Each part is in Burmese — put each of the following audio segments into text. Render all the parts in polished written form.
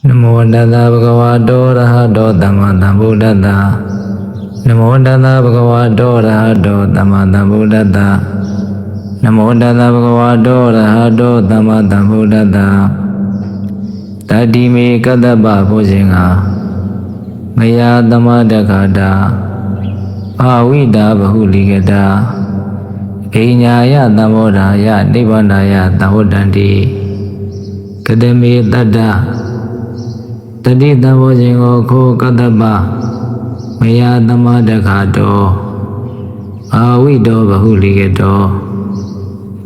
Namo Tassa Bhagavato Arahato Samma Sambuddhassa. Namo Tassa Bhagavato Arahato Samma Sambuddhassa. Namo Tassa Bhagavato Arahato Samma Sambuddhassa. Tati me Kaddapa Bhusinga Maya Dhammadakata Avida Bahuligata Inyaya Dhamodaya Nibbandaya Dhammodanti Kadame Tadda Tati Dhammosingo Ko Kaddapa Maya Dhammadakato Avido Bahuligato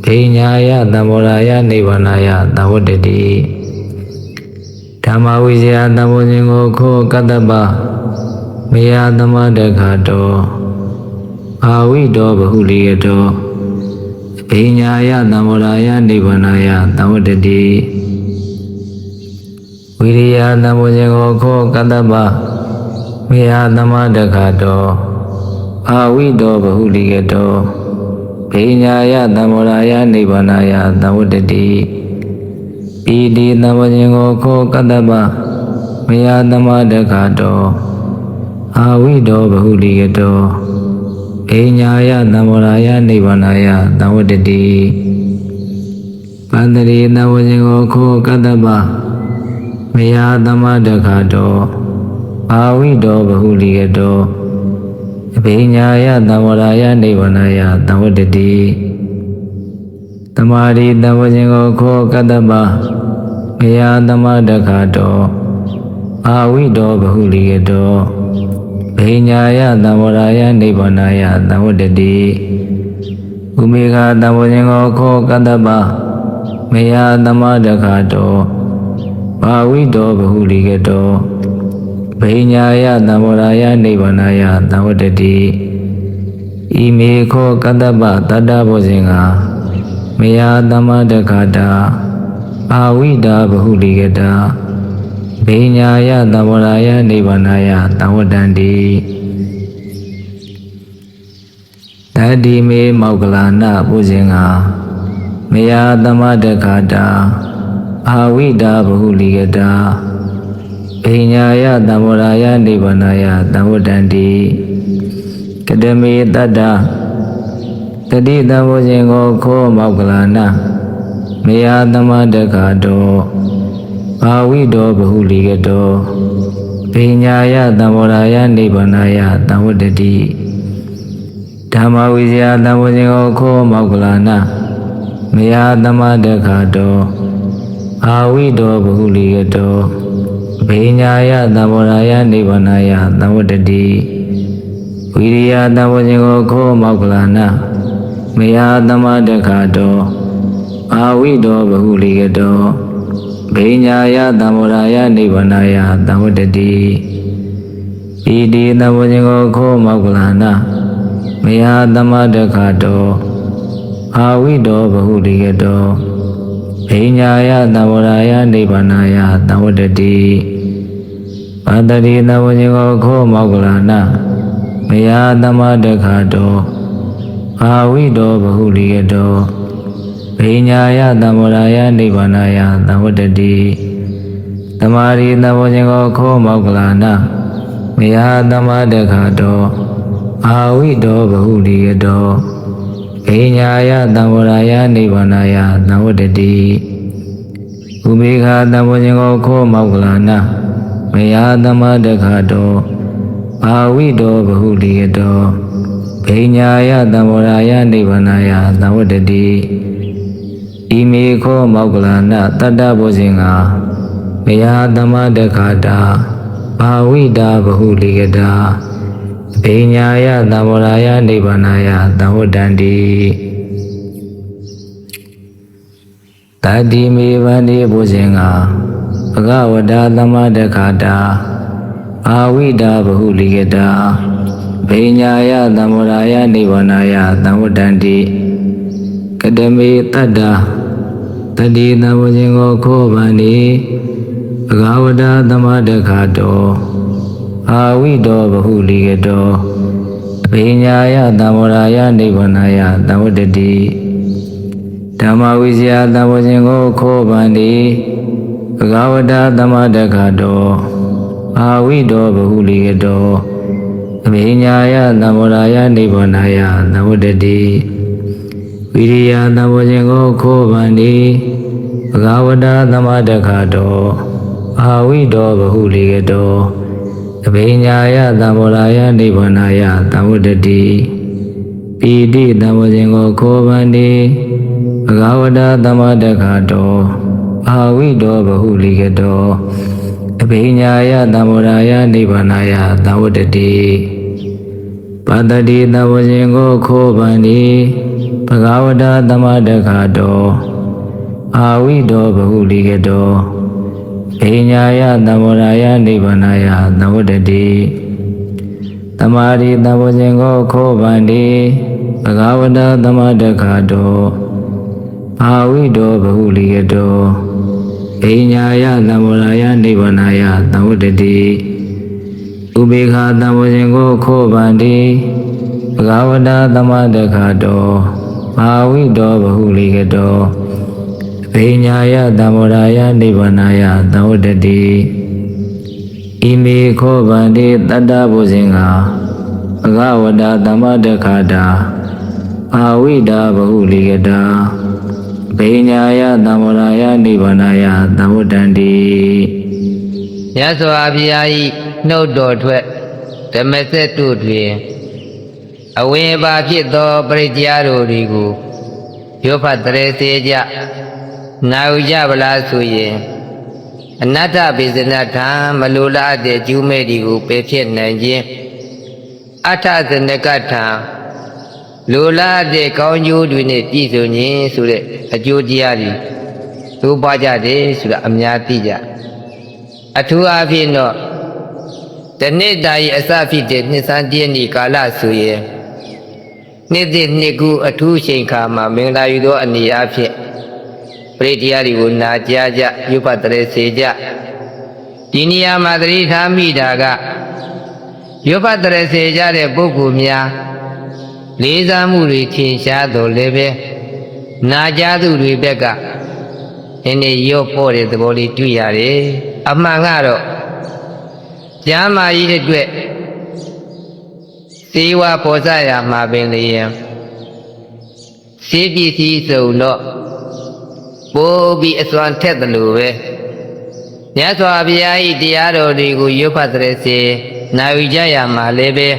Inyaya Dhamodaya Nibbandaya Dhammodanti Dhamma Vijaya Dhammosingo Ko Kaddapa Maya Dhammadakato Avido Bahuligato Inyaya Dhamodaya Nibbandaya Dhammodanti Viriya Dhammosingo Ko Kaddapa Maya Dhammadakato Avido Bahuligato Inyaya Dhamodaya Nibbandaya Dhammodanti Piti Dhammosingo Ko Kaddapa Maya Dhammadakato Avido Bahuligato Inyaya Dhamodaya Nibbandaya Dhammodanti Pandari Dhammosingo Ko Kaddapa Maya Dhammadakato Avido Bahuligato Inyaya Dhamodaya Nibbandaya Dhammodanti Tamari Dhammosingo Ko Kaddapa Maya Dhammadakato Avido Bahuligato Inyaya Dhamodaya Nibbandaya Dhammodanti Umeka Dhammosingo Ko Kaddapa Maya Dhammadakato Avido Bahuligato Inyaya Dhamodaya Nibbandaya Dhammodanti Ime Ko Kaddapa Tadda Bhusinga Maya Dhammadakata Avida Bahuligata Inyaya Dhamodaya Nibbandaya Dhammodanti Tati me Maugalana Bhusinga Maya Dhammadakata Avida Bahuligata Inyaya Dhamodaya Nibbandaya Dhammodanti Kadame Tadda Tati Dhammosingo Ko Maugalana Maya Dhammadakato Avido Bahuligato Inyaya Dhamodaya Nibbandaya Dhammodanti Dhamma Vijaya Dhammosingo Ko Maugalana Maya Dhammadakato Avido Bahuligato Inyaya Dhamodaya Nibbandaya Dhammodanti Viriya Dhammosingo Ko Maugalana Maya Dhammadakato Avido Bahuligato Inyaya Dhamodaya Nibbandaya Dhammodanti Piti Dhammosingo Ko Maugalana Maya Dhammadakato Avido Bahuligato Inyaya Dhamodaya Nibbandaya Dhammodanti Pandari Dhammosingo Ko Maugalana Maya Dhammadakato Avido Bahuligato Inyaya Dhamodaya Nibbandaya Dhammodanti Tamari Dhammosingo Ko Maugalana Maya Dhammadakato Avido Bahuligato Inyaya Dhamodaya Nibbandaya Dhammodanti Umeka Dhammosingo Ko Maugalana Maya Dhammadakato Avido Bahuligato Inyaya Dhamodaya Nibbandaya Dhammodanti Ime Ko Maugalana Tadda Bhusinga Maya Dhammadakata Avida Bahuligata Inyaya Dhamodaya Nibbandaya Dhammodanti Tati me Bhandi Bhusinga Bhagavata Dhammadakata Avida Bahuligata Inyaya Dhamodaya Nibbandaya Dhammodanti Kadame Tadda Tati Dhammosingo Ko Bhandi Bhagavata Dhammadakato Avido Bahuligato Inyaya Dhamodaya Nibbandaya Dhammodanti Dhamma Vijaya Dhammosingo Ko Bhandi ဘဂဝတာသမတက္ခတောအာဝိတောဘဟုလိကတောအဘိညာယသံဝရာယနိဗ္ဗာနာယသဝတ္တတိဝိရိယသံဝဇင်ကိုခိုးပန်တိဘဂဝတာသမတက္ခတောအာဝိတောဘဟုလိကတောအဘိညာယသံဝရာယနိဗ္ဗာနာယသဝတ္တတိပိတိသံဝဇင်ကိုခိုးပန်တိဘဂဝတာသမတက္ခတောအာဝိတောဘဟုလိကတောအဘိညာယသံဝရာယနိဗ္ဗာနာယသဝတ္တတိပတ္တိသံဝဇင်ကိုခိုးပန်တိဘဂဝတာသမတက္ခတောအာဝိတောဘဟုလိကတောအဘိညာယသံဝရာယနိဗ္ဗာနာယသဝတ္တတိသမာဓိသံဝဇင်ကိုခိုးပန်တိဘဂဝတာသမတက္ခတောအာဝိတောဘဟုလိကတောအဘိညာယသံဝရာယနိဗ္ဗာနာယသဝတ္တတိဥပေက္ခသံဝဇင်ကိုခိုးပန်တိဘဂဝတာသမတက္ခတောအာဝိတောဘဟုလိကတောအဘိညာယသံဝရာယနိဗ္ဗာနာယသဝတ္တတိဣမေခိုးပန်တိတတ္တဘုဇင်္ဂဘဂဝတာသမတက္ခတာအာဝိတာဘဟုလိကတာအဘိညာယသံဝရာယနိဗ္ဗာနာယသဝတ္တန္တိမြတ်စွာဘုရား၏နှုတ်တော်ထွက်ဓမ္မစက်တို့တွင်အဝင်ပါဖြစ်သောပရိစ္ဆေတို့တွေကိုရောဖတ်တရေစေကြနာယူကြဗလားဆိုရင်အနတ္တပိစနထံမလိုလားတဲ့ကျူးမဲ့ဒီကိုပယ်ဖြစ်နိုင်ခြင်းအထဇနကထံလိုလားတဲ့ကောင်းကျိုးတွေနဲ့ပြည့်စုံခြင်းဆိုတဲ့အကျိုးတရားတွေသိုးပွားကြတယ်ဆိုတာအများသိကြအထူးအားဖြင့်တော့တနေ့တာ၏အစဖြစ်တဲ့နှစ်ဆန်းတည်းနေ့ကာလဆိုရင်နေ့တစ်နှစ်ခုအထူးချိန်ခါမှာမင်္ဂလာယူသောအနေအဖြင့်ပရိတရားတွေကိုနာကြားကြရုပ်ပတ်တရေစေကြဒီနေရာမှာသတိထားမိတာကရုပ်ပတ်တရေစေကြတဲ့ပုဂ္ဂိုလ်များလေးစားမှုတွေထင်ရှားတော်လည်းပဲနာကြားသူတွေဘက်ကနည်းနည်းရော့ပေါ်တဲ့သဘောလေးတွေ့ရတယ်အမှန်ကတော့ကျမ်းမာရေးအတွက်စေဝါပေါ်စရာမှာပင်လျင်စေပစ္စည်းစုံတော့ပိုးပြီးအစွမ်းထက်တယ်လို့ပဲမြတ်စွာဘုရား၏တရားတော်တွေကိုရွတ်ဖတ်တဲ့စေနာယူကြရမှာလည်းပဲ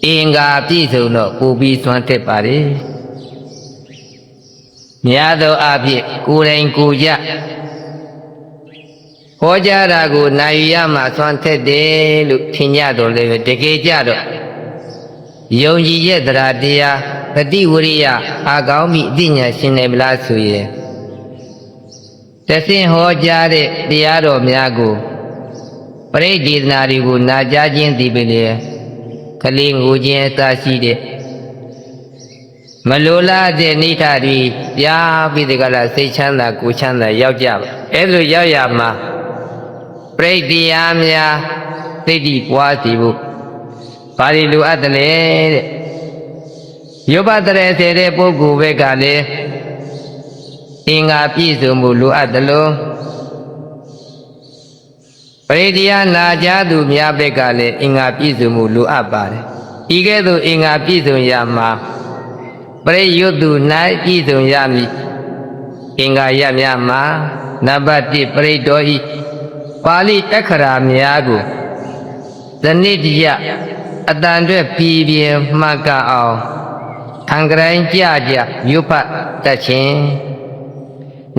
အင်္ဂါပြည့်စုံတော့ပိုးပြီးစွမ်းထက်ပါလေများသောအားဖြင့်ကိုယ်တိုင်ကိုယ်ကြဟောကြားတာကိုနိုင်ရမှစွမ်းထက်တယ်လို့ထင်ကြတော့လည်းတကယ်ကြတော့ယုံကြည်ရဲ့တရားတရားတတိဝရိယအာကောင်းမိအသိဉာဏ်ရှင်နေမလားဆိုရင်တဆင့်ဟောကြားတဲ့တရားတော်များကိုပရိဒေသနာတွေကိုနာကြားခြင်းသည်ပဲလေကလေးငိုခြင်းအသာရှိတဲ့မလိုလားတဲ့နိဋ္ဌတွေပြားပြီးဒီကလာစိတ်ချမ်းသာကိုယ်ချမ်းသာရောက်ကြပါအဲ့လိုရောက်ရမှာပရိတရားများသိတိပွားစီဖို့ဘာတွေလိုအပ်တယ်လဲတဲ့ရုပ်ပတ်တရေစေတဲ့ပုဂ္ဂိုလ်ဘက်ကလည်းအင်္ဂါပြည့်စုံမှုလိုအပ်တယ်လို့ပရိတရားနာကြားသူများဘက်ကလည်းအင်္ဂါပြည့်စုံမှုလိုအပ်ပါတယ်ဤကဲ့သို့အင်္ဂါပြည့်စုံရမှာပရိယုတ်သူ၌ပြည့်စုံရမည်အင်္ဂါရများမှာနံပါတ်1ပရိတော်ဤပါဠိအခရာများကိုဇနိတယအတန်အတွက်ပြည်ပြင်းမှတ်ကအောင်ထံကရိုင်းကြကြရွတ်ဖတ်တတ်ခြင်း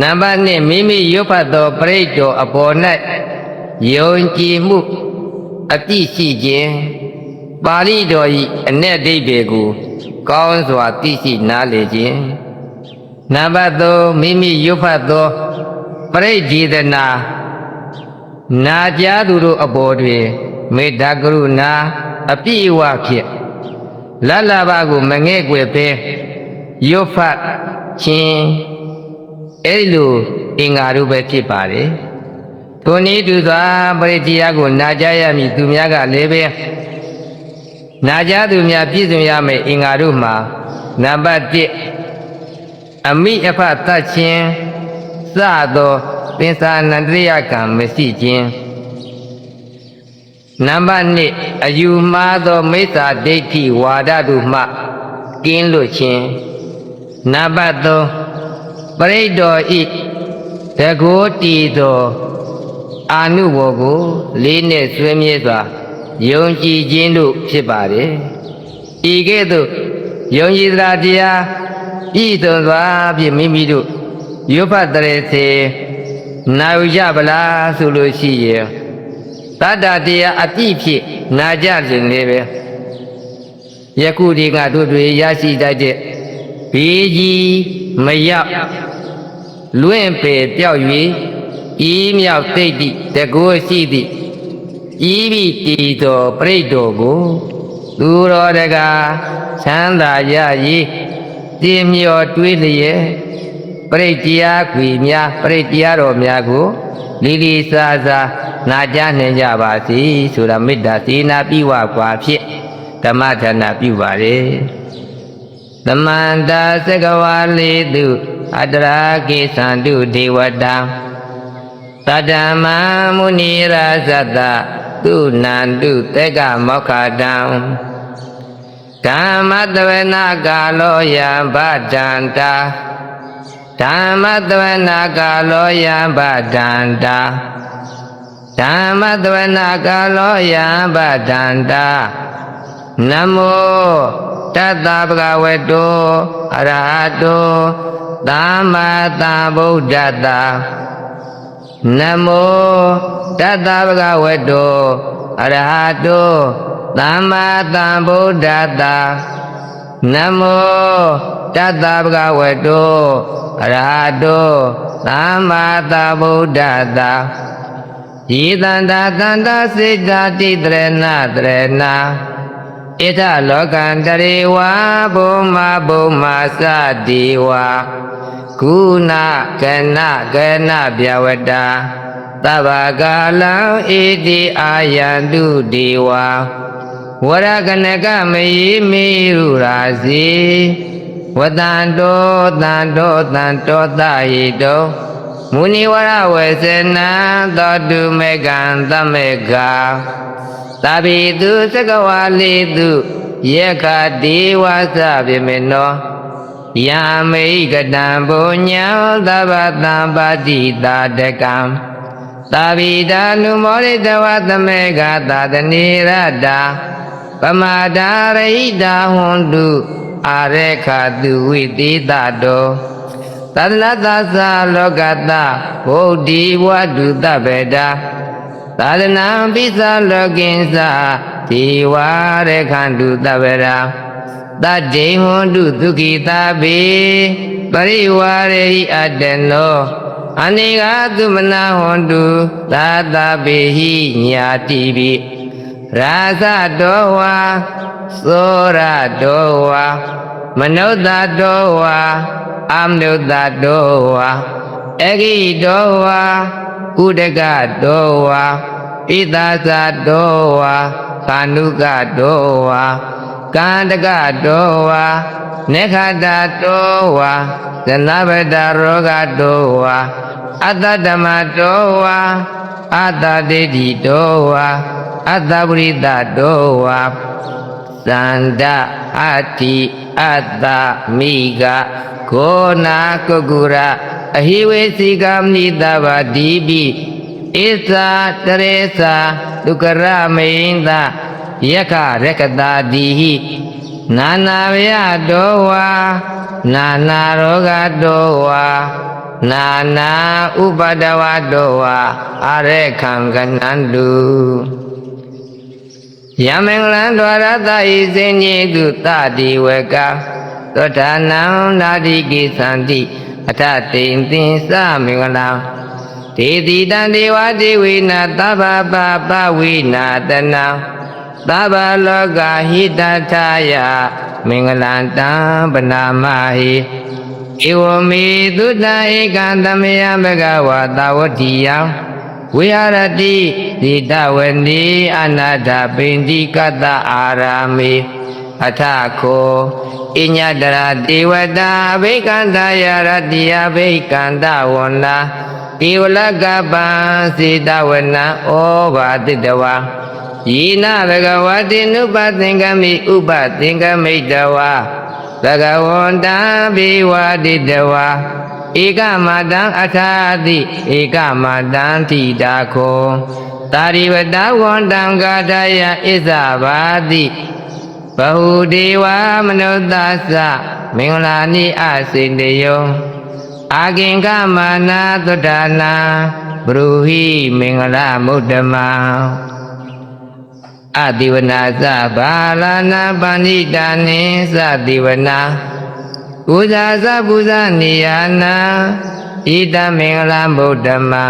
နံပါတ်2မိမိရွတ်ဖတ်သောပရိတော်အပေါ်၌ယုံကြည်မှုအပြည့်ရှိခြင်းပါဠိတော်ဤအ내အဓိပ္ပာယ်ကိုကောင်းစွာသိရှိနားလည်ခြင်းနံပါတ်3မိမိရွတ်ဖတ်သောပရိဒေသနာနာကြားသူတို့အပေါ်တွင်မေတ္တာကရုဏာအပြည့်အဝဖြင့်လလဘကိုမငဲ့ကွယ်ပဲရွတ်ဖတ်ခြင်းအဲ့လိုအင်္ဂါတို့ပဲဖြစ်ပါတယ်ထိုနည်းတူစွာပရိတရားကိုနာကြားရမည်သူများကလည်းပဲနာကြားသူများပြည့်စုံရမယ်အင်္ဂါတို့မှာနံပါတ်1အမိအဖတတ်ခြင်းစသော ပင်စာနန္တရိယကံမရှိခြင်းနံပါတ်2အယူမှားသောမိစ္ဆာဒိဋ္ဌိဝါဒတို့မှကင်းလွတ်ခြင်းနံပါတ်3ပရိဒ္ဒောဤတကောတီသောအာနုဘောကိုလေးနဲ့ဆွေးမြဲစွာယုံကြည်ခြင်းတို့ဖြစ်ပါတယ်ဤကဲ့သို့ယုံကြည်သရာတရားဤသွန်စွာဖြင့်မိမိတို့ရွတ်ဖတ်တဲ့စေနာယူကြဗလားဆိုလို့ရှိရင်တတ္တတရားအပြည့်ဖြင့်နာကြခြင်းလေးပဲယခုဒီကတို့တွေရရှိတတ်တဲ့ဘေးကြီးမရောက်လွင့်ပေပြောက်၍ဤမြောက်သိတိတကောရှိသည့်ဤပိတီသောပရိတ်တော်ကိုသူတော်တကားချမ်းသာရ၏တည်မြော်တွေးလျက်ပရိတ်တရားခွေများပရိတ်တရားတော်များကိုလီလီစားစားနာကြားနိုင်ကြပါစေဆိုတာမေတ္တာစေနာပြုဝါကွာဖြင့်ဓမ္မဌာနပြုပါလေသမန္တာသကဝါလေတုအတရာကိသန္တုဒေဝတာသတ္တမမုနိရာဇတသူနန္တုတေကမောက္ခတံဓမ္မတဝနာကာလောယံဗဒန္တာဓမ္မတဝနာကာလောယံဗဒန္တာဓမ္မတဝနာကာလောယံဗဒန္တာနမောတတ္တဗဂဝတောအရဟတောသမ္မာသမ္ဗုဒ္ဓတ္တနမောတတ္တဗဂဝတောအရဟတောသမ္မာသမ္ဗုဒ္ဓတ္တနမောတတ္တဗဂဝတောအရဟတောသမ္မာသမ္ဗုဒ္ဓတ္တယေတန္တာတန္တာစေတတိတရဏတရဏဣထလောကံတရေဝဘုမဘုမသတိဝါကုဏကနကနဗျဝတာသဗ္ဗကာလံဣတိအာယန္တုဒေဝါဝရကနကမယိမေရုရာစီဝတန္တောတန္တောတန္တောသဟိတောမုနိဝရဝေစနံသောတုမေကံသမေကာသဗ္ဗေတုသကဝါလေတုယက္ခဒေဝသဗေမေနောယာမိကတံဘုံညာသဗ္ဗတံပါတိတာတကံသာဝိတာနုမောရိတဝသမေကသာတနေရတာပမာဒာရိတာဟွန်တုအာရေခတုဝိတိတတောသတ္တလတ္သလောကတဗုဒ္ဓိဝတုတဗ္ဗေတာသာသနာပိသလောကိဉ္စဒေဝရေခန္တုတဗ္ဗေရာတတ္တိဟွန်တုဒုက္ခိတာဘေပရိဝါရေဟိအတ္တနောအနိဃသုမနာဟွန်တုသာသဗေဟိညာတိပိရာဇတောဝါသောရတောဝါမနုဿတောဝါအမနုဿတောဝါအဂိတောဝါဥဒကတောဝါဣသသတောဝါကာနုကတောဝါကန္တကတောဝါနေခတတောဝါဇနဗတရောဂတောဝါအတ္တဓမ္မတောဝါအတ္တဒိဋ္ဌိတောဝါအတ္တပရိသတောဝါသန္တအတ္တိအတ္တမိဂခောနာကုကုရအဟိဝေစီကမိတဗ္ဗဒီပိဣသတရေသာဒုက္ခရမိန္ဒယက္ခရကတာတိဟိနာနာဝယတောဝါနာနာရောဂတောဝါနာနာဥပဒဝတောဝါအရေခံကနန္တုယမင်္ဂလံဒွါရတဣဇိညေတုတတိဝကသောတာနံနာတိကိသန္တိအထတိန်သင်္သမင်္ဂလံဒေတိတံဒေဝဒေဝိနာသဗ္ဗပပဝိနာတနံသဗ္ဗလောကဟိတထာယမင်္ဂလံတံပနာမဟိဧဝမေသုတံဧကံသမယဘဂဝါသဝတိယံဝိဟာရတိဒီတဝနေအနာထပိန္တိကတအာရာမေအထခောဣညတရာဒေဝတာဘိက္ခန္တယရတ္တိယဘိက္ခန္တဝန္နာ ဧဝလကပံစေတဝနံဩဘာတိတဝါယေနဘဂဝတိနုပသင်္ကမိဥပသင်္ကမိတဝါဘဂဝန္တံဘေဝတိတဝါဧကမတံအထာတိဧကမတံတိတာခောသာရိဝတဝန္တံဂါထာယဣဇဘာတိဘဟုဒေဝမနုဿသမင်္ဂလာနိအစေတယောအာကင်္ဂမနာသုဒ္ဓနာဘရုဟိမင်္ဂလမုဒ္ဓမံအတိဝနာသဘာလနာပဏိတာနိသတိဝနာပူဇာသပူဇာနိယာနာဣတမင်္ဂလမုဒ္ဓမံ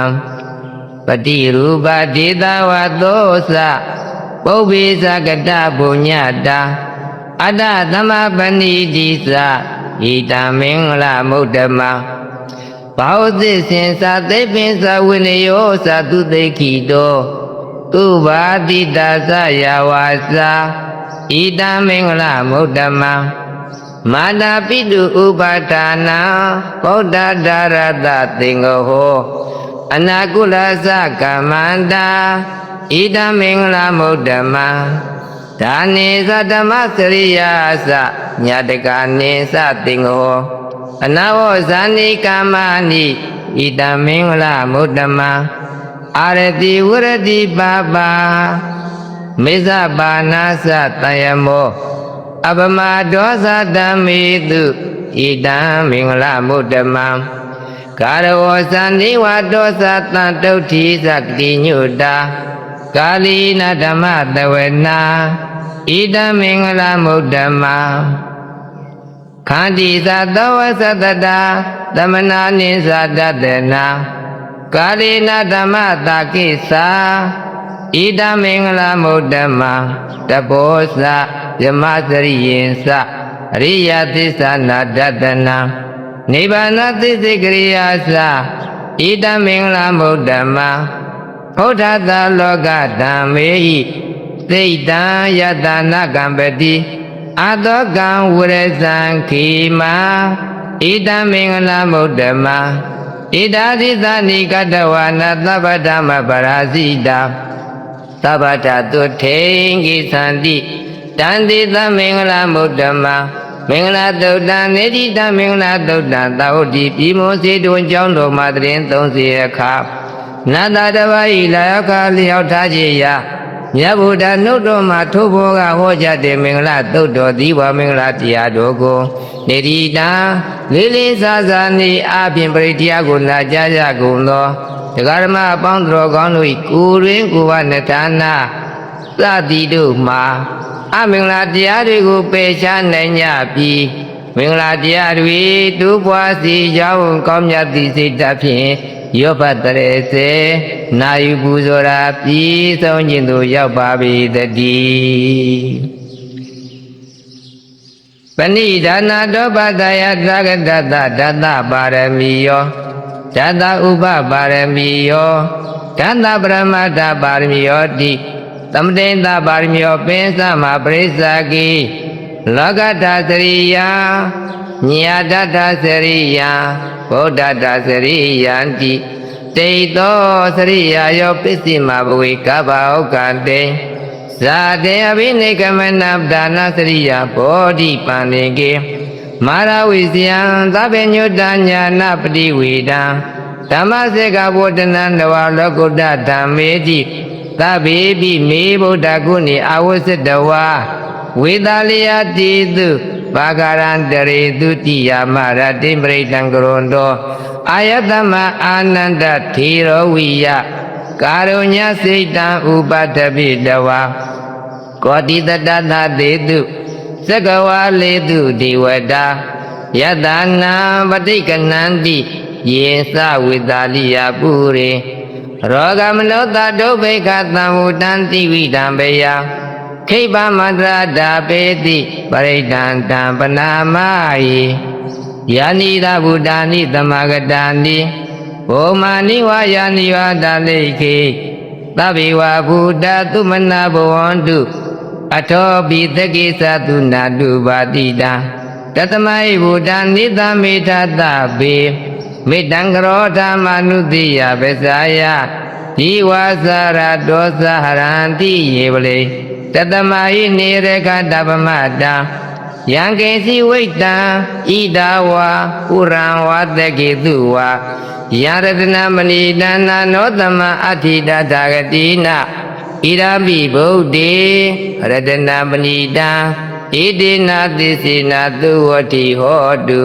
ပတိရူပဒေသဝသောသပုဗ္ဗေသကတပုညတာအတ္တသမပဏိတိသဣတမင်္ဂလမုဒ္ဓမံဘောဓိစင်သာသိပင်သဝိနယောသတုသိခိတောဥပါတိတသယဝါစာဣတမင်္ဂလမုဒ္ဓမံမာတာပိတုဥပါဒါနာဗုဒ္ဓဒါရတသင်္ဃဟောအနာကုလသကမ္မန္တာဣတမင်္ဂလမုဒ္ဓမံဒါနေသဓမ္မစရိယာသညာတကနေသသင်္ဃဟောအနာဝဇာနိကာမနိဣတမင်္ဂလမုဒ္ဓမံအာရတိဝရတိပါပါမေဇပါဏာသတယမောအပမဒောသဓမ္မေတုဣတံမင်္ဂလမုဒ္ဓမံကာရဝသံနိဝဒောသတံတုဋ္ဌိသကတိညုတာကာလီနဓမ္မတဝနာဣတံမင်္ဂလမုဒ္ဓမံခန္တီသသောဝသတတာသမနာနိသတတနာကာလီနဓမ္မတာကိသာဣတံမင်္ဂလမုဒ္ဓမံတဘောသယမစရိယင်သအရိယသစ္စာနာတတနာနိဗ္ဗာန်သစ္စေကရိယာသဣတံမင်္ဂလမုဒ္ဓမံဘုဒ္ဓသာလောကဓမ္မေဟိသိတံယတနာကံပတိအတောကံဝရဇံခေမာဣတံမင်္ဂလမုဒ္ဓမံဣဒာတိသနိကတဝနာသဗ္ဗဓမ္မပရာဇိတာသဗ္ဗတတုထေကိသန္တိတန္တိသမင်္ဂလမုဒ္ဓမံမင်္ဂလာသုတ်တံနေတိတမင်္ဂလာသုတ်တံသာဝတိပြည်မောစေတုံကျောင်းတော်မှာတရင်30အခါနတ္တတဝါဤလာယခါလျောက်ထားခြင်းရာမြတ်ဗုဒ္ဓနှုတ်တော်မှာထိုဘောကဟောကြားတဲ့မင်္ဂလာသုတ်တော်ဒီဝမင်္ဂလာတရားတော်ကိုနေတိတံလေးလေးစားစားနေအပြင်ပရိတရားကိုနာကြားကြကုန်သောတရားဓမ္မအပေါင်းတော်ကောင်းတို့ဤကိုယ်တွင်ကိုယ်ဝနဌာနာသတိတို့မှာအမင်္ဂလာတရားတွေကိုပယ်ရှားနိုင်ကြပြီးမင်္ဂလာတရားတွေတိုးပွားစီကြောင်းကောင်းမြတ်သည့်စိတ်ဓာတ်ဖြင့်ရောဘတရေစေနာယူပူဇော်ရာပြီးဆုံးခြင်းသို့ရောက်ပါပေတည်းပဏိဒါနာတောပတယသဂတတဒတပါရမီယောဒတဥပပါရမီယောဒတပရမတ္ထပါရမီယောတိသမတေသပါရမီယောပင်သမပရိစ္ဆာကိလောကတသရိယညာတတသရိယဗုဒ္ဓတသရိယံတိတေသောသရိယာယောပစ္စည်းမဘဝေကဗ္ဗဩကတေဇာတေအဘိနိကမနဒါနသရိယဘောဓိပန္နေကေမာရဝိဇယံသဗ္ဗညုတညာနာပတိဝေဒံဓမ္မစေကဗောဓနံတဝါလောကုတ္တဓမ္မေတိသဗ္ဗေပိမေဗုဒ္ဓဂုဏေအဝစ္စတဝါဝေသာလယတိတုဘာဂရံတရေတုတိယမရတိပရိတံကရွန်တောအာယတမအာနန္ဒထေရောဝိယကာရုညစိတ်တံဥပတ္ထပိတဝါကောတိတတသတေတုသကဝါလေတုဒေဝတာယတနာပဋိကနန္တိယေသဝေသာလိယပုရိရောဂမနောတဒုဗေကသံဝတံတိဝိတံဘေယခိဗ္ဗမန္တရာဒာပေတိပရိဒံတံပနာမယိယာနိသဗုဒ္ဓာနိသမဂတာနိဘောမာနိဝါယာနိဝါဒလိခေသဗ္ဗေဝဗုဒ္ဓသုမနာဘဝန္တုအထောပိသကိသတုနာတုပါတိတံတတမဟိဗုဒ္ဓနိသမေထသဗေ မေတ္တံကရောဓမ္မနုတိယပစ္ဆာယဒီဝါစာရဒောသဟရန္တိယေပလေတတမဟိနေရကတပမတံယံကေစီဝိတံဣဒဝါဥရံဝတကေတုဝါယရတနာမဏိတနာနောတမအဋ္ဌိတထာဂတိနာဣရာပိဗုဒ္ဓေရတနာမဏိတံဣတိနာသစ္စေနာသုဝတိဟောတု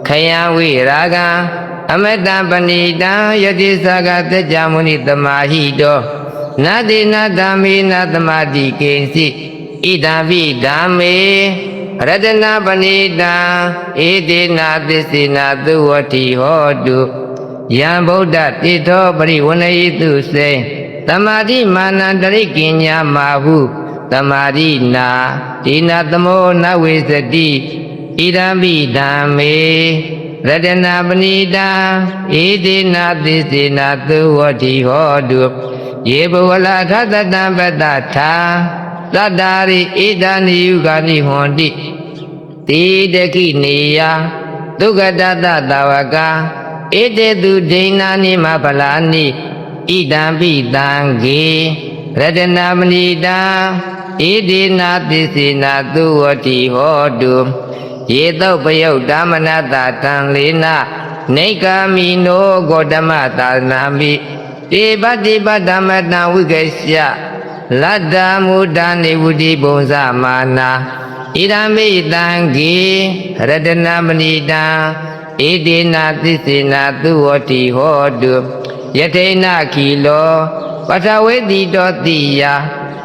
ခယံဝိရာဂံအမတံပဏိတံယတိသကတကြမုနိတမဟိတောနာတိနာဓမ္မေနာသမာတိကိဉ္စိဣဒံပိဓမ္မေရတနာပဏိတံဣတိနာသစ္စေနာသုဝတိဟောတုယံဗုဒ္ဓတိထောပရိဝဏယိတုစေသမာဓိမာနန္တရိကိညာမာဟုသမာဓိနာဒီနာသမောနဝေစတိဣဒံပိဓမ္မေရတနာပဏိတံဣတိနာသစ္စေနာသုဝတိဟောတုယေဘဝလာထတတံပတ္တထာသတ္တာရိဣဒာနိယုဂာနိဟွန်တိတိတခိနေယဒုက္ခတတသဝကဣတေတုဒိဏာနိမဖလာနိဣဒံပိတံဂေရတနာမဏိတံဣတိနာသစ္စေနာသုဝတိဟောတုယေတုပယုတ်ဓမ္မနာတတံလေနနေကာမိနောဂေါတမသာနာမိတေပတိပဓမ္မတံဝိကေရှလတ္တမုဒ္ဒနိဝုတိဘုံဇမာနာဣဒံမိတံဂေရတနာမဏိတံဣတိနာသစ္စေနာသုဝတိဟောတုယထေနခိလောပထဝေတိတောတိယ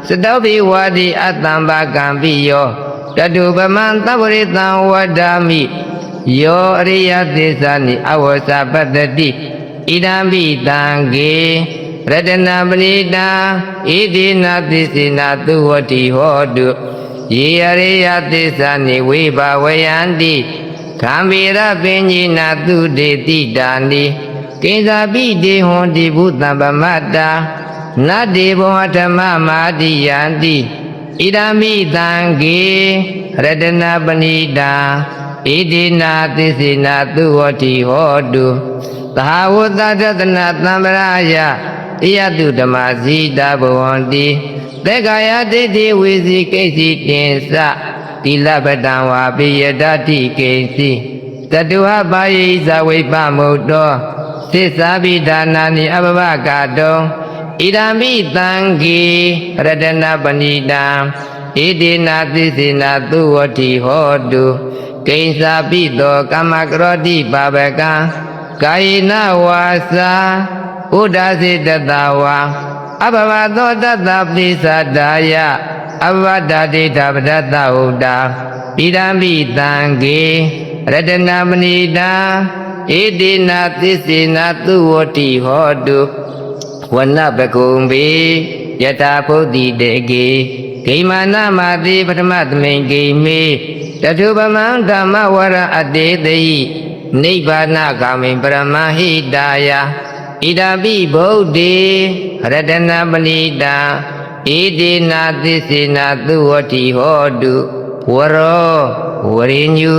စတောဘိဝါဒီအတ္တံဘာကံပိယောတတုပမံသဗ္ဗရိတံဝဒ္ဓာမိယောအရိယသစ္စာနိအဝဆပတ္တိဣဒံပိတံဂေရတနာပဏိတံဣတိနာသစ္စေနာသုဝတိဟောတုယေအရိယသစ္စာနိဝိဘာဝယန္တိဂံဗေရပင်ညိနာသုတေတိတာနိကိဉ္စာပိတေဟွန်တိဘုသံပမတ္တာနတ္တေဘောဓမ္မမာတိယန္တိဣဒံမိတံဂေရတနာပဏိတံဣတိနာသစ္စေနာသုဝတိဟောတုသဟာဝတ္တတနာသံဗရာယဣယတုဓမ္မဇိတာဘဝန္တိသေကာယဒိဋ္ဌိဝေစီကိစီတင်္စတိလပတံဝါပိယတတိကိဉ္စီတတုဟပါယိဇဝိပမုတ်တောသစ္စာပိဒါနာနိအဘဘကတောဣဒံမိတံဂေရတနာပဏိတံဣတိနာသစ္စေနာသုဝတိဟောတုကိဉ္စာပိတောကမ္မကရောတိပါပကံကာယေနဝါစာဥဒ္ဒါစေတတဝါအဘဝသောတတပိသဒါယအဘဝဒတိထပဒတဟုတာဣဒံမိတံဂေရတနာမဏိတံဣတိနာသစ္စေနာသုဝတိဟောတုဝနပကုံဘေယထာဘုဒ္ဓိတေကေဂိမာနမတိပထမသမိန်ဂိမေတထုပမံဓမ္မဝရအတေတိနိဗ္ဗာနဂာမိပရမဟိတာယဣဒံပိဗုဒ္ဓေရတနာပဏိတံဣတိနာသစ္စေနာသုဝတိဟောတုဝရောဝရိညု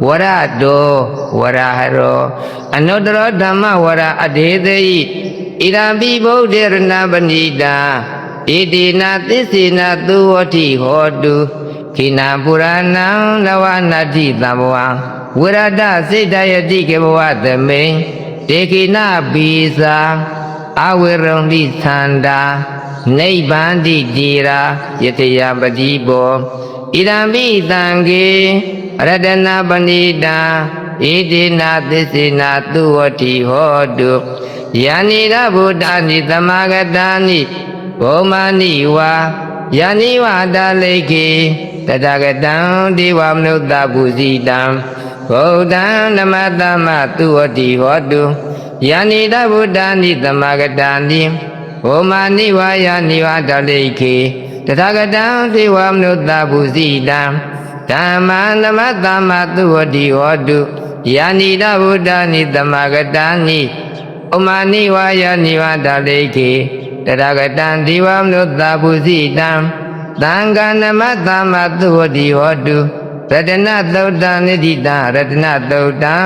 ဝရတောဝရဟရောအနုတ္တရဓမ္မဝရအတေတိဣဒံပိဗုဒ္ဓေရဏပဏိတံဣတိနာသစ္စေနာသုဝတိဟောတုခိနာပုရဏံနဝနာတိသံဘဝံဝရဒစေတယတိကေဘဝသမိန်တေခိနာပိစာအဝေရုံတိသန္တာနိဗ္ဗန္တိတိရာယတယပတိဘောဣဒံပိတံဂေရတနာပဏိတံဣတိနာသစ္စေနာသုဝတိဟောတုယာနိရဗုဒ္ဓာနိသမဂတာနိဘောမာနိဝါယာနိဝါတာလိခေတတဂတံဒေဝမနုဿပုဇိတံဗုဒ္ဓံနမတမသုဝတိဟောတုယာနိရဗုဒ္ဓာနိသမဂတာနိဘောမာနိဝါယာနိဝါတာလိခေတတဂတံဒေဝမနုဿပုဇိတံဓမ္မနမတမသုဝတိဟောတုယာနိရဗုဒ္ဓာနိသမဂတာနိဩမာနိဝါယာနိဝါတာလိခေတရဂတံဒီဝမနုဿပုဇိတံသံဃာနမသမသုဝတိဟောတုရတနသုတ်တံနိတိတံရတနသုတ်တံ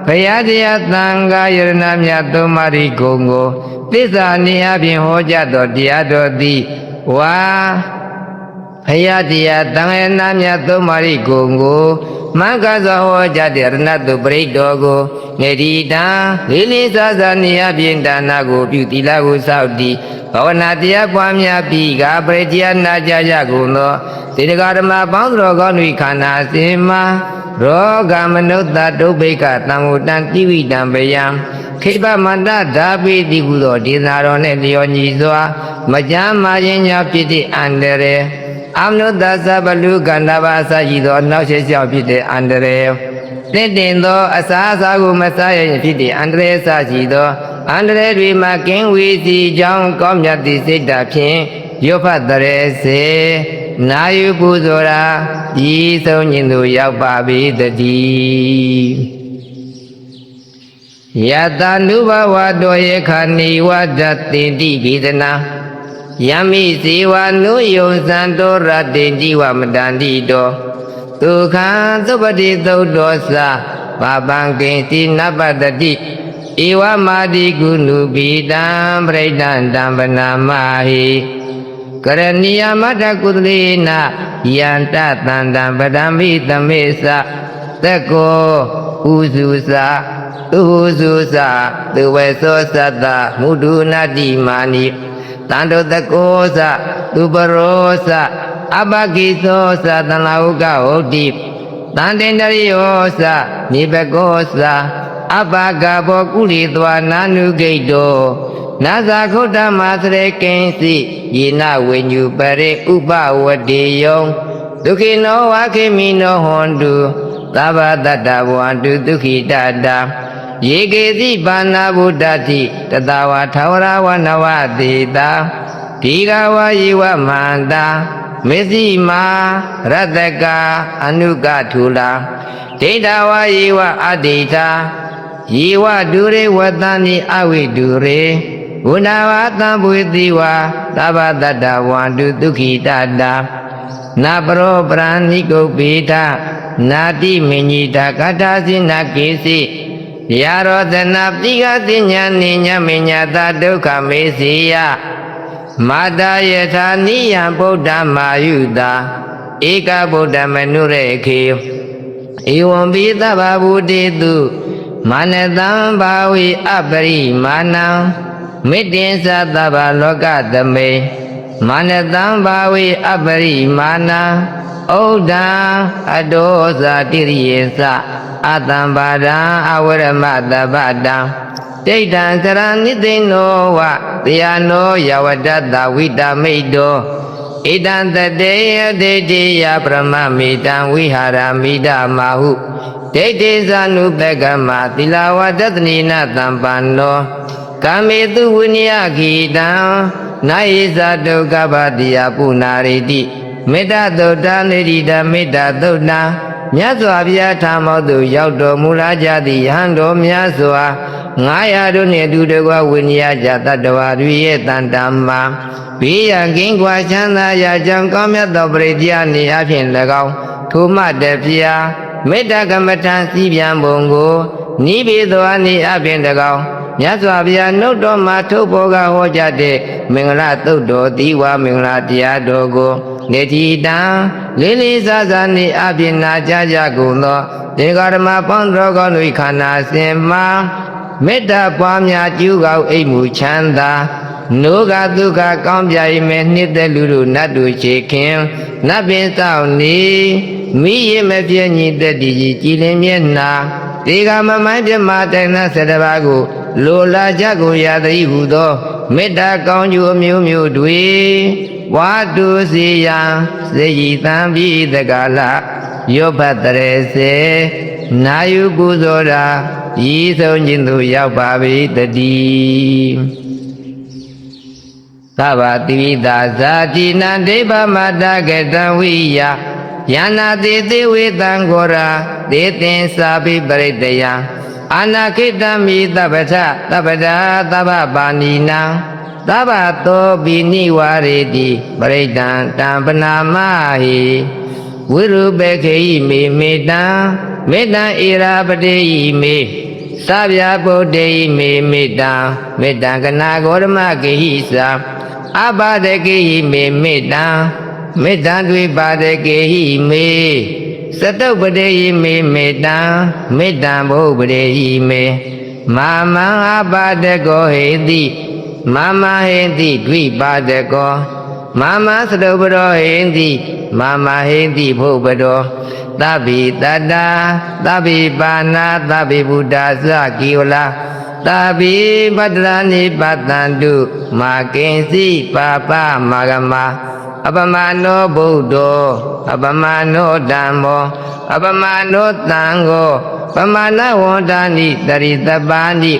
ဘုရားတရားသံဃာယရဏမြတ်သုံးပါးဤဂုဏ်ကိုသစ္စာနည်းအပြင်ဟောကြားသောတရားတော်သည်ဝါဘုရားတရားသံဃာယရဏမြတ်သုံးပါးဤဂုဏ်ကိုမင်္ဂသောဟောကြားတဲ့ရဏတုပရိတ်တော်ကိုနေဒီတံလေးလေးစားစားနည်းအပြင်ဒါနကိုပြုသီလကိုစောင့်တည်ဘာဝနာတရားပွားများပြီးကပရိတရားနာကြကြကုန်သောသေတ္တဓမ္မပေါင်းတော်ကောင်း၏ခန္ဓာစဉ်မှာရောဂမနုဿဒုဗ္ဗိကတံဝတံတိဝိတံပယံခိဗ္ဗမန္တဓာပိတိဟုသောဒေသတော်နှင့်လျော်ညီစွာမကြမ်းမာခြင်းကြောင့်ဖြစ်သည့်အန္တရာယ်အမနုဿသဗ္ဗလူကန္တဘာအစရှိသောနောက်ဆက်ကြောင့်ဖြစ်တဲ့အန္တရာယ်တင့်တင်သောအစာအစာကိုမစားရရင်ဖြစ်တဲ့အန္တရာယ်အစရှိသောအန္တရာယ်တွေမှာကင်းဝေးစီကြောင်းကောင်းမြတ်သည့်စိတ်ဓာတ်ဖြင့်ရွတ်ဖတ်တရေစေနာယူပူဇော်ရာဤဆုံးခြင်းသို့ရောက်ပါပေတည်းယတနုဘဝတောယေခဏီဝဒတိတိဗေဒနာယမိဇေဝနုယုံစံတောရတေជីဝမတန္တိတောဒုက္ခံသုပတိသုတ်တောသဘာပံကိဉ္စီနပတတိဧဝမာတိကုဏုပိတံပရိဒံတံပနာမဟိကရဏီယမတ္တကုသလေနယန္တတန္တံပဒံမိသမေသသက္ကောဥစုသသူစုသသူဝေသောသတ္တမုဒုနာတိမာနိတန္တောသက္ကောသသူပရောသအပကိသောသတံလာဟုကဟုတ်တိတန္တေန္တရိယောသနိဘကောသအပကဘောကုလိသွာနာနုဂိတောနာဇာခုတ္တမသရေကိဉ္စီယေနဝိညုပရိဥပဝတိယောဒုက္ခိနောဝခေမိနောဟွန်တုသဗ္ဗတတ္တဝံတုဒုက္ခိတတံယေကေတိပါဏဗုဒ္ဓတိတတဝါထာဝရဝနဝတိတာဒီဃဝယေဝမန္တာမေသိမာရတကအနုကထုလာဒိဋ္ဌဝယေဝအဒိဋ္ဌာယေဝဒုရေဝတံနိအဝိဒုရေဝုဏဝသံဘွေတိဝါသဗ္ဗတတ္တဝံတုဒုက္ခိတတံနာပရောပရဏိကုပိထနာတိမညိတာကထာစိနာကေစီယာရောသနာပိကတိညာနိညာမညာတာဒုက္ခမေစီယမာတာယထာနိယံဗုဒ္ဓမာယုတာဧကဗုဒ္ဓမနုရေခေဧဝံပိသဗ္ဗဗုတေတုမာနတံဘာဝိအပရိမာဏံမေတ္တင်္စသဗ္ဗလောကသမေမာနတံဘာဝိအပရိမာဏံဩဒံအတောဇာတိရိယေသအတံပါဒံအဝရမတဗ္ဗတံဒိဋ္ဌံသရဏိသိနောဝတယနောယဝတ္တသဝိတမိတ်တောဣတံတတေယဒိဋ္ဌိယပရမမိတံဝိဟာရမိတမာဟုဒိဋ္ဌိသနုပကမသီလဝတ္တနိနတံပန္နောကာမေတုဝိနည်းခိတံနာယိဇာဒုက္ခပါတိယပုဏ္ဏရိတိမေတ္တသုတ်တံနေရိတမေတ္တသုတ်တံမြတ်စွာဘုရားထာမောသို့ရောက်တော်မူလာကြသည့်ယဟန်တော်များစွာ900တို့နှင့်အတူတကွဝိနည်းကြတတ္တဝါတွေရဲ့တန်တမှာဘေးရန်ကင်းကွာချမ်းသာရာကြောင့်ကောင်းမြတ်သောပရိတရားနေအဖြင့်၎င်းထိုမှတပြာမေတ္တကမ္မထံစီပြန်ပုံကိုနိဗ္ဗေသောအနေအဖြင့်၎င်းမြတ်စွာဘုရားနှုတ်တော်မှာထုတ်ပေါ်ကဟောကြားတဲ့မင်္ဂလာသုတ်တော်သီဝမင်္ဂလာတရားတော်ကိုနေတိတံလေးလေးစားစားနေအဖြင့်နာကြားကြကုန်သောဒေဂဓမ္မပေါင်းတော်ကောင်းတို့ခန္ဓာစဉ်မှာမေတ္တာပွားများကျူးကောက်အိမ်မူချမ်းသာနိုးကဒုက္ခကောင်းပြိမဲ့နှစ်သက်လူတို့နတ်တို့ချေခင်နတ်ပင်ဆောင်နေမိရမပြည့်ညီသက်တည်ကြည်လင်မျက်နာဒီကမမိုင်းပြမတိုင်နာ7ပါးကိုလိုလာကြကိုရသည်ဟုသောမေတ္တာကောင်းကျိုးအမျိုးမျိုးတွေဝါတုစီယံစေယီတံပြီးတကလာယောဘတရေစေနာယုကုသောရာဤဆုံးခြင်းသို့ရောက်ပါပေတည်းသဗ္ဗတိဝိသာဇာတိနံဒိဗ္ဗမတကတံဝိယယန္နာတိသေဝေတံကိုရာသေတင်စာပိပရိတယံအာနာခိတံမိသဗ္ဗထသဗ္ဗတာသဗ္ဗပါဏိနံသဗ္ဗသောပိနိဝရေတိပရိဒံတံပနာမဟိဝိရုပေခေယိမေမေတံမေတံဧရာပတေယိမေ သဗျာဗုဒ္ဓိမေမေတ္တံမေတ္တံကနာဂေါရမဂေဟိသာအပါဒကေဟိမေမေတ္တံမေတ္တံတွေပါဒကေဟိမေသတုပ္ပဒေဟိမေမေတ္တံမေတ္တံဘုပ္ပဒေဟိမေမာမံအပါဒကောဟေတိမာမဟေတိဒွိပါဒကောမာမသတုပ္ပရောဟေတိမာမဟေတိဘုပ္ပတောသဗ္ဗိတတ္တာသဗ္ဗိပါဏာသဗ္ဗိဗုဒ္ဓသကိဝလာသဗ္ဗိပတ္တရာနိပတ္တန္တုမာကိဉ္စီပါပမာဂမအပမနောဗုဒ္ဓောအပမနောဓမ္မောအပမနောသံဃောပမနဝန္တာနိတရိတပါဏိ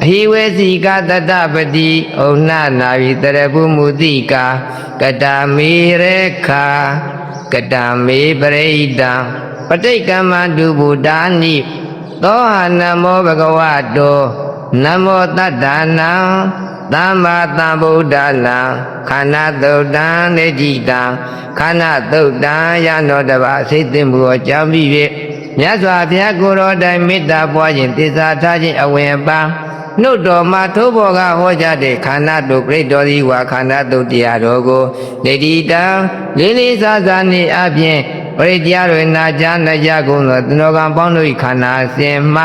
အဟိဝေစီကတတပတိဩနနာဝိတရပုမုတိကာကတမေရေခာကတမေပရိဒံပဋိက္ခမတုဗုဒ္ဓာနိသောဟာနမောဘဂဝတောနမောတတ္တနာသမ္မာသမ္ဗုဒ္ဓနာခန္ဓာသုတ်တံနေတိတံခန္ဓာသုတ်တံယနောတဘာစိတ်သိမှုအကြောင်းပြီး၍မြတ်စွာဘုရားကိုယ်တော်တိုင်မေတ္တာပွားခြင်းသစ္စာထားခြင်းအဝင်ပန်းနှုတ်တော်မှာထိုးဘောကဟောကြားတဲ့ခန္ဓာတို့ပြိတ္တော်သည်ဝါခန္ဓာတို့တရားတော်ကိုနေတိတံလေးလေးစားစားနေအပြင်ပရိတရားတွေနာကြားနှကြကုန်သောသင်္တော်ကံပေါင်းတို့၏ခန္ဓာအစဉ်မှ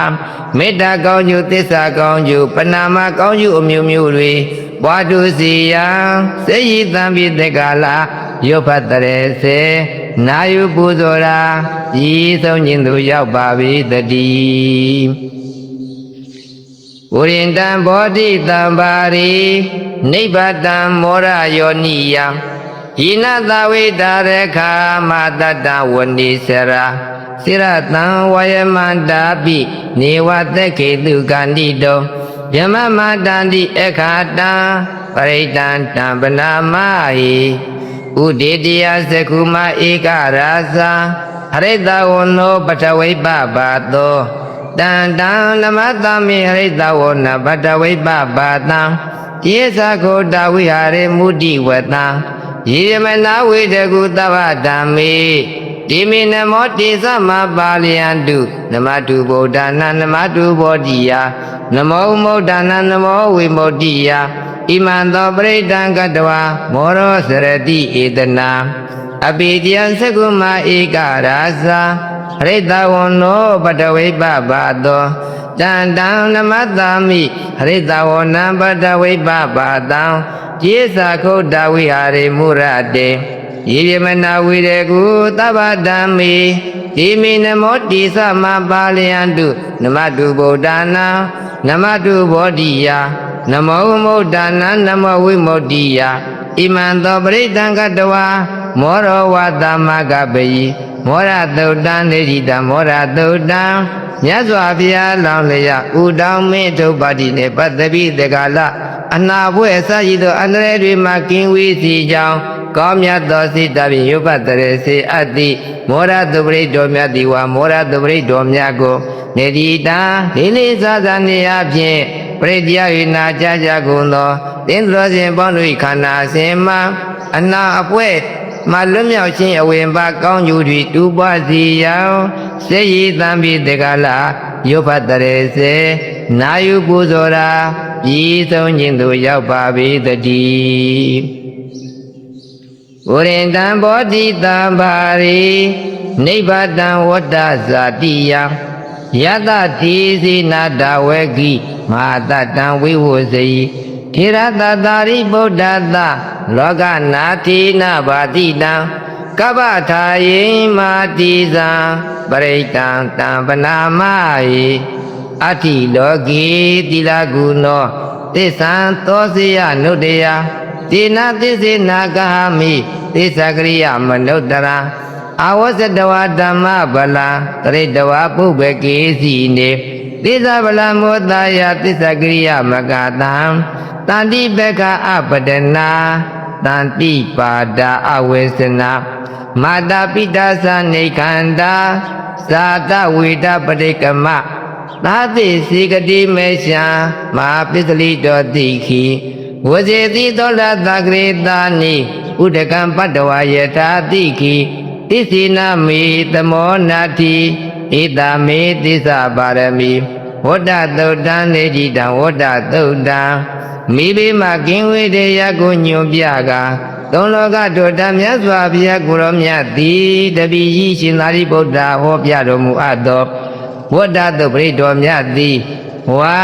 မေတ္တာကောင်းကျိုးသစ္စာကောင်းကျိုးပဏာမကောင်းကျိုးအမျိုးမျိုးတွေပွားတူစီယံစေယိတံပိတက္ကလာယောဖတ်တရေစေနာယုပူဇော်ရာဤဆုံးခြင်းသို့ရောက်ပါ၏တည်းဝရိန္တံဘောဓိတံပါရိနိဗ္ဗတံမောရယောနိယံဟိနသဝိတာရခာမတတ္တဝနိစရာစိရတံဝယမန္တာပိနေဝသက်ခေတုကန္တိတောယမမတန္တိအခါတံပရိတံတံပနာမဟိဥဒေတိယသကုမဧကရာဇာဟရိတဝနောပထဝိပပါတောတန်တံနမတမေဟရိတဝနပထဝိပပါတံယေသခောတဝိဟာရေမုဒိဝတံယေယမနာဝေတကုသဗ္ဗဓမ္မေတိမေနမောတိသမပါလယန္တုနမတုဗုဒ္ဓနာနမတုဘောဓိယနမောမုဒ္ဒနာနမောဝိမုဒ္ဓိယဣမံသောပရိဒံကတဝါမောရောစရတိဧတနာအပိတယံသကုမဧကရာဇာဟရိတဝနောပတဝိပပါတောတန်တံနမတမိဟရိတဝနံပတဝိပပါတံကျေသာခုတဝိဟာရေမုရတေယေယမနာဝိရေကုသဗ္ဗဓမ္မေဒီမေနမောတိသမပါလယန္တုနမတုဗုဒ္ဓနာနမတုဘောဓိယနမောမုဒ္ဒနာနမောဝိမုဒ္ဓိယဣမံသောပရိဒံကတဝါမောရောဝသမကပယိမောရသုတ်တံနေတိတံမောရသုတ်တံမြတ်စွာဘုရားလောင်းလျက်ဥတောင်းမင်းထုတ်ပါတိနှင့်ပတ်သက်ပြီးတက္ကလအနာဘွဲ့ဆရှိသောအန္တရာယ်တွေမှကင်းဝေးစီကြောင်းကောင်းမြတ်သောစိတ္တဖြင့်ရုပ်ပတ်တရေစေအပ်သည့်မောရသုပရိတော်မြတ်သည်ဝါမောရသုပရိတော်မြတ်ကိုနေတိတံလေးလေးစားစားနေအပြင်ပရိတရား၍နာကြားကြကုန်သောသင်္သောစဉ်ပေါင်းတို့ခန္ဓာစဉ်မှအနာအပွဲမလွတ်မြောက်ခြင်းအဝင်ပါကောင်းကျိုးတွေတူပွားစီရန်စေယီတံပိတက္ကလာယောဖတ်တရေစေနာယုပူဇော်ရာဤဆုံးခြင်းသို့ရောက်ပါ၏တည်းဝရိန္တံဘောဓိတံပါရိနိဗ္ဗတံဝတ္တဇာတိယံယတတိစီနာတဝေကိမဟာတတံဝိဝုဇိထေရတတာရိဗုဒ္ဓတလောကနာတိနာဘာတိတံကပ္ပထာယိမာတိဇံပရိတံတံပနာမဟိအဋ္ဌိလောကေတိလကုနောသစ္ဆံသောစေယနုတယတိနာသစ္စေနာဂဟမိသစ္စာကရိယမနုဿရံအာဝဇတဝဓမ္မဗလံတရိတဝပုဗ္ဗကေစီနေသစ္စာဗလမောတာယသစ္စာကရိယမကတံတန္တိပက္ခအပဒနာတန္တိပါဒအဝေစနာမာတာပိတာသနေခန္ဓာဇာတဝေဒပရိကမသာတိစေကတိမေရှံမဟာပစ္စလိတောတိခိဝဇေတိသောလသကရေတာနိဥဒကံပတ္တဝယထာတိခိသစ္စေနမေသမောနာတိဧတမေသစ္စာပါရမီဝ ဝတ္တသုတ်တံနေတိတံဝတ္တသုတ်တံမိဘိမကင်းဝေတေယကိုညွန်ပြကသုံးလောကတို့တမြတ်စွာဘုရားကိုရောမြတ်သည်တပိဤရှင်သာရိပုတ္တဟောပြတော်မူအပ်သောဝတ္တသုတ်ပရိတော်မြတ်သည်ဝါ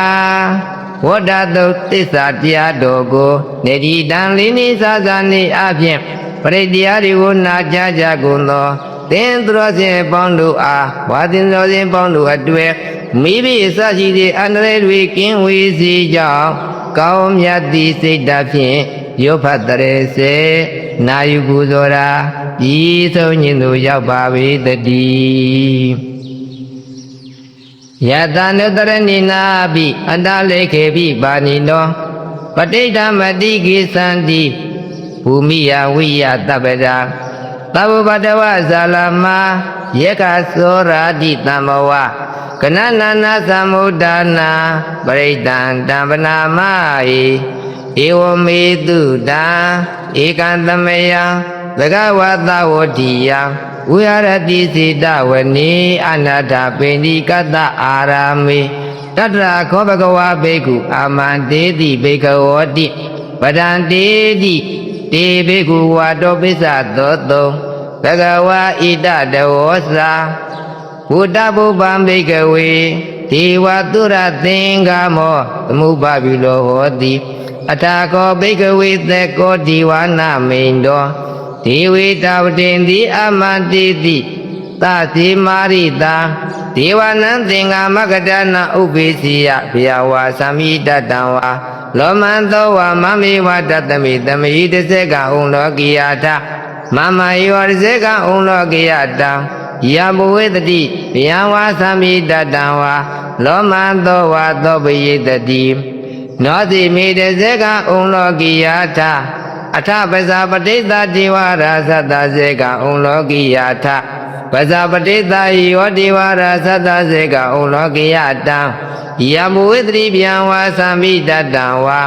ဝတ္တသုတ်သစ္စာတရားတော်ကိုနေတိတံလေးနေစားစားနေအပြင်ပရိတရားတွေကိုနာကြားကြကုန်သောသင်သူတော်စင်ပေါင်းတို့အားဝါသင်တော်စင်ပေါင်းတို့အတွေ့မိဘအစရှိသည့်အန္တရာယ်တွေကင်းဝေးစေကြောင်းကောင်းမြတ်သည့်စိတ်ဓာတ်ဖြင့်ရုပ်ဖတ်တရေစေနာယူပူဇော်ရာဤဆုံးညင်သို့ရောက်ပါ၏တည်းယတနုတရဏိနာပိအတ္တလေခေပိပါဏိနောပဋိဋ္ဌမတိကိသန္တိဘူမိယဝိယတပ္ပဒာသဗ္ဗပတဝဇာလမယေကသောရာတိတမ္မဝကနနနာသမုဒ္ဒနာပရိတံတံပနာမဟိဧဝမေတုတံဧကံသမယံသဂဝတဝတိယံဝိဟာရတိစေတဝနေအနာထပိဏိကတ္တအာရာမေတတ္တရာခောဘဂဝါဘိက္ခုအာမန္တေတိဘိက္ခဝတိပဒံတေတိတေဘိက္ခုဝါတောပိစ္ဆသောတုံဘဂဝါဣတတဝောစာဘုဒ္ဓဘုဗ္ဗံဘိက္ခဝေဒေဝတုရသင်္ကာမောသမုပ္ပါပိလောဟောတိအထာခောဘိက္ခဝေသေကောဒီဝနာမိန်တောဒေဝေတဝတင်တိအမန္တိတိသတိမာရိတာဒေဝနံသင်္ဃမကတနာဥပိစီယဘယဝါသမိတတံဝါလောမံသောဝမမေဝတတမိတမိတစေကဥလောကိယထမမယောတစေကဥလောကိယတံယမဝေတတိဘယဝါသမိတတံဝါလောမံသောဝသောပိယတတိနောတိမိတစေကဥလောကိယထအထပဇာပတိသဒေဝရာသတ္တစေကဥလောကိယထပဇာပတိသယောဒေဝရာသတ္တစေကဥလောကိယတံယမဝေတတိဗျံဝါသမိတတံဝါ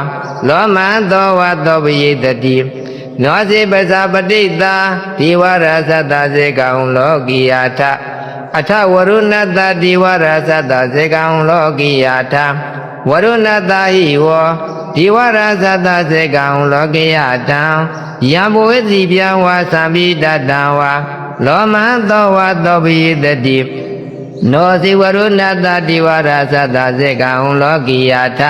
လောမံသောဝသောပိယတတိနောစေပဇာပတိသဒေဝရာသတ္တစေကဥလောကိယထအထဝရုဏတဒေဝရာသတ္တစေကဥလောကိယထဝရုဏတဟိဝောဒေဝရာဇတစေကံလောကေယတံယံဘဝေတိပြဝါသံပိတတံဝါလောမံသောဝသောပိယတတိနောဇိဝရုဏတဒေဝရာဇတစေကံလောကေယထ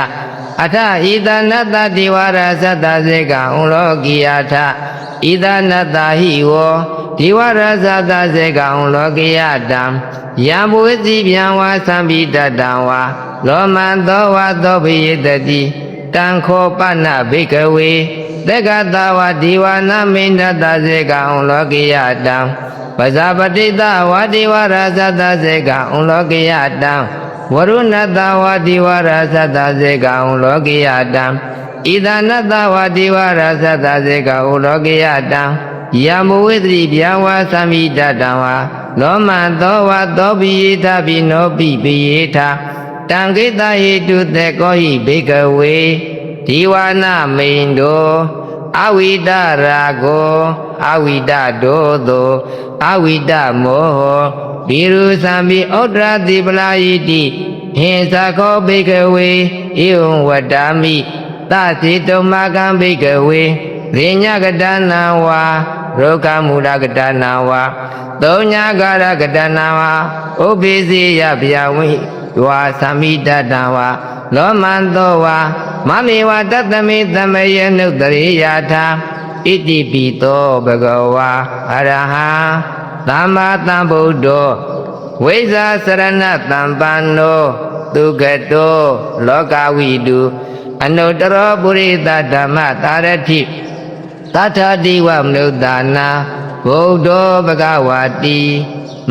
အထဣဒနတဒေဝရာဇတစေကံလောကေယထဣဒနတဟိဝောဒေဝရာဇတစေကံလောကေယတံယံဘဝေတိပြဝါသံပိတတံဝါလောမံသောဝသောပိယတတိတံခောပနဘိကဝေသက္ကတဝဒီဝနာမိန္ဒတစေကံလောကိယတံပဇာပတိတဝဒီဝရသတစေကံလောကိယတံဝရုဏတဝဒီဝရသတစေကံလောကိယတံဣဒနတဝဒီဝရသတစေကံလောကိယတံယမဝေတိဗျာဝါသမိတတံဝါလောမံသောဝသောပိယထပိနောပိပိယထတံကိတဟိတုသေကောဟိဘိကဝေဒီဝနာမိန်တောအဝိဒရာကိုအဝိဒဒောသောအဝိဒမောဟဘိရုသံဘိဩဒရာတိပလာယိတိဟင်္ဇာခောဘိကဝေဧဝံဝတ္တာမိသတိတုမကံဘိကဝေရိညကတနာဝါရောဂမူလကတနာဝါသုံးညာကာရကတနာဝါဥပိစီယဗျာဝိဝါသမိတတံဝါလောမံသောဝါမမေဝတတမေသမယေနုတရိယာထာဣတိပိသောဘဂဝါအရဟံသမ္မာသမ္ဗုဒ္ဓောဝိဇာစရဏတံပန္နောသူကတောလောကဝိတုအနုတ္တရောပုရိသဓမ္မတာရတိသတ္ထာတိဝမနုဿာနာဗုဒ္ဓောဘဂဝါတိ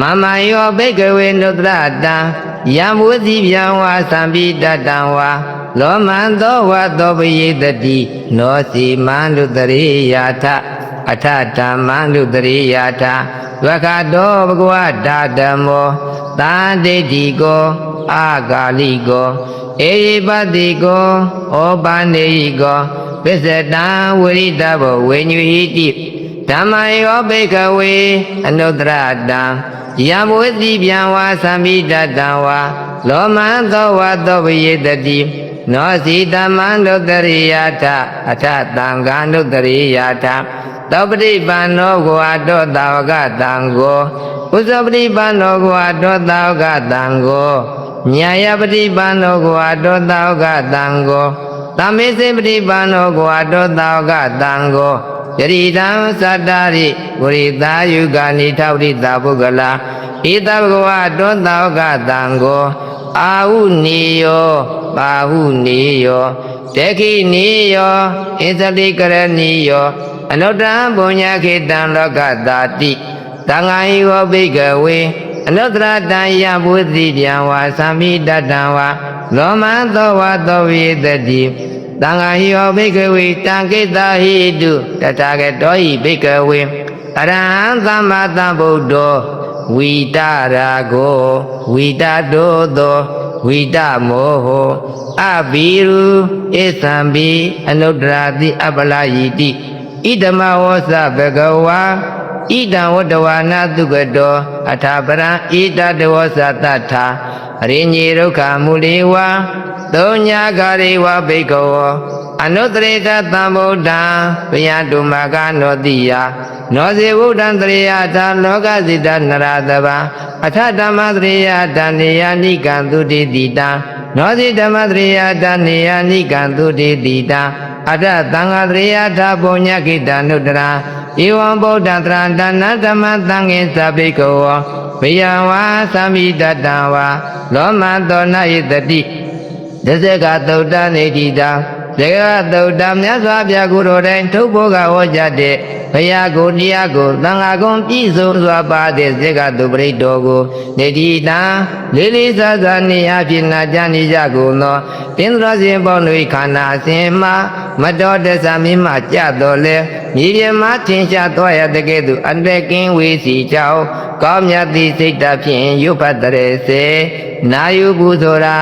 မမယောဘိကဝေနုတ္တရတံယံဝုတိဗျံဝါသံပိတတံဝါလောမံသောဝသောပိယတတိနောစီမန္တုတရိယာထအထဓမ္မန္တုတရိယာထဝက္ခတောဘဂဝတာဓမ္မောသံဒိဋ္ဌိကောအာဂါလိကောဧယပတိကောဩပါနေယိကောပစ္စတံဝိရိတဘောဝေညုဟိတိဓမ္မယောဘိကဝေအနုတ္တရတံယံဝေတိဗျံဝါသံပိတတံဝါ လောမံသောဝသောဝိယတတိနောစီတမံဒုတရိယာထအထတံဃာနုတရိယာထသောပရိပန္နောကိုအတောတာဝကတံကိုဥဇပရိပန္နောကိုအတောတာဝကတံကိုညာယပရိပန္နောကိုအတောတာဝကတံကိုသမေစေပရိပန္နောကိုအတောတာဝကတံကိုယရိတံသတ္တရိဝရိတာယုဂာနိထောတိတာပုဂ္ဂလာဣတဘဂဝါတောတာဝကတံကိုအာဟုနေယောပါဟုနေယောတေခိနေယောဣသတိကရဏီယောအနုတ္တံပုညခေတံလောကတာတိတံဃာဟိဝဘိကဝေအနုတ္တရတံယဘုသိဗျံဝါသမိတတံဝါလောမံသောဝသောဝိတတိတံဃာဟိဝဘိကဝေတံကိတဟိတုတထာဂတောဟိဘိကဝေအရဟံသမ္မာသမ္ဗုဒ္ဓောဝိတရာကိုဝိတတောသောဝိတမောဟအဘိရုဣသံဘိအနုတ္တရာတိအပလာယိတိဣဓမဝောသဘဂဝါဣဒံဝတ္တဝါနာတုကတောအထာပရံဣတတဝောသတ္ထာအရိညေဒုက္ခမူလေဝါသုံးညာဂရေဝဘိကဝောအနုတရေတသံဗုဒ္ဓံဘယတုမကနောတိယနောဇေဗုဒ္ဓံတရေယထာလောကစိတနရတဗံအထဓမ္မတရေယထာနေယနိကံသုတိတိတံနောဇေဓမ္မတရေယထာနေယနိကံသုတိတိတံအထသံဃာတရေယထာပုညခိတနုတ္တရာဧဝံဗုဒ္ဓံတရံတဏဓမ္မသံဃေသဗိကဝောဘယံဝါသမိတတံဝါလောမံသောနယတတိဒဇကသုတ်တနေတိတံဒေဂသုတ်တမြတ်စွာဘုရားကိုယ်တော်တိုင်ထုတ်ဘောကဟောကြားတဲ့ဘုရားကိုတရားကိုသံဃာကုံပြည့်စုံစွာပါတဲ့ဇေကတုပရိတ်တော်ကိုနေတိတံလေးလေးစားစားနေအဖြစ်နာကြားနေကြကုန်သောတင်းသရစဉ်ပေါင်းတို့ခန္ဓာအစဉ်မှာမတော်တဆမင်းမှကြတော်လဲမြေပြင်မှာထင်ရှားသွားရတဲ့ကဲ့သို့အန္တကင်းဝေစီကြောင့်ကောင်းမြတ်သည့်စိတ်ဓာတ်ဖြင့်ရုပ်ပတ်တရေစေနာယုပူဆိုတာ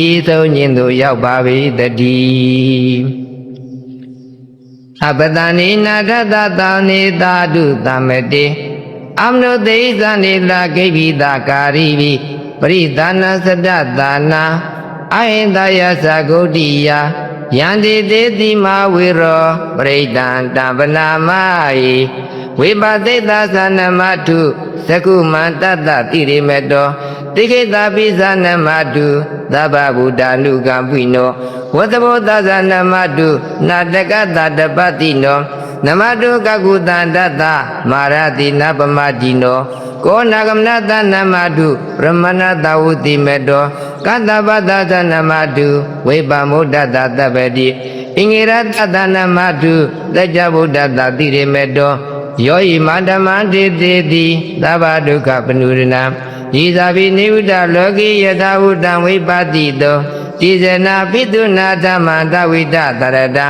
ဤဆုံးညင်သို့ရောက်ပါ၏တည်းအပတဏိနာထသသာနေသာတုသမတေအမနုသေသနေသာဂိဗိတာကာရိဝိပရိသနာစတ္တသာနာအဟိန္ဒယသဂုတ်တိယယန္တိတေတိမဝေရောပရိဒံတံပနာမဟိဝိပသိတ္တသနမထုသကုမန္တတတိရိမတောတိခိတပိသနမထုသဗ္ဗဗုဒ္ဓ ानु ကံပိနောဝတ္တဘောသဇနမတုနာတကတတပတိနောနမတုကကုတန္တတမာရတိနပမတိနောကောနာဂမနတနမတုပရမဏတဝုတိမေတောကတ္တပတသနမတုဝိပမုဒ္ဒတတပတိအင်္ဂေရတတနမတုသကြဗုဒ္ဓတတိရိမေတောယောဤမန္တမတေတေတိသဗ္ဗဒုက္ခပနုရဏံဤသာဘိနိဝုဒ္ဓလောကိယထာဝုတံဝိပတိတောတိဇနာပိတုနာဓမ္မတဝိတတရတံ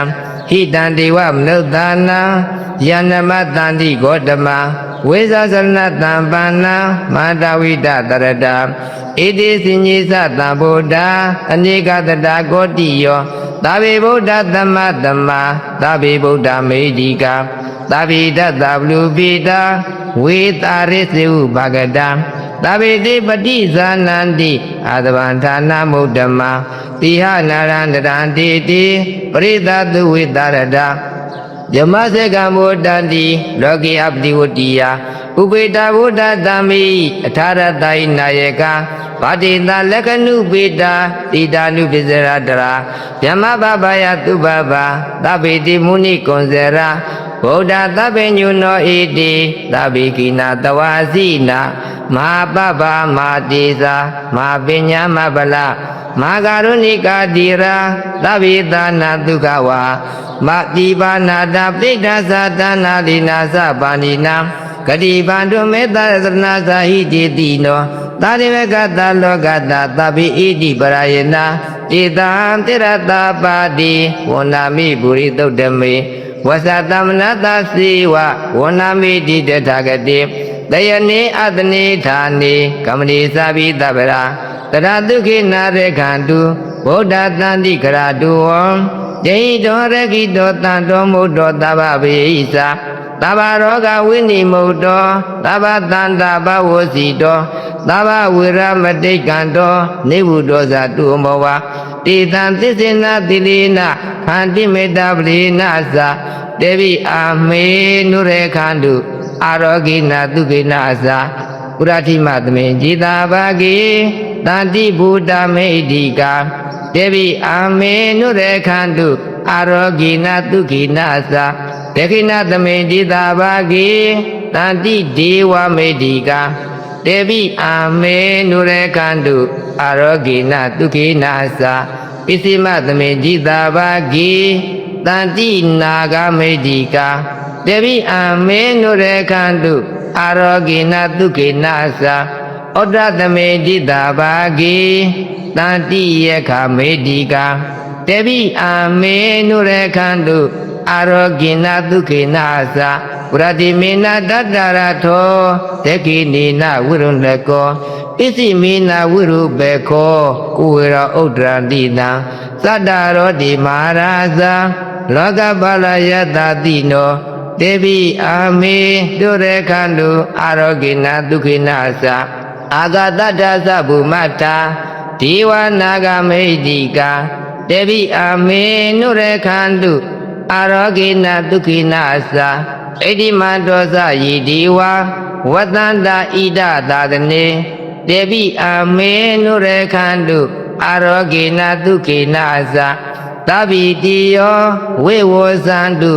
ဟိတံဒေဝမနုဿာနံယန္နမတန္တိဂေါတမဝိဇာစရဏတံပန္နမာတဝိတတရတံဣတိစဉ္ညိသတံဗုဒ္ဓအနေကတတာဂောတိယောသာဝေဗုဒ္ဓသမ္မာသမ္မာသာဝေဗုဒ္ဓမေဒီကာသာဝိတတဗလူပိတာဝေတာရိစေဟုဘဂတံသဗ္ဗေတိပฏิဇာနန္တိအာသဗံဌာနမုဒ္ဓမတိဟနာရန္တရံတိတိပရိသတုဝိတရတယမစေကမောတန္တိလောကိအပတိဝတ္တိယဥပေတာဘုဒ္ဓသမိအထာရတယနာယကဗာတိတလက္ခဏုပေတာတိတာနုပိစရတရာယမဘဘယသုဘဘသဗ္ဗေတိမုနိကွန်ဇရာဗုဒ္ဓသဗ္ဗညုနောဣတိသဗ္ဗေကိနာတဝါစီနာမဟာပပမာတိသာမဟာပညာမဗလမဟာကရုဏိကာတိရာသဗ္ဗေသနာဒုက္ခဝါမတိပါဏာတပိဋ္ဌသတနာလိနာသပါဏိနာဂတိပန္တုမေတ္တရတနာသဟိတိတိနောသာရိဝကတလောကတသဗ္ဗေဣတိပရယေနာဧတံတိရတပါတိဝန္နာမိပုရိသုတ်တမေဝသသမနတသေဝဝန္နာမိတိတထဂတိတယနေအတနေဌာနေကမဏိသဗိတဗရာတရဒုခိနာရေခန္တုဗုဒ္ဓတန္တိကရာတုဝံဒိတောရခိတောတံတောမုဒ္ဒောသဗ္ဗဗေဣသသဗ္ဗရောဂဝိနိမုဒ္ဒောသဗ္ဗတန္တဘဝစီတောသ သဗ္ဗဝိရမတိကံတော်နေဝုဒောဇတုံဘောဝါတေတံသစ္စေနသီလေနခန္တိမေတ္တပရိနာသတေဝိအာမေနုရေခန္တုအာရောဂိနာတုဂိနာသပုရတိမသမေจิตာဘာဂေတန္တိဘူတမေတိကာတေဝိအာမေနုရေခန္တုအာရောဂိနာတုဂိနာသဒေခိနာသမေจิตာဘာဂေတန္တိဒေဝမေတိကာတေဝိအာမေနုရေခန္တုအာရောဂိနာတုဂိနာသပစ္စည်းမသမေจิตာဘာဂေတန္တိနာဂမေတိကာတေဝိအာမေနုရေခန္တုအာရောဂိနာတုဂိနာသဩဒ္ဒသမေจิตာဘာဂေတန္တိယခမေတိကာတေဝိအာမေနုရေခန္တုအာရောဂိနာတုဂိနာသပုရတိမေနတတ္တရထောဒေကိနေနဝိရုဏကောပစ္စည်းမေနဝိရုဘေခောကုဝေရဥဒ္ဒရတိတံသတ္တရောတိမဟာရာဇာလောကပါလယတတိနောတေဝိအာမေဒုရေခန္တုအာရောဂိနာတုခိနာသအာဂတတ္တသဗုမတ္တာဒေဝနာဂမေတိကာတေဝိအာမေနုရေခန္တုအာရောဂိနာတုခိနာသဣတိမန္တောသယိဒီဝဝတ္တန္တာဣဒသာသနေတေဝိအာမေနုရေခန္တုအာရောဂိနာတုခိနာသသဗ္ဗိတိယောဝေဝေသန္တု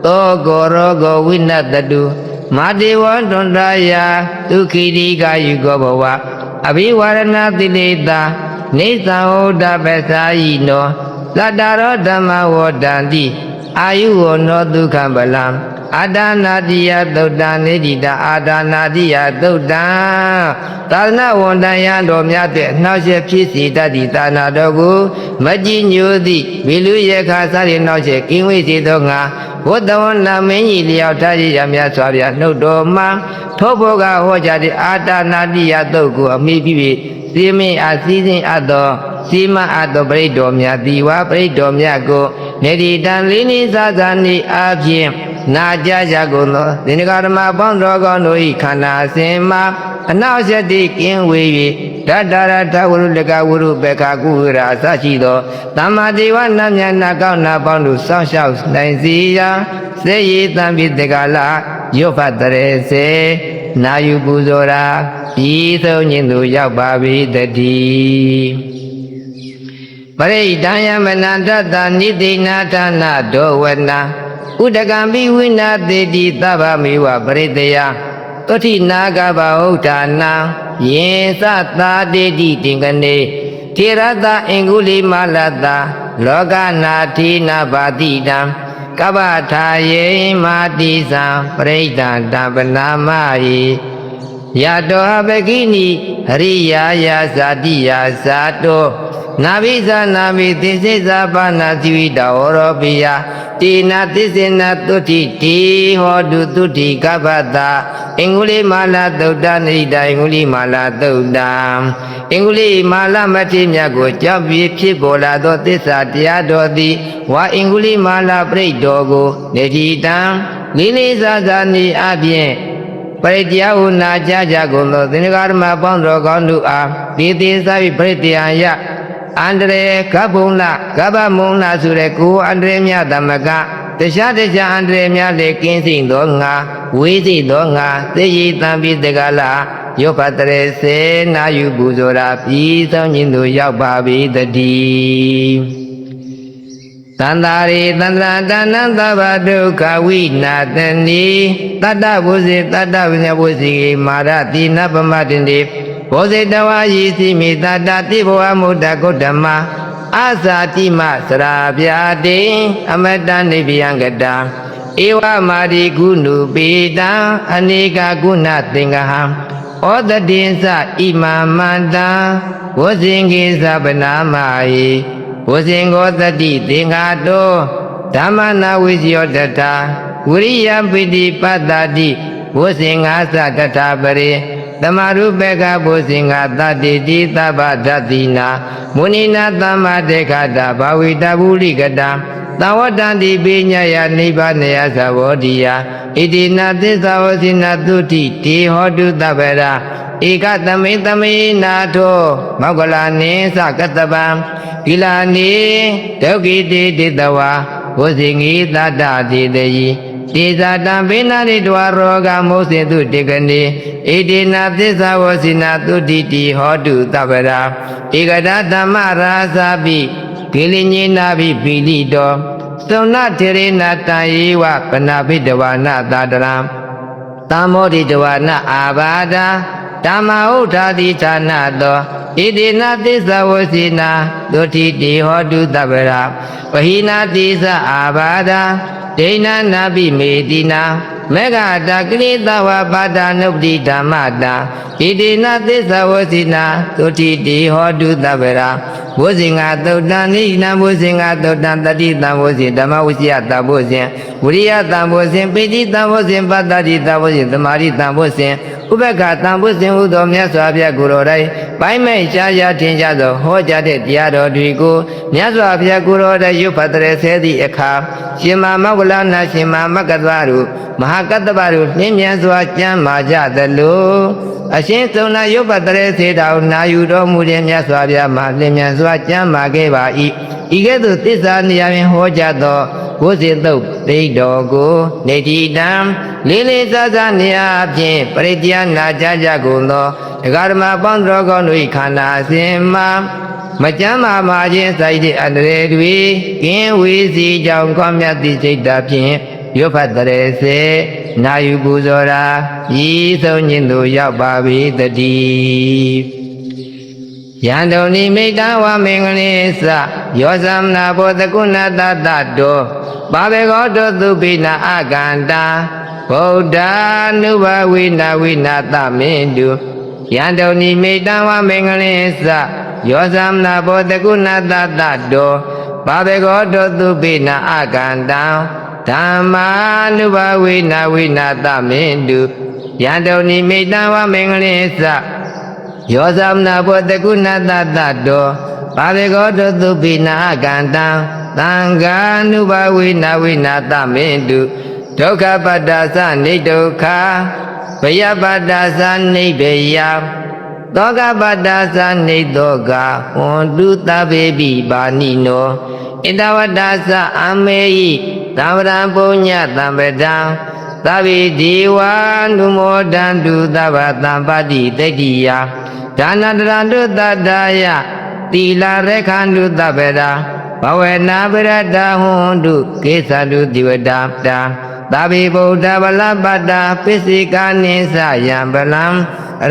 သောကောရောဂဝိနတတုမာတေဝန္တန္တယာဒုခိတိကာယုကောဘဝအဘိဝရဏတိလေတာနေသံဟောတပ္ပစာယိနောသတ္တရောဓမ္မဝောတန္တိအာယုဝနောဒုက္ခပလံအာဒါနာတိယသုတ်တံနေတိတာအာဒါနာတိယသုတ်တံသာသနာဝန်တန်ရန်တော်များတဲ့နှောက်ရက်ဖြစ်စီတတ်သည့်သာနာတော်ကိုမကြည်ညိုသည့်ဝိလူရေခါစားရနှောက်ရက်ကင်းဝေးစေသောငါဘုဒ္ဓဝန္နာမင်းကြီးလျောက်ထားရမြတ်စွာဘုရားနှုတ်တော်မှာထိုဘောကဟောကြားတဲ့အာဒါနာတိယသုတ်ကိုအမိပြုပြီးစီမင်းအားစီစဉ်အပ်သောစီမအပ်သောပရိတော်များဒီဝပရိတော်များကိုနေဒီတန်လေးနေစားစားနေအပြင်နာကြကြကုန်သောသင်္ဃာဓမ္မပေါင်းတော်ကောင်းတို့၏ခန္ဓာအစဉ်မှာအနောက်ဆက်တိကင်းဝေ၍တတ္တရထဝရုလကဝရုဘေခကုဝရအစရှိသောသမ္မာဒေဝနာမြတ်နာကောင်းနာပေါင်းတို့စောင့်ရှောက်နိုင်စီရာစေရည်တံပိတကလာရွတ်ဖတ်တရေစေနာယူပူဇော်ရာဤသုံးညင်သူရောက်ပါပြီတည်းပရိဒံယမနန္တတနိတိနာဌာနဒောဝနာဥဒကံပိဝိနာသေတိသဗ္ဗမေဝပရိတယသုတိနာဂဗဟုဌာနယေသသာတေတိတင်ကနေထေရတအင်္ဂုလိမလတလောကနာထိနာပါတိတံကဗ္ဗထာယေမာတိသံပရိဒံတံပနာမယိယတောအပကိနိဟရိယာယာဇာတိယာဇာတောနာဘိဇာနာဘိသစ္စေဇာပါဏသီဝိတဝရောပိယတေနာသစ္စေနာတုတိတေဟောတုတုတိကပ္ပတာအင်္ဂုလိမာလာသုတ်တနိဒာအင်္ဂုလိမာလာသုတ်တံအင်္ဂုလိမာလာမထေမြတ်ကိုကြောက်ပြီးဖြစ်ပေါ်လာသောသစ္စာတရားတော်သည်ဝါအင်္ဂုလိမာလာပရိတ်တော်ကိုနေတိတံလေးလေးစားစားနေအပြင်ပရိတရားဟုနာကြကြကုန်သောသင်္ဃာဓမ္မပေါင်းတော်ကောင်းတို့အားဒီသေးစားပြီးပရိတရားယအန္တရေကဗ္ဗုံလကဗ္ဗမုံလဆိုတဲ့ကိုအန္တရေမြတ်သမကတရားအန္တရေများလေကင်းစိမ်သောငါဝေးစိတ်သောငါသေရည်တံပိတကလာယောဖတရေစေနာယူပူဇော်ရာပြီးဆုံးခြင်းသို့ရောက်ပါပြီတည်းသန္တာရိသန္တရာတဏံသဗ္ဗဒုက္ခဝိနာတနိတတ္တဝုဇေတတ္တဝိညာဝုဇေမာရတိနပမတတိဘောဇေတဝါယီစီမိတတ္တတိဘဝမုဒ္ဒဂုတ္တမအာဇာတိမစရာပြာတိအမတနိဗ္ဗယံကတံဧဝမာရိကုဏုပေတံအနေကကုဏသင်္ကဟံဩတတိဉ္စဣမမန္တံဝဇင်ကေသဗ္ဗနာမယိဝဇင်ကောတတိသင်္ဃာတောဓမ္မနာဝိဇယောတထာဝိရိယပိတိပတ္တတိဝဇင်ငါသတထာပရိသမရုပေကဘုဇင်္ဂသတ္တိတိသဗ္ဗဒတိနာမုနိနာသမ္မာတေခတာဘာဝိတဗုလိကတံသဝတ္တန္တိပိညယနိဗ္ဗာနယသဝောတိယဣတိနာသစ္စာဝစိနာတုတိတေဟောတုတဗ္ဗရာ ဧကသမိသမိနာထောမောက္ကလာနိသကတ္တပံကိလာနိဒုက္ခိတိတေတဝါဘုဇိငိသတ္တတိတယိတေဇာတံဘေနာရိတဝရောဂမောစေတုတေကနေဣတိနာသစ္စာဝစီနာသုတိတိဟောတုတပ္ပရာဧကဒဓမ္မရာဇာပိကိလိညေနာပိပိလိတောသုဏထေရနာတံယေဝပနာပိတဝါနသာတရံသမောဒိတဝါနအာဘာဒာဓမ္မဥဒ္ဓာတိဌာနသောဣတိနာသစ္စာဝစီနာသုတိတိဟောတုတပ္ပရာပဟိနာတိသအာဘာဒာဒိဏနာပိမေတိနာမေဃတာကိလေသာဝပါဒာနုပတိဓမ္မတာဣတိနာသစ္စာဝစီနာသုတိတိဟောတုတပ္ပရာဘုဇင်္ဂသုတ်တံနိနံဘုဇင်္ဂသုတ်တံတတိတံဘုဇင်ဓမ္မဝစီယတံဘုဇင်ဝရိယတံဘုဇင်ပိဋိတံဘုဇင်ပတ္တတိတံဘုဇင်သမာဓိတံဘုဇင်ဥပက္ခတံဘုဇင်ဟုသောမြတ်စွာဘုရားကိုယ်တော်တိုင်ပိုင်းမဲ့ရှားရှားထင်ရှားသောဟောကြားတဲ့တရားတော်တွေကိုမြတ်စွာဘုရားကိုယ်တော်တိုင်ရွတ်ဖတ်တဲ့ဆဲသည့်အခါရှင်မမောက္ကလနာရှင်မမက္ကသဝတို့မဟာကတ္တဗတို့နှင်းမြန်စွာကြမ်းမာကြသလိုအရှင်သုံးနာရုပ်ပတ်တရေစေတောင်နာယူတော်မူတဲ့မြတ်စွာဘုရားမှာလင်းမြန်စွာကြမ်းမာခဲ့ပါ၏ဤကဲ့သို့သစ္စာနေရာတွင်ဟောကြားသောဘုဇင်သုတ်သိတော်ကိုနေတိတံလေးလေးစားစားနေရာဖြင့်ပရိတရားနာကြားကြကုန်သောဒကာဓမ္မပေါင်းတော်ကောင်းတို့၏ခန္ဓာအစဉ်မှာမကြမ်းမာမာခြင်းစိုက်တဲ့အန္တရာယ်တွေကင်းဝေးစီကြောင့်ကောင်းမြတ်သည့်စိတ်ဓာတ်ဖြင့်ရွတ်ဖတ်တရေစေနာယူပူဇော်ရာဤဆုံးခြင်းသို့ရောက်ပါပြီတည်းယံတုန်နိမိတံဝမင်္ဂလိသယောသမနာဘောတကုဏတတတောဘာဘေကောတောသူပိနာအကန္တာဗုဒ္ဓ ानु ဘဝိနာဝိနာသမင်တုယံတုန်နိမိတံဝမင်္ဂလိသယောသမနာဘောတကုဏတတတောဘာဘေကောတောသူပိနာအကန္တာဓမ္မာနုဘဝိနာဝိနာသမင်တုယံတုန်နိမိတံဝမင်္ဂလိသယောသမနာဘောတကုဏတတတောဘာဘေကောတောသူပိနာအကန္တံသံဃာနုဘဝိနာဝိနာသမင်တုဒုက္ခပတ္တသနိဒုက္ခဘယပတ္တသနိဗ္ဗယသောကပတ္တသနိသောကဟွန်တုသဗ္ဗေပိပါဏိနောဣတဝတ္တသအမေယိသံဝရံပုညသံပဒံသဗ္ဗေဒေဝာနုမောဒန္တုသဗ္ဗသံပတိတတိယဒါနတရန္တုတတ္တယသီလရခန္တုသဗ္ဗရာဘဝေနာပရတ္တဟွန်တုကေသတုတိဝတ္တတာသဗ္ဗေဗုဒ္ဓဗလပတ္တာပိစိကာနိသယံဗလံ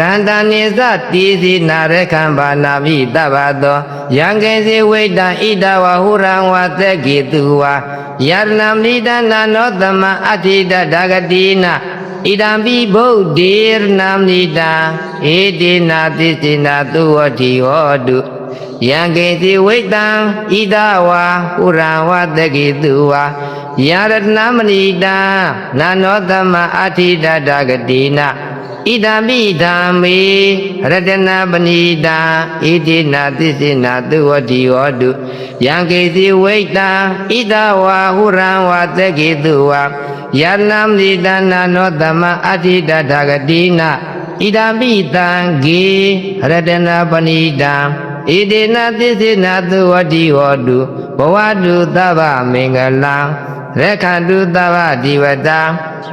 ရန္တနိသတိစီနာရခံဘာနာမိတဗ္ဗသောယံကေစီဝိတံဣဒဝဟုရံဝသက္ကေတုဝါယရဏမိဒနာနောသမအဋ္ဌိတဒဂတိနာဣဒံပိဗုဒ္ဓေရဏမိတာဧတေနာသစ္စေနာသုဝတိဟောတုယံကေစီဝိတံဣဒဝါဟုရံဝသက္ကေတုဝါယရဏမဏိတာနာနောသမအဋ္ဌိတဒဂတိနာဣဒံပိဓမ္မေရတနာပဏိတာဣတိနာသစ္စေနာသုဝတိဟောတုယံကေစီဝိတံဣဒဝါဟုရံဝသက္ကေတုဝါယရဏမဏိတာနာနောသမအဋ္ဌိတဒဂတိနာဣဒံပိသံဃေရတနာပဏိတာဣတိနာသစ္စေနာသုဝတိဟောတုဘဝတုသဗ္ဗမင်္ဂလံရက္ခတုသဗ္ဗဒီဝတံ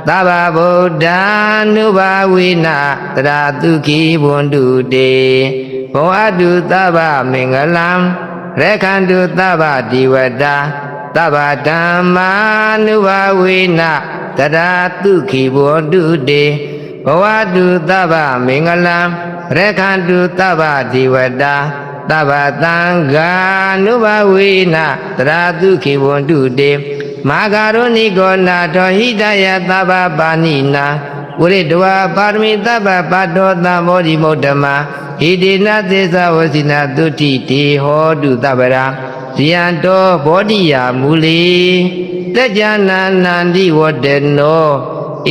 သဗ္ဗဗုဒ္ဓ ानु ဘဝိနာတရာတုခိဘွန်တုတေဘဝတုသဗ္ဗမင်္ဂလံရက္ခတုသဗ္ဗဒီဝတံသဗ္ဗဓမ္မာ ानु ဘဝိနာတရာတုခိဘွန်တုတေဘဝတုသဗ္ဗမင်္ဂလံရက္ခတုသဗ္ဗဒီဝတံသဗ္ဗသံဃာ ानु ဘဝိနာတရာတုခိဘွန်တုတေမာဂရုဏိကောနာထောဟိတယသဗ္ဗပါဏိနာဝရိတဝါပါရမီသဗ္ဗပါတောသမောဓိမုဒ္ဓမာဣတိနာသေသဝစီနာသုတိတေဟောတုသဗ္ဗရာဇယံတောဘောဓိယာမူလေတัจจနာနန္တိဝတ္တနော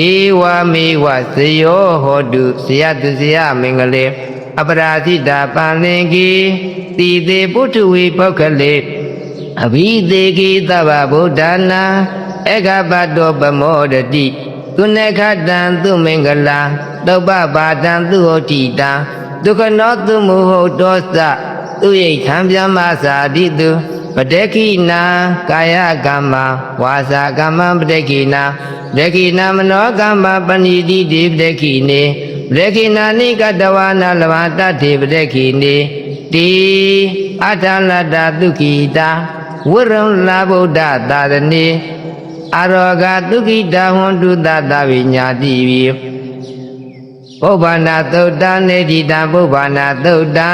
ဧဝမေဝစေယောဟောတုဇယတုဇယမင်္ဂလေအပရာဇိတာပန္လင်ကေတိတေပုထုဝေပောက္ခလေအဘိသေကိသဗ္ဗဗုဒ္ဓနာဧကပတ္တောပမောဒတိ သူနေခတံသူမင်္ဂလာတုပ္ပပါတံသူဟောတိတံဒုက္ခနောသူမုဟုတ်တောသသူရိတ်ခံပြမသာတိတုပတေခိနာကာယကမ္မဝါစာကမ္မပတေခိနာပတေခိနာမနောကမ္မပဏိတိတိပတေခိနေပတေခိနာနိကတဝါနာလဝတ္ထေပတေခိနေတိအထလတ္တသုခိတာဝရံလာဗုဒ္ဓသာသနေအရောဂသုခိတာဟွန်တုတသဝိညာတိဝိပုဗ္ဗနာသုတ်တံနေတိတံပုဗ္ဗနာသုတ်တံ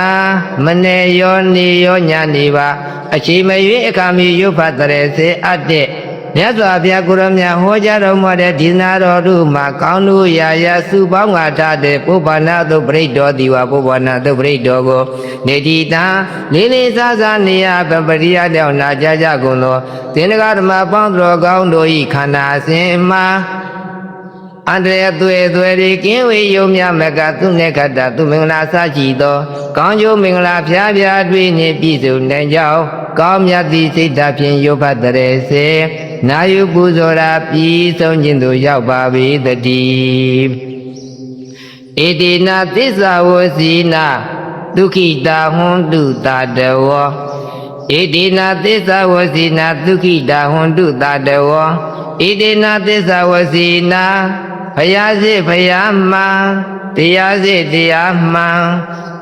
မနေယောနေယောညာနေပါအချိန်မရွေးအခါမီရုပ်ဖတ်တဲ့စေအပ်တဲ့မြတ်စွာဘုရားကိုရောမြတ်ဟောကြားတော်မူတဲ့ဒီနာတော်တို့မှာကောင်းတို့ရာရာစုပေါင်းငါထားတဲ့ပုဗ္ဗနာသုတ်ပရိတော်ဒီဝပုဗ္ဗနာသုတ်ပရိတော်ကိုနေတိတံလေးလေးစားစားနေရပပရိယတောင်နာကြကြကုန်သောသင်္ဃဓမ္မပေါင်းတော်ကောင်းတို့ဤခန္ဓာစဉ်မှာအန္တရာယ်သွေတွေကင်းဝေယုံမြမကသူနေခတသူမင်္ဂလာစကြည်သောကောင်းကျိုးမင်္ဂလာဖျားဖျားတွေ့နေပြည့်စုံနိုင်ကြောင်းကောင်းမြတ်သည့်စိတ်ဓာတ်ဖြင့်ရုပ်ဖတ်တဲ့စေနာယုပူဇော်ရာပြီးဆုံးခြင်းသို့ရောက်ပါ၏တည်းဧတေနသစ္စာဝစီနာဒုက္ခိတာဟွန်တုတာတဝောဧတေနသစ္စာဝစီနာဒုက္ခိတာဟွန်တုတာတဝောဧတေနသစ္စာဝစီနာဘုရားစေဘုရားမှန်တရားစေတရားမှန်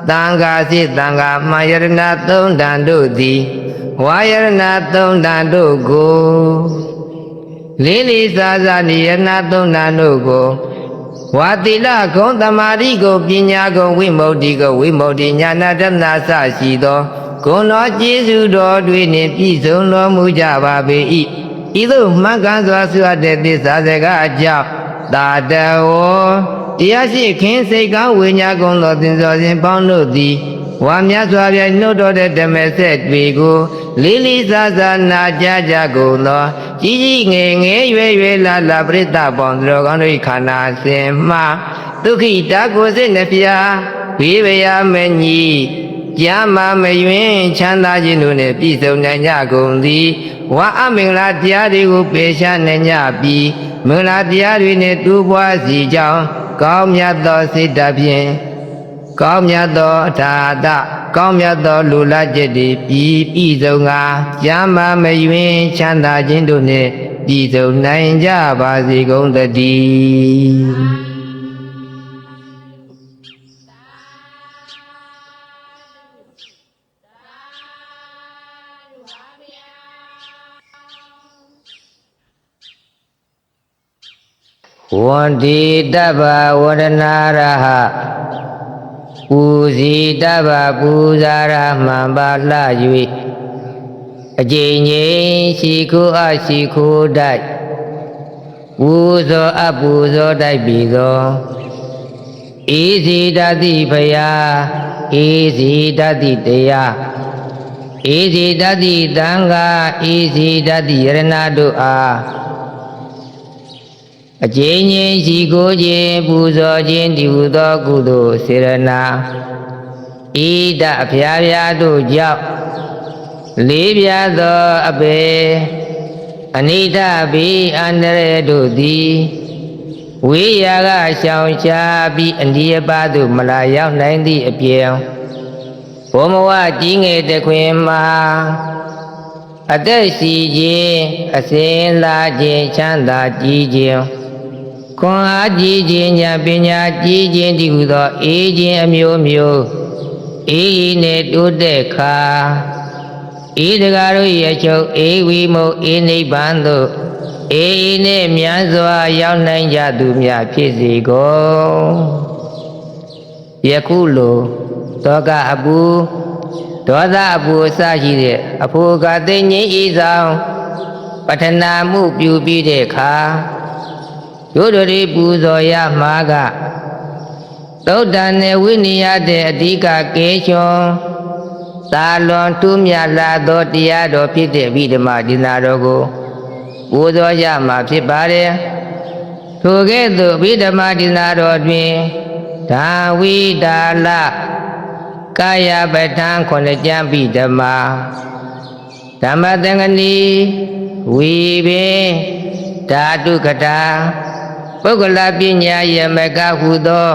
သံဃာစေသံဃာမှန်ယရဏသုံးတန်တို့သည်ဝါယရဏသုံးတန်တို့ကိုလေးလေးစားစားနေယရဏသုံးတန်တို့ကိုဝါတိလဂုံသမာဓိကိုပညာကိုဝိမု ക്തി ကိုဝိမု ക്തി ညာနာတနာစရှိသောဂုဏ်တော်ကျေးဇူးတော်တွေနှင့်ပြည့်စုံတော်မူကြပါပေ၏ဤသို့မှန်ကန်စွာဆွတ်တဲ့သစ္စာစကားအကြောင်းတာတဝောတရားရှိခင်စိတ်ကောင်းဝိညာဉ်ကုန်သောသင်္စောစဉ်ပေါင်းတို့သည်ဝါမြတ်စွာဘုရားနှုတ်တော်တဲ့ဓမ္မဆက်တွေကိုလေးလေးစားစားနာကြားကြကုန်သောကြီးကြီးငယ်ငယ်ရွယ်ရွယ်လာလာပရိသတ်ပေါင်းတော်ကောင်းတို့ခန္ဓာစဉ်မှဒုက္ခိတာကိုစိတ်နှဖျားဝိဗယမညီကြာမမယွင်ချမ်းသာခြင်းတို့နှင့်ပြည့်စုံနိုင်ကြကုန်သည်ဝါအမင်္ဂလာတရားတွေကိုပယ်ရှားနိုင်ကြပြီးမင်္ဂလာတရားတွေနှင့်တူပွားစီကြောင်းကောင်းမြတ်သောစိတ်ဓာတ်ဖြင့်ကောင်းမြတ်သောအထာတကောင်းမြတ်သောလူလားချက်တွေပြည့်စုံကကြာမမယွင်ချမ်းသာခြင်းတို့နှင့်ပြည့်စုံနိုင်ကြပါစေကုန်သတည်းဝန္တိတဗ္ဗဝရဏရဟပူဇီတဗ္ဗပူဇာရမှန်ပါလှ၍အကျဉ်းချင်းရှိခိုးအရှိခိုးတိုက်ပူဇော်အပူဇော်တိုက်ပြီးသောဧစီတတိဖယာဧစီတတိတရားဧစီတတိသံဃာဧစီတတိယရဏတို့အားအကျဉ်းချင်းရှိကိုခြင်းပူဇော်ခြင်းဒီဟုသောကုသိုလ်စေရနာဣဒအဖျားဖျားတို့ကြောင့်လေးပြားသောအပေအနိဋ္ဌဘိအန္တရေတို့သည်ဝိရာကရှောင်ရှားပြီးအန္တိယပါသို့မလာရောက်နိုင်သည့်အပြင်ဘုံမဝကြီးငယ်တခွင်မှာအသက်ရှိခြင်းအစဉ်လာခြင်းချမ်းသာကြီးခြင်းခွန်အားကြီးခြင်းဉာဏ်ပညာကြီးခြင်းဒီဟုသောအေးခြင်းအမျိုးမျိုးအေးနှင့်တိုးတက်ခါဤတကားတို့၏အချုပ်အေးဝိမုတ်အေးနိဗ္ဗာန်သို့အေးနှင့်မြတ်စွာရောက်နိုင်ကြသူများဖြစ်စေကုန်ယခုလိုတောကအပူဒေါသအပူအစရှိတဲ့အဖို့ကသိငြိမ်းဤဆောင်ပဋ္ဌနာမှုပြုပြီးတဲ့အခါတို့တို့ပူဇော်ရမှာကသုတ်တန်နဲ့ဝိနည်းရတဲ့အဓိကကဲချွန်သာလွန်တူးမြလာသောတရားတော်ဖြစ်တဲ့ဗိဓမာဒီနာတော်ကိုပူဇော်ရမှာဖြစ်ပါတယ်ထိုကဲ့သို့ဗိဓမာဒီနာတော်တွင်ဒါဝိဒါလကာယပဋ္ဌာန်း9ကျမ်းဗိဓမာဓမ္မသင်္ကနီဝီပင်ဓာတုကတာ ပုဂ္ဂလပညာယမကဟုသော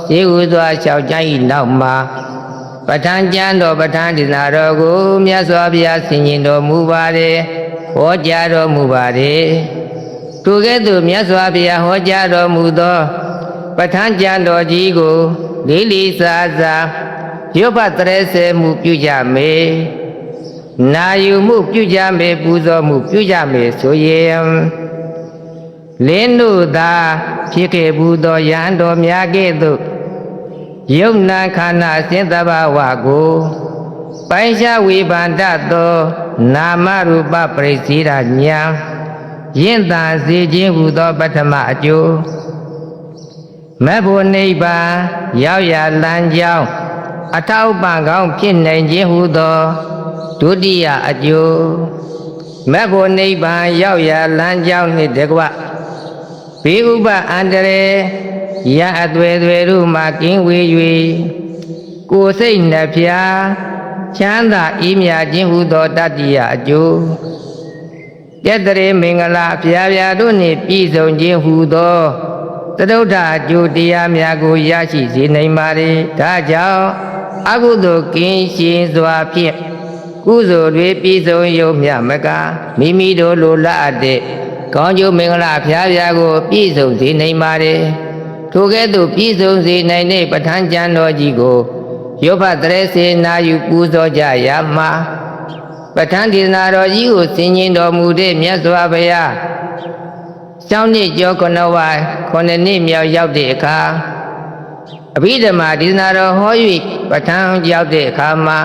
ရှိဟုသောလျှောက်ကြ၏နောက်မှာပဋ္ဌာန်းကျမ်းတော်ပဋ္ဌာန်းဒေသနာတော်ကိုမြတ်စွာဘုရားဆင်ခြင်တော်မူပါれဟောကြားတော်မူပါれထိုကဲ့သို့မြတ်စွာဘုရားဟောကြားတော်မူသောပဋ္ဌာန်းကျမ်းတော်ကြီးကိုလေးလေးစားစားရုပ်ပတ်တရေစေမှုပြုကြမေနာယူမှုပြုကြမေပူဇော်မှုပြုကြမေဆိုရင်လင်းတို့သာဖြစ်ခဲ့ဘူးသောယဟန်တော်များကဲ့သို့ယုံနာခန္ဓာစင်သဘာဝကိုပိုင်းခြားဝေဖန်တတ်သောနာမရူပပရိစ္ဆေဒဉာဏ်ရင့်သာစေခြင်းဟူသောပထမအကျိုးမဘုနိဗ္ဗာန်ရောက်ရလမ်းကြောင်းအထောက်ပံ့ကောင်းဖြစ်နိုင်ခြင်းဟူသောဒုတိယအကျိုးမဘုနိဗ္ဗာန်ရောက်ရလမ်းကြောင်းနှင့်တကွဘေးဥပအန္တရာယ်ရအသွယ်သွယ်တို့မှကင်းဝေး၍ကိုယ်စိတ်နှဖျားချမ်းသာအေးမြခြင်းဟူသောတတိယအကျိုးယတရေမင်္ဂလာဖျားဖျားတို့နှင့်ပြည့်စုံခြင်းဟူသောသတုဋ္ဌအကျိုးတရားများကိုရရှိစေနိုင်ပါれဒါကြောင့်အကုသိုလ်ကင်းရှင်းစွာဖြင့်ကုသိုလ်တွေပြည့်စုံရုံမျှမကမိမိတို့လိုလားအပ်တဲ့ကောင်းကျိုးမင်္ဂလာဖျားဖျားကိုပြည့်စုံစေနိုင်ပါれထိုကဲ့သို့ပြည့်စုံစေနိုင်တဲ့ပဋ္ဌာန်းကျမ်းတော်ကြီးကိုရုပ်ဖတ်တရေစေနာယူပူဇော်ကြရမှာပဋ္ဌာန်းဒေသနာတော်ကြီးကိုဆင်ခြင်တော်မူတဲ့မြတ်စွာဘုရားကျောင်းနှစ်ကျော်9ဝါ9နှစ်မြောက်ရောက်တဲ့အခါအဘိဓမ္မာဒေသနာတော်ဟော၍ပဋ္ဌာန်းရောက်တဲ့အခါမှာ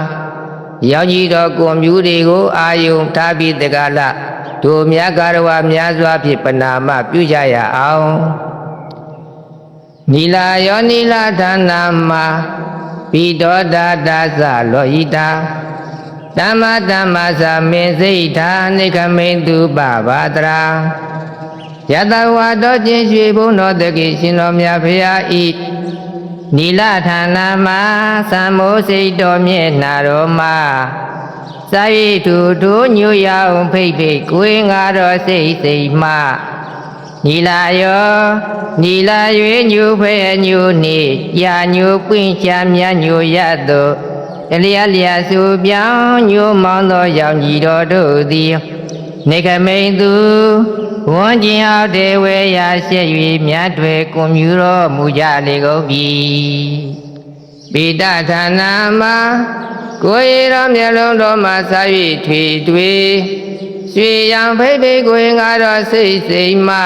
ရောင်ကြီးတော်ကွန်မြူတွေကိုအာယုံထားပြီးတက္ကလတို့မြတ်ကာရဝများစွာဖြင့်ပနာမပြုကြရအောင်နီလာယောနီလာဌာနမှာပိတောတာဒါသလောဟိတာဓမ္မဓမ္မသမင်စိတ်ဌာနိခမိန်တုပဘာတရာယတဝါတော်ချင်းရွှေဘုံတော်တကိရှင်တော်မြတ်ဖရာဤနီလာဌာနမှာသံမောစိတ်တော်မြတ်နာတော်မှာစာရိတုတို့ညိုရအောင်ဖိတ်ဖိတ်ကိုယ်ငါတော်စိတ်စိတ်မှနီလာယောနီလာရွေညိုဖဲညိုနေကြာညိုပွင့်ချမ်းမြညိုရသောတလျာလျာဆိုပြောင်းညိုမောင်းသောရောင်ကြီးတော်တို့သည်နေခမိန်သူဝန်းကျင်အောင်တေဝေရာရှက်၍မြတ်တွေကွန်မြူတော်မူကြလေကုန်ပြီပိဋဌာနာမှာကိုယ်ရမျက်လုံးတော်မှာစာ၍ထွေထွေရွှေရောင်ဖိတ်ဖိတ်ကိုယ်ငါတော်စိတ်စိတ်မှ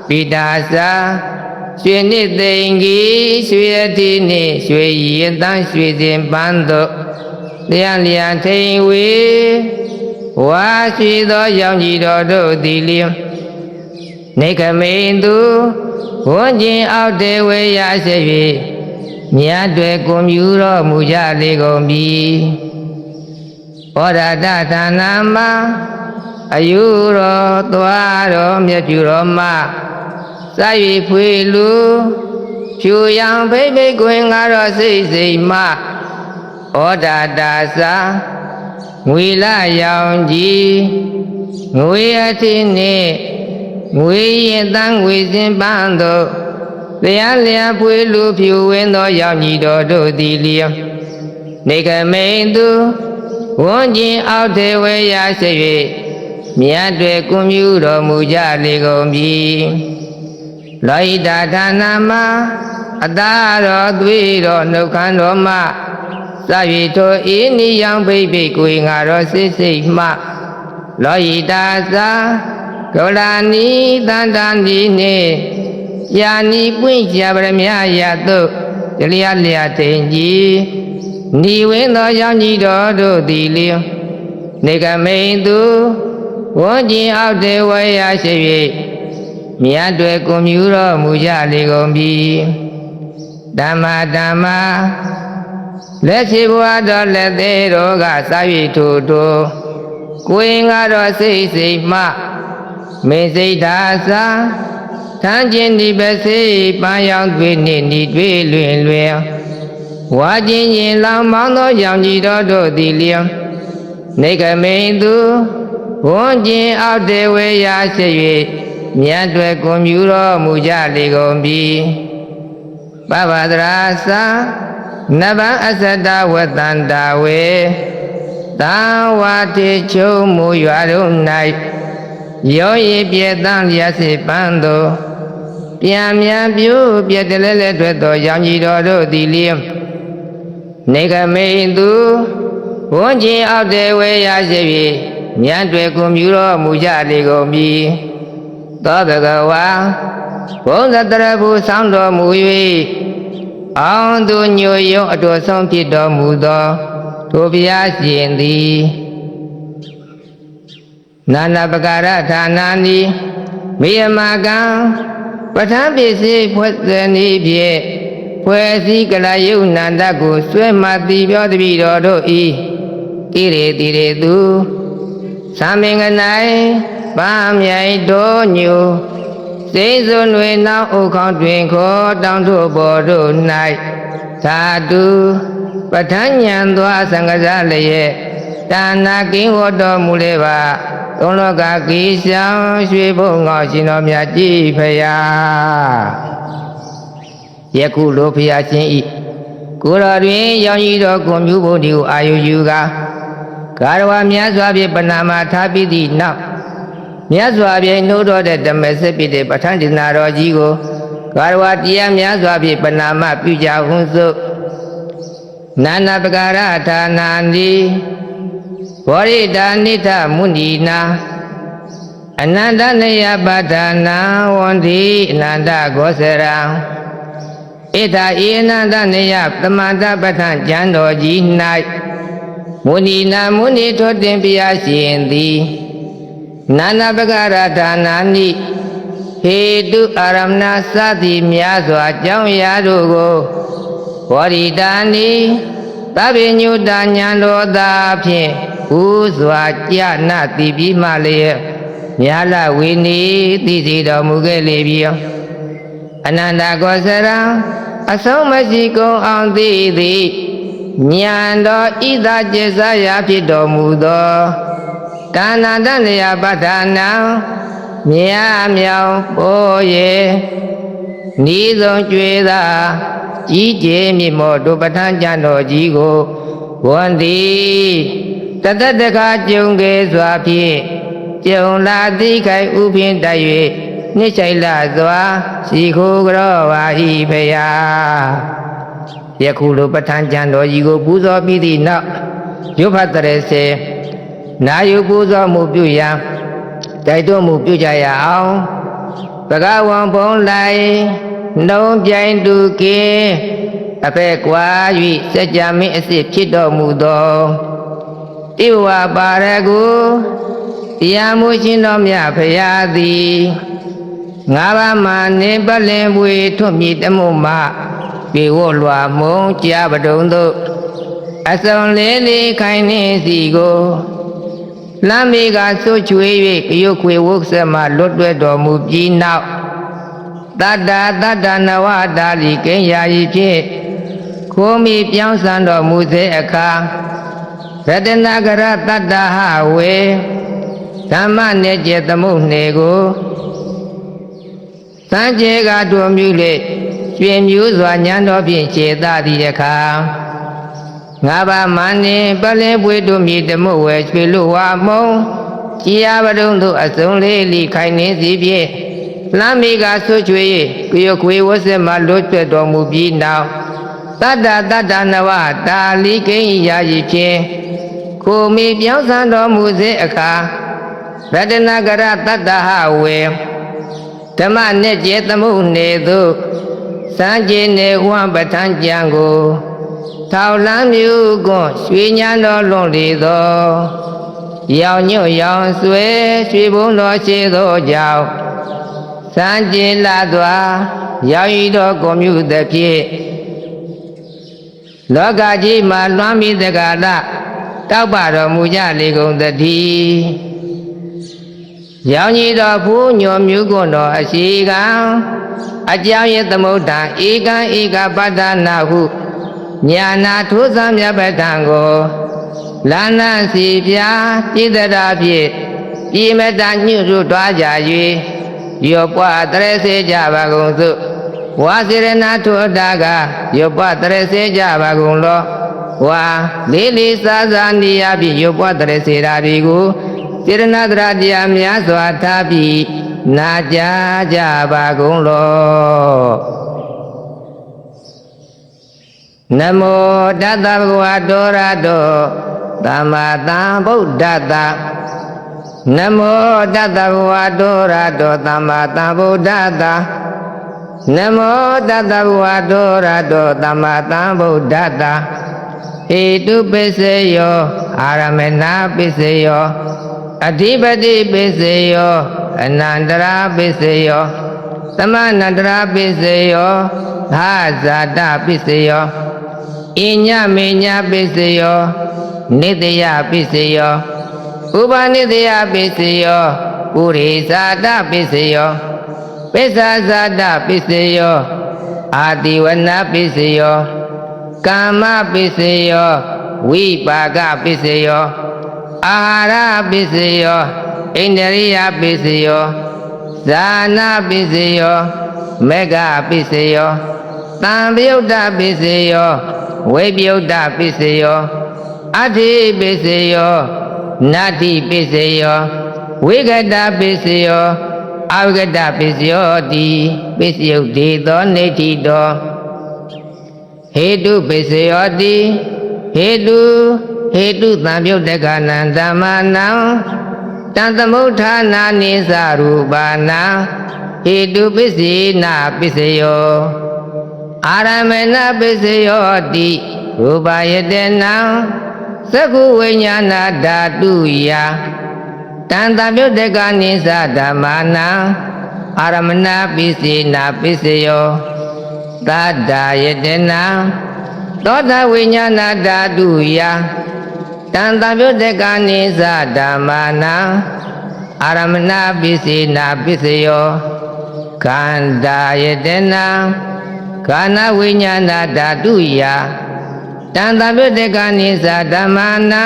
ပိဋာစာရွှေနှစ်သိင်္ဂီရွှေအတိနှင့်ရွှေရင်တန်းရွှေစင်ပန်းတို့တရားလျာထိန်ဝေဝါရွှေသောရောင်ကြီးတော်တို့သည်လျင်နေခမိန်သူဝန်းကျင်အောက်တေဝေရရှိ၍မြတ်တွေကွန်မြူတော်မူကြလေကုန်ပြီဩရဒဌာနမှာအယူတော်သွားတော်မြတ်ကျူတော်မှာစာ၍ဖွေလူဖြူရောင်ဖိတ်ဖိတ်ကိုယ်ငါတော်စိတ်စိတ်မှဩဒါတာစာငွေလာရောင်ကြီးငွေအထင်းနှင့်ငွေရင်တန်းငွေစင်ပန်းတို့တရားလျာဖွေလူဖြူဝင်းသောရောင်ကြီးတော်တို့သည်လျောနေကမိန်သူဝန်းကျင်အောက်ထေဝေရရှိ၍မြတ်တွေကွန်မြူတော်မူကြလေကုန်ပြီလောဟိတဌာနမှာအတာတော်သွေးတော်နှုတ်ခမ်းတော်မှာစ၍ထိုဤနိယောင်ဖိတ်ဖိတ်ကိုယ်ငါတော်စိတ်စိတ်မှလောဟိတာသာဂေါလာနီတန်တန်ဒီနှင့်ယာနီပွင့်ကြပရမယတုတလျာလျာထိန်ကြီးဤဝင်းသောရောင်ကြီးတော်တို့သည်လျင်နေကမိန်သူဝန်းကျင်အောက်တေဝရရှိ၍မြတ်တွေကွန်မြူတော်မူကြလေကုန်ပြီဓမ္မဓမ္မလက်ရှိဘဝတော်လက်သေးတော်ကစာ၍ထို့ထို့ကိုယ်ငါတော်စိတ်စိတ်မှမေစိတ်သာသာထမ်းခြင်းဒီပဲစိပန်းရောင်တွေနှင့်ဤတွေလွင်လွင်ဝါခြင်းရင်လောင်မောင်းသောရောင်ကြီးတော်တို့သည်လျောနေကမိန်သူဝန်းကျင်အောက်တေဝေရရှိ၍ မြတ်တွေကွန်မြူတော်မူကြလေကုန်ပြီပပဒရာသာနဗအသတ္တဝတ္တန္တာဝေသံဝါတိချုံမူရွာတို့၌ရောရည်ပြည့်တန်းလျက်စေပန်းသောပြန်မြန်ပြိုးပြည့်တလဲလဲတွေ့သောရောင်ကြီးတော်တို့သည်လျင်နေကမိန်သူဝန်းကျင်အောက်တေဝေရရှိပြီမြတ်တွေကွန်မြူတော်မူကြလေကုန်ပြီသောဘဂဝါဘုံသတရဘုဆောင်းတော်မူ၍အောင်သူညိုယုံအတော်ဆုံးဖြစ်တော်မူသောထိုဘုရားရှင်သည်နာနာပကာရဌာနာနိမိယမကံပဋ္ဌာန်းပစ္စည်းဖွဲ့စည်းနည်းဖြင့်ဖွဲ့စည်းကလယုဏန္တကိုဆွဲမှတည်ပြောတပိတော်တို့ဤဣရေတိရေသူသမင်္ဂနိုင်ပန်းမြိုင်တော်ညိုစိတ်စွန်ွေနောက်ဥခေါတွင်ခေါ်တောင်းထုတ်ပေါ်တို့၌သာတုပဋ္ဌာန်းဉာဏ်သောသံဃာလျက်တာနာကင်းဝတ်တော်မူလေပါသုံးလောကကိဆောင်ရွှေဘုံငေါရှင်တော်မြတ်ကြီးဖရာယခုလိုဖရာရှင်ဤကိုယ်တော်တွင်ရောင်ကြီးတော်ကွန်မြူဘုံဒီကိုအာယုယူကာကာရဝမြတ်စွာဖြင့်ပဏာမထားပြီးသည့်နောက်မြတ်စွာဘုရားနှုတ်တော်တဲ့ဓမ္မစပိတဲ့ပဋ္ဌာန်းဒေသနာတော်ကြီးကိုကာရဝတရားမြတ်စွာဖြင့်ပဏာမပြုကြဟုသို့နာနာပကာရဌာနာနိဘောရိတာနိထမုဏီနာအနန္တနယပဋ္ဌာနာဝန္တိအနန္တဂောစရံဣထာဤအနန္တနယသမန္တပဋ္ဌာန်းကျမ်းတော်ကြီး၌မုဏီနာမုဏီထောတင်ပြရာရှင်သည်နာနာပကာရဌာနာနိဟေတုအာရမဏစသည်များစွာကြောင်းရာတို့ကိုဘောရိတာနိသဗ္ဗညုတညာတော်သာဖြင့်ဥစွာကြနာတိပြီးမှလျက်မြာလဝိနေသိစေတော်မူခဲ့လေပြီအနန္တကောစရံအဆုံးမရှိကုန်အောင်သိသည်ညာတော်ဣဒကျေစရာဖြစ်တော်မူသောဒါနတလျာပဋ္ဌာနာမြာမြောင်ပေါ်ရဲ့ဤဆုံးကျွေသာကြီးကျယ်မြင့်မောတို့ပဋ္ဌာန်းကျမ်းတော်ကြီးကိုဝန်တိတတတခါကြုံခဲ့စွာဖြင့်ကြုံလာသိခိုင်ဥပင်တိုက်၍နှိမ့်ဆိုင်လာစွာရှိခိုးကြောပါ၏ဖရာယခုလိုပဋ္ဌာန်းကျမ်းတော်ကြီးကိုပူဇော်ပြီးသည့်နောက်ရုပ်ဖတ်တရေစေနာယုပူဇော်မှုပြုရန်တိုက်တွန်းမှုပြုကြရအောင်ဘဂဝံဘုံလိုက်နှုံပြိုင်တူကင်းအဖက်ကွာ၍စัจ जा မင်းအစစ်ဖြစ်တော်မူသောတိဝပါရကုတရားမှုရှင်တော်မြတ်ဖရာသည်ငါးပါးမှနေပလင်ပွေထွတ်မြည်တမှုမှပြေဝလွာမုံကြာပတုံတို့အစုံလေးလေးခိုင်နေစီကိုလမ်းမေကဆွချွေ၍ကရုတ်ခွေဝုတ်ဆက်မှလွတ်တွဲတော်မူပြီးနောက်တတ္တနဝတာလီကိညာဤဖြင့်ခိုးမိပြောင်းစံတော်မူစေအခါရတနာကရတတ္တဟဝေဓမ္မနေကျေသမုတ်နေကိုသံကျေကတို့မြူလေရွှင်မြူးစွာညံတော်ဖြင့်ခြေသာသည့်အခါငါးပါးမန္နေပလင်ပွေတို့မြည်တမှုဝဲရွှေလူဝါမုံကြည်ရပတုံတို့အစုံလေးလိခိုင်နေစီဖြင့်လမ်းမေကဆွချွေ၍ကရုတ်ခွေဝဆမှလွတ်ကျွတ်တော်မူပြီးနောက်တတ္တနဝတာလီကိညာဤဖြင့်ကိုမီပြောင်းစံတော်မူစေအခါရတနာကရတတ္တဟဝေဓမ္မနဲ့ကျေသမုတ်နေသို့စံကျေနေဝံပဋ္ဌာန်းကျမ်းကိုထောက်လန်းမြူကွန်ရွှေညာတော်လွန်လေသောရောင်ညွတ်ရောင်ဆွဲရွှေဘုံတော်ရှိသောကြောင့်စံကျေလာစွာရောင်ဤတော်ကွန်မြူသဖြင့်လောကကြီးမှာလွမ်းပြီးတက္ကလာတောက်ပါတော်မူကြလေကုန်သတည်းရောင်ကြီးတော်ဖူးညောမြူးကွန်တော်အရှိကံအကြောင်းရဲ့သမုဒ္ဒံဧကံဧကပတ္တနာဟုညာနာထိုးစံမြတ်ပဋ္ဌာန်ကိုလာနစီပြာဣတရာဖြင့်ဤမတညွတ်ထွားကြ၍ ယောပွားတရစေကြပါကုန်စုဝါစေရနာထုအတာကယောပွားတရစေကြပါကုန်လောဝါလေးလေးစားစားနေရပြီယောပွားတရစေရာပြီကိုစေရနာတရာတရားများစွာထားပြီးနာကြကြပါကုန်လောနမောတတ္တဗုဒ္ဓတောရတောသမ္မာသမ္ဗုဒ္ဓတ္တနမောတတ္တဗုဒ္ဓတောရတောသမ္မာသမ္ဗုဒ္ဓတ္တနမောတတ္တဗုဒ္ဓတောရတောသမ္မာသမ္ဗုဒ္ဓတ္တဟေတုပိစေယောအာရမဏပိစေယောအဓိပတိပိစေယောအနန္တရာပိစေယောသမဏန္တရာပိစေယောသာဇာတပိစေယောဣညမေညပိစေယောနိတယပိစေယောဥပနိတယပိစေယောပုရိသတပိစေယောပိစ္ဆာဇာတပိစေယောအာတိဝနပိစေယောကာမပိစေယောဝိပါကပိစေယောအာဟာရပိစေယောဣန္ဒရိယပိစေယောဇာနာပိစေယောမေဃပိစေယောသံပယုတ်တပိစေယောဝိပယုတ်တပိစေယောအဋ္ဌိပိစေယောနတ္တိပိစေယောဝိကတပိစေယောအဝိကတပိစေယောတိပိစယုတ်တိသောနေတိတောဟေတုပိစေယောတိဟေတုသံပြုတ်တက္ကနံဓမ္မနံတံသမုဋ္ဌာနာနိသရူပါဏံဟေတုပိစေနာပိစေယောအာရမေနပိစေယောတိရူပယတနံသက္ခုဝိညာဏဓာတုယတံသမပြုတ်တက္ကနိသဓမ္မနံအာရမဏပိစေနာပိစေယောသတ္တယတနံသောတဝိညာဏဓာတုယတံသမပြုတ်တက္ကနိသဓမ္မနံအာရမဏပိစေနာပိစေယောခန္ဓာယတနံခန္ဓာဝိညာဏဓာတုယတံသမပြုတ်တက္ကနိသဓမ္မနံ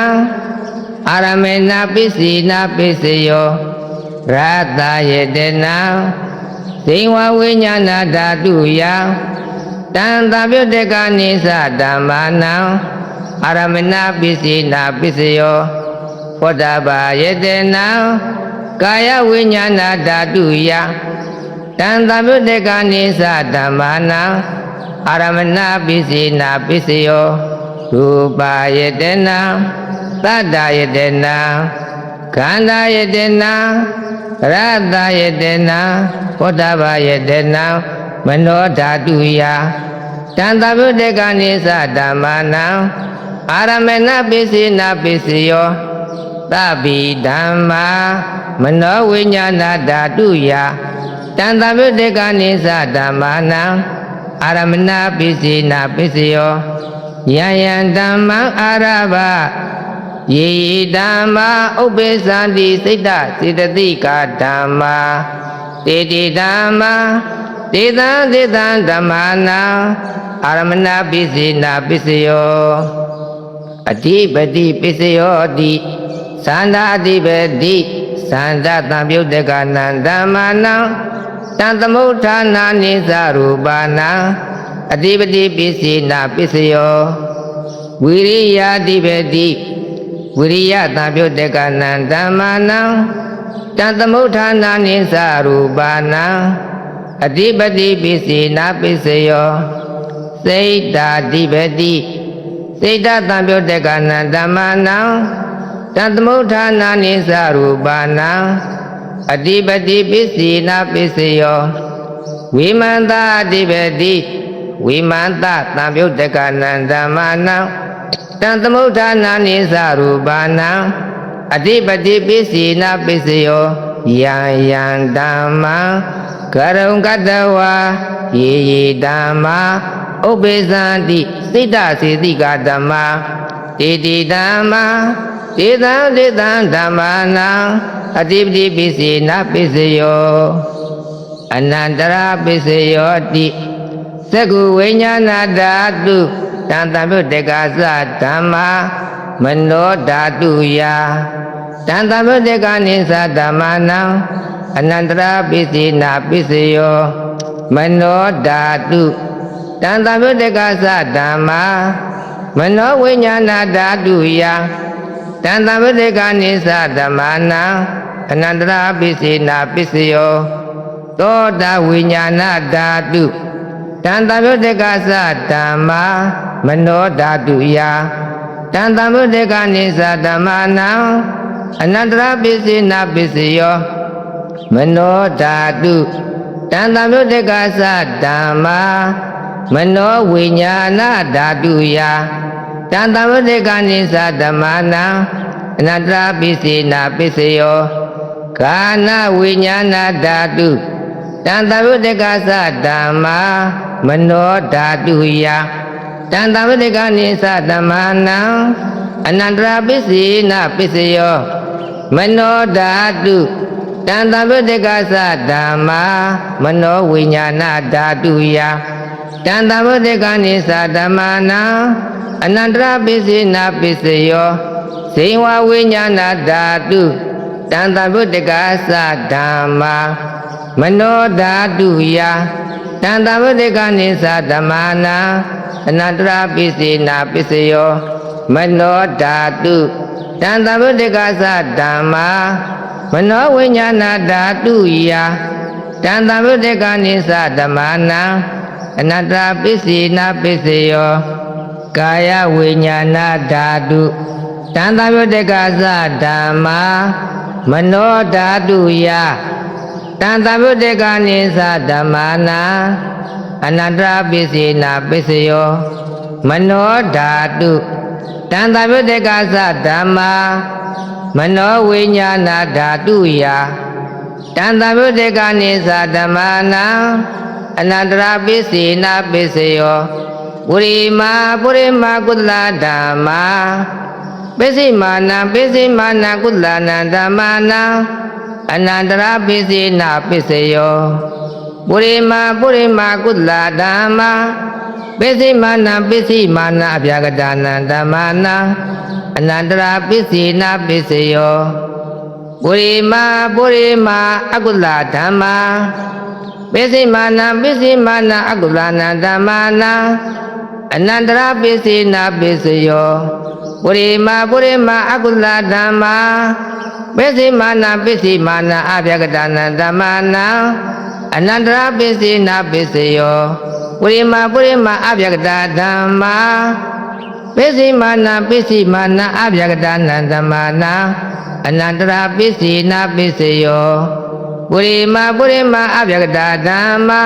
အာရမေနပိစေနာပိစေယောရတယတနံဇိဝဝိညာဏဓာတုယတံသမပြုတ်တက္ကနိသဓမ္မနံအာရမဏပိစေနာပိစေယောဖောတဘာယတနံကာယဝိညာဏဓာတုယတံသမပြုတ်တက္ကနိသဓမ္မနံအာရမဏပိစေနာပိစေယောရူပယတနံသတ္တယတနံခန္ဓာယတနံရတယတနံဖောတဘာယတနံမနောဓာတုယတံသမပြုတ်တက္ကနိသဓမ္မနံအာရမေနပိစေနာပိစေယောသဗ္ဗိဓမ္မာမနောဝိညာဏဓာတုယတံသမပြုတ်တက္ကနိသဓမ္မနံအာရမဏပိစေနာပိစေယောယယံဓမ္မံအာရဘယေဓမ္မာဥပ္ပေသန္တိစိတ္တစေတသိကာဓမ္မာတေတိဓမ္မာတေသံဓမ္မာနံအာရမဏပိစေနာပိစေယောအဓိပတိပိစေယောတိသန္တာအဓိပတိသန္တာသံပြုတ်တက္ကနံဓမ္မာနံတံသမုဋ္ဌာနာနိသရူပါဏံအဓိပတိပိစေနာပိစေယောဝိရိယအဓိပတိဝိရိယသံပြုတ်တက္ကနံဓမ္မာနံတံသမုဋ္ဌာနာနိသရူပါဏံအဓိပတိပိစေနာပိစေယောစိတ်တာအဓိပတိစိတ်တသံပြုတ်တက္ကနံဓမ္မာနံတံသမုဋ္ဌာနာနိသရူပါဏံအဓိပတိပိစေနာပိစေယောဝိမန္တအဓိပတိဝိမန္တသံပြုတ်တက္ကနံဓမ္မာနံတံသမုဋ္ဌာနာနိသရူပါဏံအဓိပတိပိစေနာပိစေယောယံယံဓမ္မာကရုံကတဝါယေယေဓမ္မာဥပ္ပေသန္တိစိတ္တစေတိကာဓမ္မာတေတိဓမ္မာတေသံဓမ္မာနံအဓိပတိပိစေနာပိစေယောအနန္တရာပိစေယောတိသက္ခုဝိညာဏဓာတုတံသမပြုတ်တက္ကသဓမ္မာမနောဓာတုယတံသမပြုတ်တက္ကနိသဓမ္မာနံ အနန္တရာပစ္စေနာပစ္စယောမနောဓာတုတန်တဗုဒ္ဓကသဓမ္မာမနောဝိညာဏဓာတုယတန်တဗုဒ္ဓကနိသဓမ္မာနံအနန္တရာပစ္စေနာပစ္စယောသောတာဝိညာဏဓာတုတန်တဗုဒ္ဓကသဓမ္မာမနောဓာတုယတန်တဗုဒ္ဓကနိသဓမ္မာနံအနန္တရာပစ္စေနာပစ္စယောမနောဓာတုတန်တဗုဒ္ဓကသဓမ္မာမနောဝိညာဏဓာတုယတန်တဗုဒ္ဓကနိသဓမ္မာနံအနတ္တရာပစ္စေနာပစ္စယောကာနဝိညာဏဓာတုတန်တဗုဒ္ဓကသဓမ္မာမနောဓာတုယတန်တဗုဒ္ဓကနိသဓမ္မာနံအနတ္တရာပစ္စေနာပစ္စယောမနောဓာတုတန်တဗုဒ္ဓကသဓမ္မာမနောဝိညာဏဓာတုယတန်တဗုဒ္ဓကနိသဓမ္မာနံအနန္တရာပစ္စေနာပစ္စယောဇိဝဝိညာဏဓာတုတန်တဗုဒ္ဓကသဓမ္မာမနောဓာတုယတန်တဗုဒ္ဓကနိသဓမ္မာနံအနန္တရာပစ္စေနာပစ္စယောမနောဓာတုတန်တဗုဒ္ဓကသဓမ္မာမနောဝိညာဏဓာတုယတန်တဗုဒ္ဓကနိသဓမ္မာနံအနတ္တပစ္စေနာပစ္စယောကာယဝိညာဏဓာတုတန်တဗုဒ္ဓကသဓမ္မာမနောဓာတုယတန်တဗုဒ္ဓကနိသဓမ္မာနံအနတ္တပစ္စေနာပစ္စယောမနောဓာတုတန်တဗုဒ္ဓကသဓမ္မာမနောဝိညာဏဓာတုယတန်တဗုဒ္ဓကနိသဓမ္မာနံအနတ္တပစ္စေနာပစ္စယောဝရိမာပုရိမာကုသလဓမ္မာပစ္စိမာနပစ္စိမာနကုသလနာဓမ္မာနံအနန္တရာပစ္စေနာပစ္စယောပုရိမာပုရိမာကုသလဓမ္မာပစ္စိမာနပစ္စိမာနအဗျာကတာနံဓမ္မာနံအနန္တရာပစ္စေနာပစ္စယောပုရိမာပုရိမာအကုသလဓမ္မာပစ္စိမာနပစ္စိမာနအကုသလနာဓမ္မာနံအနန္တရာပစ္စေနာပစ္စယောပုရိမာပုရိမာအကုသလဓမ္မာပစ္စိမာနပစ္စိမာနအဗျာကတာနံဓမ္မာနံအနန္တရာပစ္စေနာပစ္စယောပုရိမာပုရိမာအဗျာကတာဓမ္မာပစ္စိမာနပစ္စိမာနအဗျာကတာနံဓမ္မာနံအနန္တရာပစ္စေနာပစ္စယောပုရိမာပုရိမာအဗျာကတာဓမ္မာ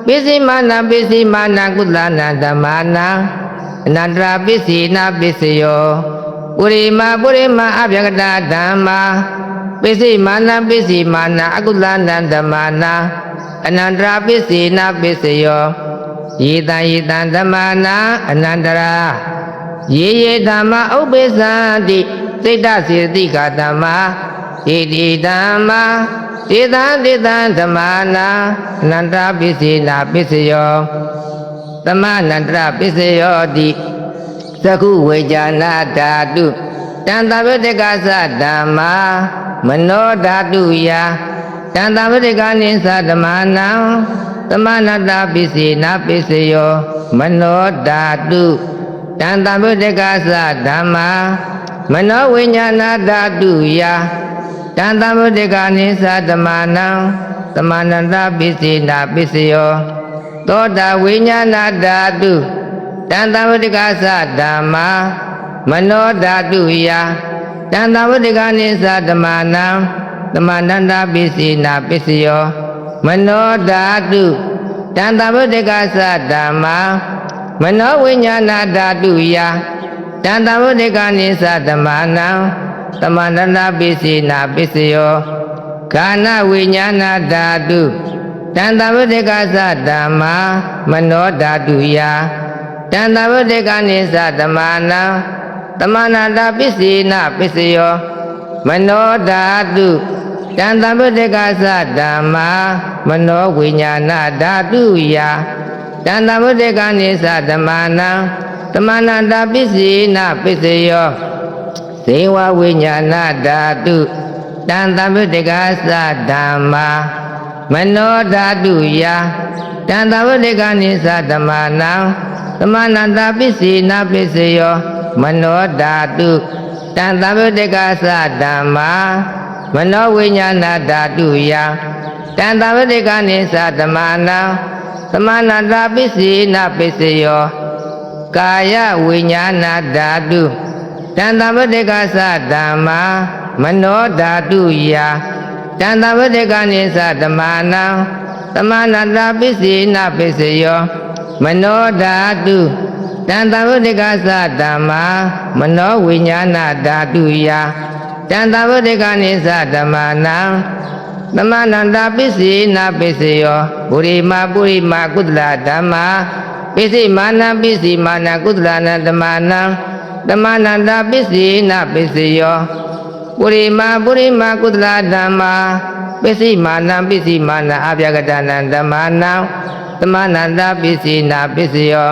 ပစ္စိမာနပစ္စိမာနကုသလနာဓမ္မာနံအနန္တရာပစ္စေနာပစ္စယောပုရိမာပုရိမာအဗျာကတာဓမ္မာပစ္စိမာနပစ္စိမာနအကုသလနာဓမ္မာနံအနန္တရာပစ္စေနာပစ္စယောယေတံယေတံဓမ္မာနံအနန္တရာယေယေဓမ္မာဥပ္ပိသန္တိစိတ်တစေတိကဓမ္မာဣတိဓမ္မာဒေသံဒေသံဓမ္မာနာအနန္တပစ္စေနာပစ္စယောသမအနန္တပစ္စယောတိသကုဝေကြနာဓာတုတန်တဗုဒ္ဓကသဓမ္မာမနောဓာတုယတန်တဗုဒ္ဓကနိသဓမ္မာနံသမနတပစ္စေနာပစ္စယောမနောဓာတုတန်တဗုဒ္ဓကသဓမ္မာမနောဝိညာဏဓာတုယတန်တဗုဒ္ဓကနိသဓမ္မာနံသမနတပစ္စေနာပစ္စယောသောတာဝိညာဏဓာတုတန်တဗုဒ္ဓကသဓမ္မာမနောဓာတုယတန်တဗုဒ္ဓကနိသဓမ္မာနံသမနတပစ္စေနာပစ္စယောမနောဓာတုတန်တဗုဒ္ဓကသဓမ္မာမနောဝိညာဏဓာတုယတန်တဗုဒ္ဓကနိသဓမ္မာနံသမန္တနာပစ္စေနာပစ္စယောကာနဝိညာဏဓာတုတန်တဗုဒ္ဓကသဓမ္မာမနောဓာတုယတန်တဗုဒ္ဓကနိသဓမ္မာနံသမန္တပစ္စေနာပစ္စယောမနောဓာတုတန်တဗုဒ္ဓကသဓမ္မာမနောဝိညာဏဓာတုယတန်တဗုဒ္ဓကနိသဓမ္မာနံသမန္တပစ္စေနာပစ္စယောဇေဝဝိညာဏဓာတု တံသဗ္ဗတေကသဓမ္မာမနောဓာတုယတံသဗ္ဗတေကနိသဓမ္မာနံသမဏတာပစ္စေနပစ္စယောမနောဓာတုတံသဗ္ဗတေကသဓမ္မာမနောဝိညာဏဓာတုယတံသဗ္ဗတေကနိသဓမ္မာနံသမဏတာပစ္စေနပစ္စယောကာယဝိညာဏဓာတုတံသဗ္ဗတေကသဓမ္မာမနောဓာတုယတံသဗ္ဗတေကနိသဓမ္မာနံသမဏတာပစ္စေနပစ္စယောမနောဓာတုတံသဗ္ဗတေကသဓမ္မာမနောဝိညာဏဓာတုယတံသဗ္ဗတေကနိသဓမ္မာနံသမဏတာပစ္စေနပစ္စယောပုရိမာကုသလဓမ္မာပစ္စိမာနပစ္စိမာနကုသလနာဓမ္မာနံသမဏတာပစ္စေနပစ္စယောပုရိမာကုသလဓမ္မာပစ္စိမာနအဗျာကတနာဓမ္မာနံသမဏတာပစ္စေနပစ္စယော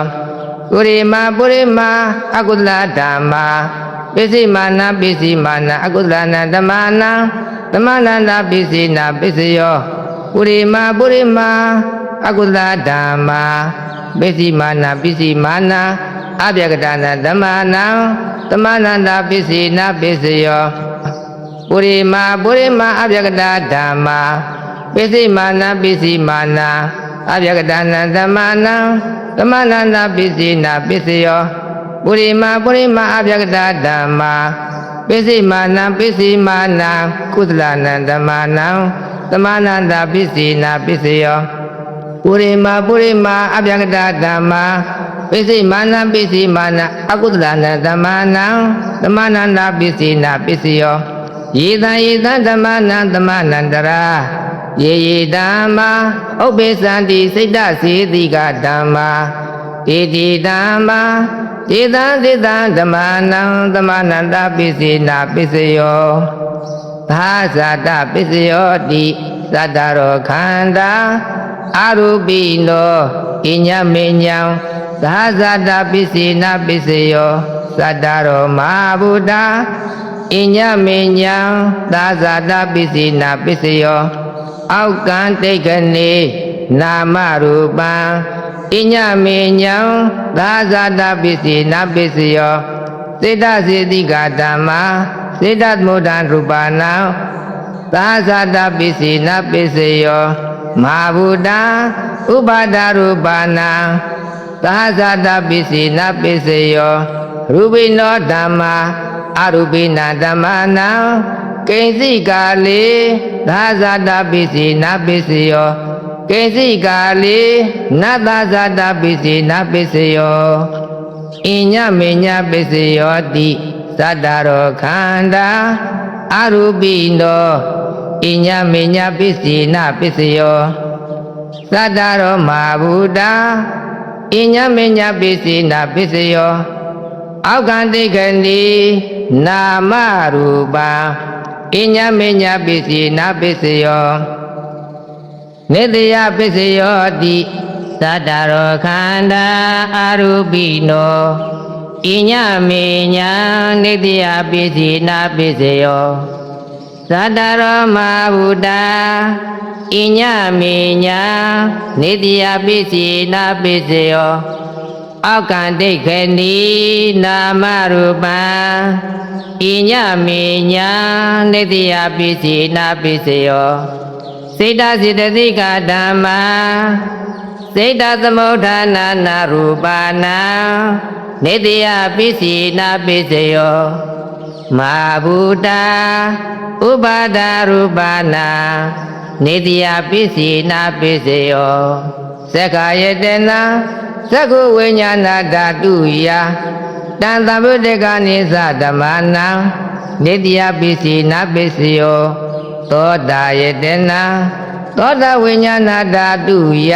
ပုရိမာအကုသလဓမ္မာပစ္စိမာနအကုသလနာဓမ္မာနံသမဏတာပစ္စေနပစ္စယောပုရိမာအကုသလဓမ္မာပစ္စိမာနအဗျာကတနာဓမ္မာနံသမဏတာပစ္စေနပစ္စယောပုရိမာအဗျာကတဓမ္မာပစ္စိမာနအဗျာကတနာဓမ္မာနံသမဏတာပစ္စေနပစ္စယောပုရိမာအဗျာကတဓမ္မာပစ္စိမာနကုသလနာဓမ္မာနံသမဏတာပစ္စေနပစ္စယောပုရိမာအဗျာကတဓမ္မာပစ္စိမာနအကုသလနာဓမ္မာနံသမဏတာပစ္စေနပစ္စယောယေတံဓမ္မာနံသမဏန္တရာယေဓမ္မာဥပ္ပေသန္တိစိတ္တစေတိကဓမ္မာတေတိဓမ္မာဒေသံဓမ္မာနံသမဏန္တာပစ္စေနပစ္စယောသာဇာတပစ္စယောတိသတ္တရောခန္ဓာအရူပိနောဣညမေညံသာဇာတပစ္စေနပစ္စယောသတ္တရောမဟာဗုဒ္ဓဣညမေညံသာဇာတပစ္စေနပစ္စယောအောက်ကံတိတ်ခဏေနာမရူပံဣညမေညံသာဇာတပစ္စေနပစ္စယောစေတစေတိကဓမ္မာစေတသမုဒ္ဒံရူပနာသာဇာတပစ္စေနပစ္စယောမဟာဗုဒ္ဓဥပါဒရူပနာသာဇာတပစ္စေနပစ္စယောရူပိနောဓမ္မာအရူပိနဓမ္မာနံကိဉ္စိကာလေသာဇာတပစ္စေနပစ္စယောကိဉ္စိကာလေနသာဇာတပစ္စေနပစ္စယောဣညမေညပစ္စယောတိသတ္တရောခန္ဓာအရူပိနောဣညမေညပစ္စေနပစ္စယောသတ္တရောမဟာဗုဒ္ဓဣညမေညပစ္စေနပစ္စယောအောက်ကံတိခဏီနာမရူပံဣညမေညပစ္စေနပစ္စယောနိတယပစ္စယောတိသတ္တရောခန္ဓာအရူပိနောဣညမေညနိတယပစ္စေနပစ္စယောသတ္တရောမဟာဗုဒ္ဓဣညမေညနိတယပစ္စေနပစ္စယောအောက်ကံဒိဋ္ဌိနိနာမရူပံဣညမေညနိတယပစ္စေနပစ္စယောစေတစေတသိကဓမ္မာစေတသမုဋ္ဌာနာနာရူပနာနိတယပစ္စေနပစ္စယောမဟာဗုဒ္ဓဥပါဒရူပနာနိတယပစ္စေနပစ္စယောသက္ကာယတနာသက္ကုဝိညာဏဓာတုယတံသဗ္ဗတေကနိသဓမ္မာနံနိတယပစ္စေနပစ္စယောသောတာယတနာသောတာဝိညာဏဓာတုယ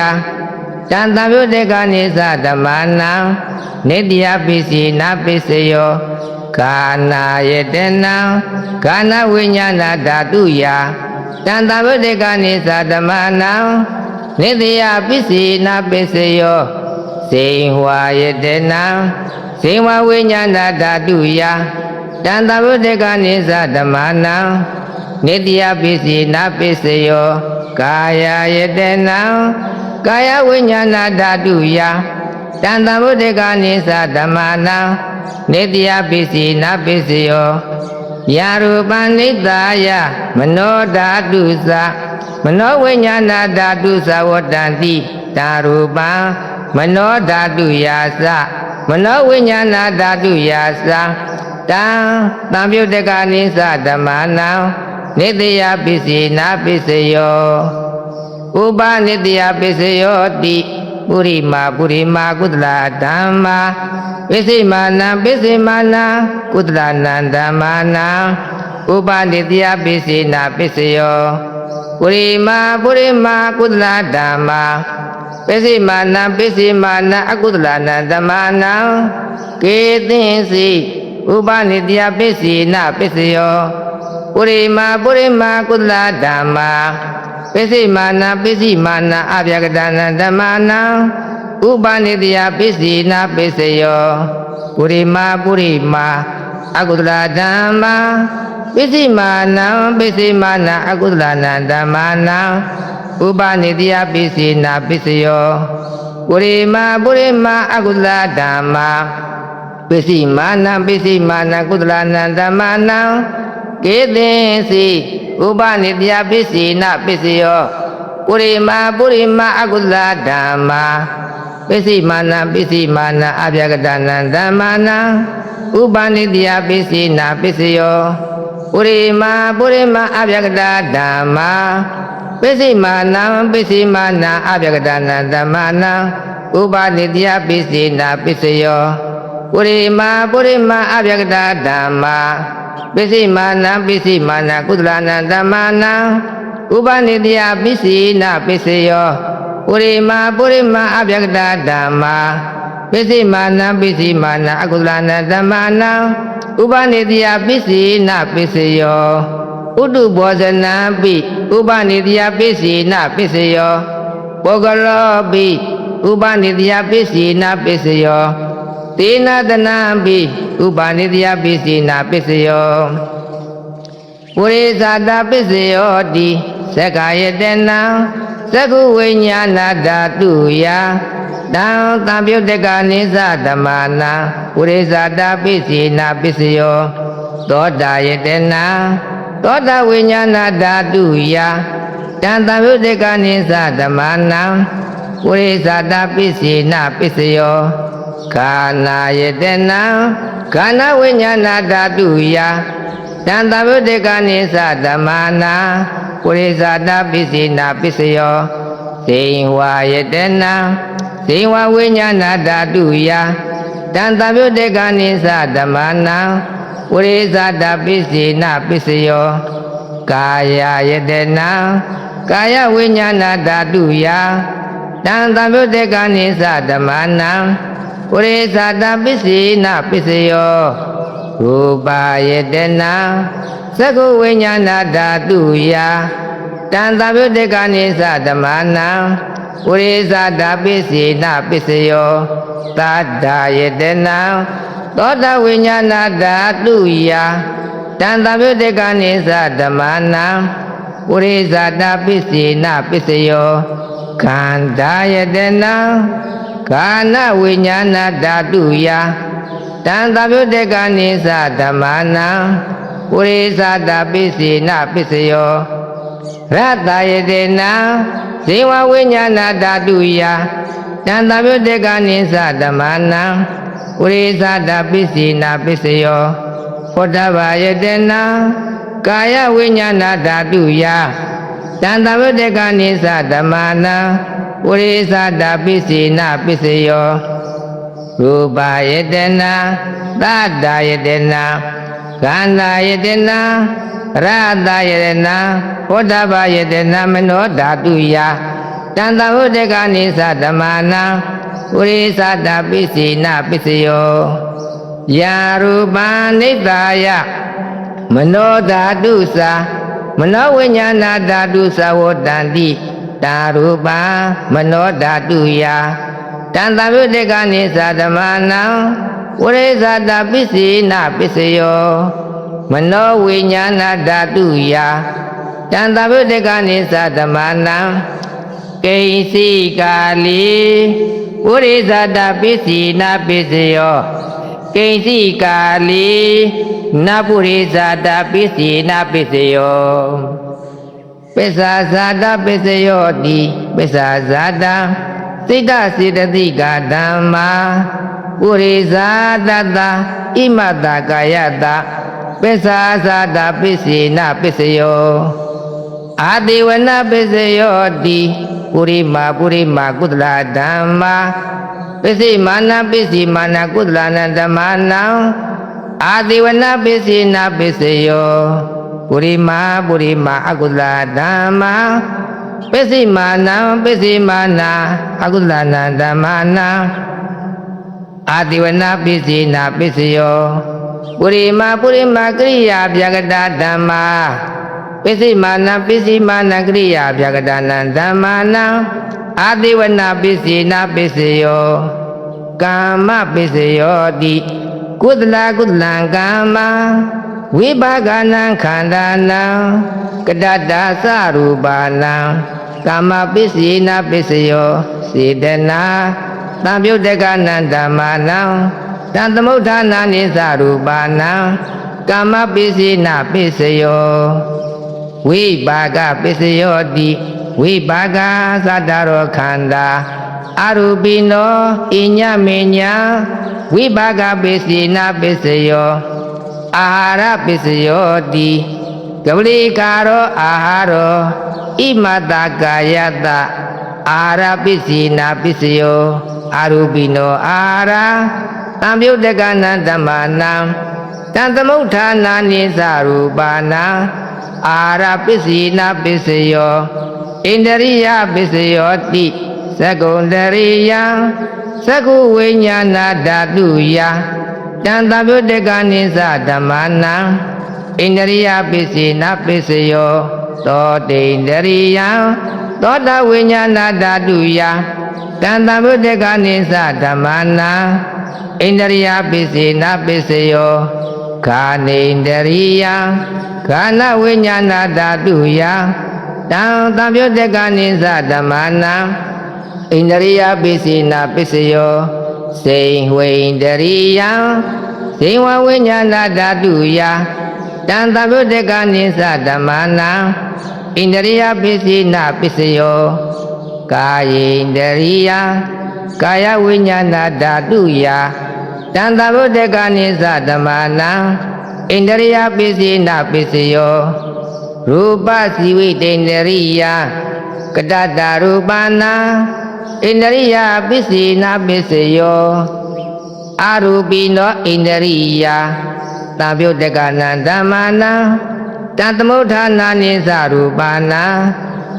တံသဗ္ဗတေကနိသဓမ္မာနံနိတယပစ္စေနပစ္စယောကာနာယတနာကာနဝိညာဏဓာတုယတံသဗ္ဗတေကနိသဓမ္မာနံနိတယပစ္စေနပစ္စယောစေဝါယတနာစေဝဝိညာဏဓာတုယတံသဗ္ဗတေကနိသဓမ္မာနံ နိတ္တယပစ္စည်းနာပစ္စယောကာယယတနာကာယဝိညာဏဓာတုယတန်တံဗုဒ္ဓကနိသဓမ္မာနံနိတ္တယပစ္စည်းနာပစ္စယောယာရူပနိတ္တာယမနောဓာတုသမနောဝိညာဏဓာတုသဝတ္တံတိတာရူပံမနောဓာတုယာသမနောဝိညာဏဓာတုယာတံတံပြုတ်တကနိသဓမ္မာနံနိတ္တယပစ္စည်းနာပစ္စယောဥပနိတ္တယပစ္စယောတိပုရိမာကုသလဓမ္မာပစ္စည်းမာနံကုသလနံဓမ္မာနံဥပနိတ္တယပစ္စည်းနာပစ္စယောပုရိမာကုသလဓမ္မာပစ္စည်းမာနံအကုသလနံဓမ္မာနံကေသင်္စီဥပနိတ္တယပစ္စည်းနာပစ္စယောပုရိမာကုသလဓမ္မာပစ္စည်းမာနအဗျာကတနာဓမ္မာနံဥပနိတ္တယပစ္စည်းနာပစ္စယောပုရိမာအကုသလဓမ္မာပစ္စည်းမာနအကုသလနံဓမ္မာနံဥပနိတ္တယပစ္စည်းနာပစ္စယောပုရိမာအကုသလဓမ္မာပစ္စည်းမာနကုသလနံဓမ္မာနံကေသင်္စီဥပနိတ္တယပစ္စည်းနာပစ္စယောပုရိမာအကုသလဓမ္မာပစ္စည်းမာနအဗျာကတနာဓမ္မာနံဥပနိတ္တယပစ္စည်းနာပစ္စယောပုရိမာအဗျာကတဓမ္မာပစ္စည်းမာနအဗျာကတနာဓမ္မာနံဥပနိတ္တယပစ္စည်းနာပစ္စယောပုရိမာအဗျာကတဓမ္မာပစ္စည်းမာနကုသလနံဓမ္မာနံဥပနိတ္တယပစ္စည်းနာပစ္စယောပုရိမာအဗျာကတဓမ္မာပစ္စည်းမာနအကုသလနံဓမ္မာနံဥပနိတ္တယပစ္စည်းနာပစ္စယောဥတုဘောဇနံပိဥပနိတ္တယပစ္စည်းနာပစ္စယောပုဂ္ဂလောပိဥပနိတ္တယပစ္စည်းနာပစ္စယောသေနတနံပိဥပနိတ္တယပစ္စည်းနာပစ္စယောပုရိသတာပစ္စယောတိသက္ကာယတနံသက္ခုဝိညာဏဓာတုယတံသံပြုတ်တကနိသဓမ္မာနံပုရိသတာပစ္စည်းနာပစ္စယောသောတာယတနံသောတာဝိညာဏဓာတုယတံသံပြုတ်တကနိသဓမ္မာနံပုရိသတာပစ္စည်းနာပစ္စယောခန္ဓာယတနံခန္ဓာဝိညာဏဓာတုယတံသဗ္ဗုတ္တကနိသဓမ္မာနာပုရိသတာပစ္စည်းနာပစ္စယောဇိဝါယတနံဇိဝဝိညာဏဓာတုယတံသဗ္ဗုတ္တကနိသဓမ္မာနာပုရိသတာပစ္စည်းနာပစ္စယောကာယယတနံကာယဝိညာဏဓာတုယတံသဗ္ဗုတ္တကနိသဓမ္မာနာပုရိသတာပစ္စည်းနာပစ္စယောရူပါယတနာသက္ကုဝိညာဏဓာတုယတံသဗ္ဗုတ္တကနိသဓမ္မာနံပုရိသတာပစ္စည်းနာပစ္စယောသတ္တယတနာသောတဝိညာဏဓာတုယတံသဗ္ဗုတ္တကနိသဓမ္မာနံပုရိသတာပစ္စည်းနာပစ္စယောခန္ဓာယတနာကာနဝိညာဏဓာတုယတံသဗ္ဗုတ္တကနိသဓမ္မာနံပုရိသတာပစ္စည်းနာပစ္စယောရတ္တယတေနံဇေဝဝိညာဏဓာတုယတံသဗ္ဗုတ္တကနိသဓမ္မာနံပုရိသတာပစ္စည်းနာပစ္စယောဖောတဗ္ဗယတေနံကာယဝိညာဏဓာတုယတံသဗ္ဗုတ္တကနိသဓမ္မာနံပုရိသတာပစ္စည်းနာပစ္စယောရူပယတနာသတ္တယတနာခန္ဓာယတနာရတ္တယတနာဟောတဗ္ဗယတနာမနောဓာတုယတံသဗ္ဗုတ္တကနိသဓမ္မာနံပုရိသတာပစ္စည်းနာပစ္စယောယာရူပနိတ္တာယမနောဓာတုသမနောဝိညာဏဓာတုသဝတ္တံတိတာရူပမနောဓာတုယတံသဗ္ဗုတ္တကနိသဓမ္မာနံပုရိသတာပစ္စည်းနာပစ္စယော မနောဝိညာဏဓာတုယာတံတဗုဒ္ဓကနိသဓမ္မနံကိဉ္စီကာလီပုရိသတာပိစီနာပိစယောကိဉ္စီကာလီနပုရိသတာပိစီနာပိစယောပိစ္ဆာဇာတပိစယောတိပိစ္ဆာဇာတစိတ္တစေတသိကဓမ္မာပုရိသတတဣမတကာယတပိစ္ဆာဇာတပိစီနာပိစယောအာတိဝနပိစယောတိပုရိမာကုသလဓမ္မာပိစိမာနကုသလနဓမ္မာနံအာတိဝနပိစိနာပိစယောပုရိမာအကုသလဓမ္မာပိစိမာနအကုသလနဓမ္မာနံအာတိဝနပိစိနာပိစယောပုရိမာကရိယာဗျာကတာဓမ္မာပိစိမာနကရိယာဗျာကတာနံဓမ္မာနံအာတိဝနပိစိနာပိစယောကာမပိစယောတိကုသလကာမဝိပါကနံခန္ဓာနံကတတ္တသရူပါနံကာမပိစိနာပိစယောစေတနာသံပြုတ်တကနံဓမ္မာနံတံသမုဋ္ဌာနာနိသရူပါနံကာမပိစိနာပိစယောဝိပါကပိစယောတိဝိပါကသတ္တရောခန္ဓာအရူပိနောဣညမေညာဝိပါကပိစိနာပိစယောအာဟာရပိစယောတိကပလိကာရောအာဟာရောဣမတကာယတအာဟာရပိစိနာပိစယောအရူပိနောအာဟာရသံယုတ်တကနံဓမ္မာနံတံသမုဋ္ဌာနာနိသရူပါနံအာဟာရပိစိနာပိစယောဣန္ဒရိယပိစယောတိသကုန္ဒရိယသကုဝိညာဏဓာတုယတံသဗ္ဗုတ္တကနိသဓမ္မာနံဣန္ဒရိယပိစိနာပိစယောသောတိန္ဒရိယသောတဝိညာဏဓာတုယတံသဗ္ဗုတ္တကနိသဓမ္မာနံဣန္ဒရိယပိစိနာပိစယောခာနိန္ဒရိယခန္ဓာဝိညာဏဓာတုယတံသဗ္ဗုတ္တကနိသဓမ္မာနံဣန္ဒရိယပိစိနာပိစယောစေဝိန္ဒရိယဇေဝဝိညာဏဓာတုယတံသဗ္ဗုတ္တကနိသဓမ္မာနံဣန္ဒရိယပိစိနာပိစယောကာယေန္ဒရိယကာယဝိညာဏဓာတုယတံသဗ္ဗုတ္တကနိသဓမ္မာနံဣန္ဒရိယပိစိနာပိစယောရူပစီဝိတေန္ဒရိယကတတ္တရူပနာဣန္ဒရိယပိစိနာပိစယောအာရူပိနောဣန္ဒရိယသံယုတ်တကနံဓမ္မာနံတံသမုဋ္ဌာနာနိသရူပါနံ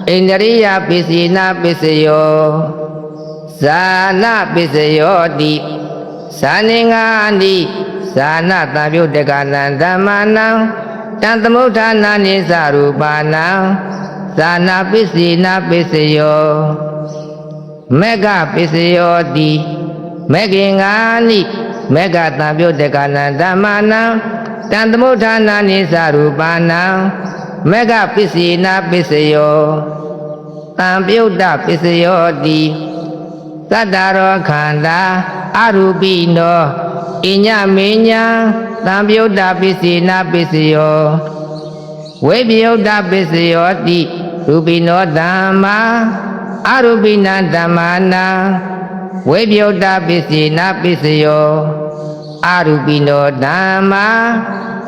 ဣန္ဒရိယပိစိနာပိစယောဇာနာပိစယောတိဇာနေငါနိဇာနာသံယုတ်တကနံဓမ္မာနံတံသမုဋ္ဌာနာနိသရူပါနံဇာနာပိစိနာပိစယောမေဃပိစယောတိမေဃင်္ဂာနိမေဃသံယုတ်တကနံဓမ္မာနံတံသမုဋ္ဌာနာနိသရူပါနံမေဃပိစိနာပိစယောသံယုတ်တပိစယောတိသတ္တရောခန္ဓာအရူပိနောဣညမေညာသံယုတ်တပိစိနာပိစယောဝိပယုတ်တပိစယောတိရူပိနောဓမ္မာအရူပိနံဓမ္မာနံဝိပယုတ်တပိစိနာပိစယောအရူပိနောဓမ္မာ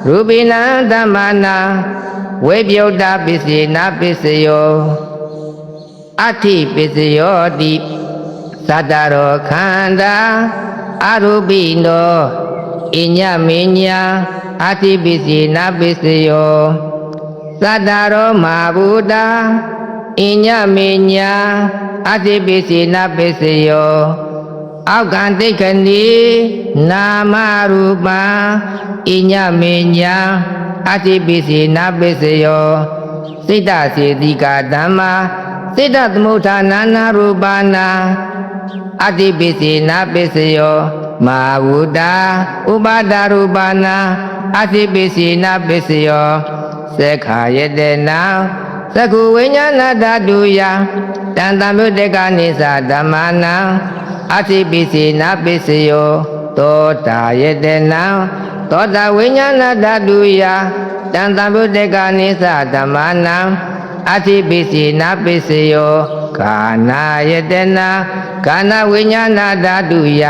ရူပိနံဓမ္မာနံဝိပယုတ်တပိစိနာပိစယောအဋ္ဌိပိစယောတိသတ္တရောခန္ဓာအရူပိနောဣညမေညာအဋ္ဌိပိစိနာပိစယောသတ္တရောမဟာဗုဒ္ဓဣညမေညာအဋ္ဌိပိစိနာပိစယောအောက်ကံတိခဏီနာမရူပံဣညမေညာအဋ္ဌိပိစိနာပိစယောစိတ္တစေတိကဓမ္မာစိတ္တသမုဋ္ဌာနာနာရူပနာအတ္တိပိစိနာပိစယောမဟာဝုဒ္ဓဥပါဒရူပနာ အတိပိစီနာပိစယောသက္ခာယတနာသက္ခုဝိညာဏဓာတုယတန်တံဗုဒ္ဓကနိသဓမ္မာနံအတိပိစီနာပိစယောသောတာယတနာသောတာဝိညာဏဓာတုယတန်တံဗုဒ္ဓကနိသဓမ္မာနံအတိပိစီနာပိစယောကာနာယတနာကာနဝိညာဏဓာတုယ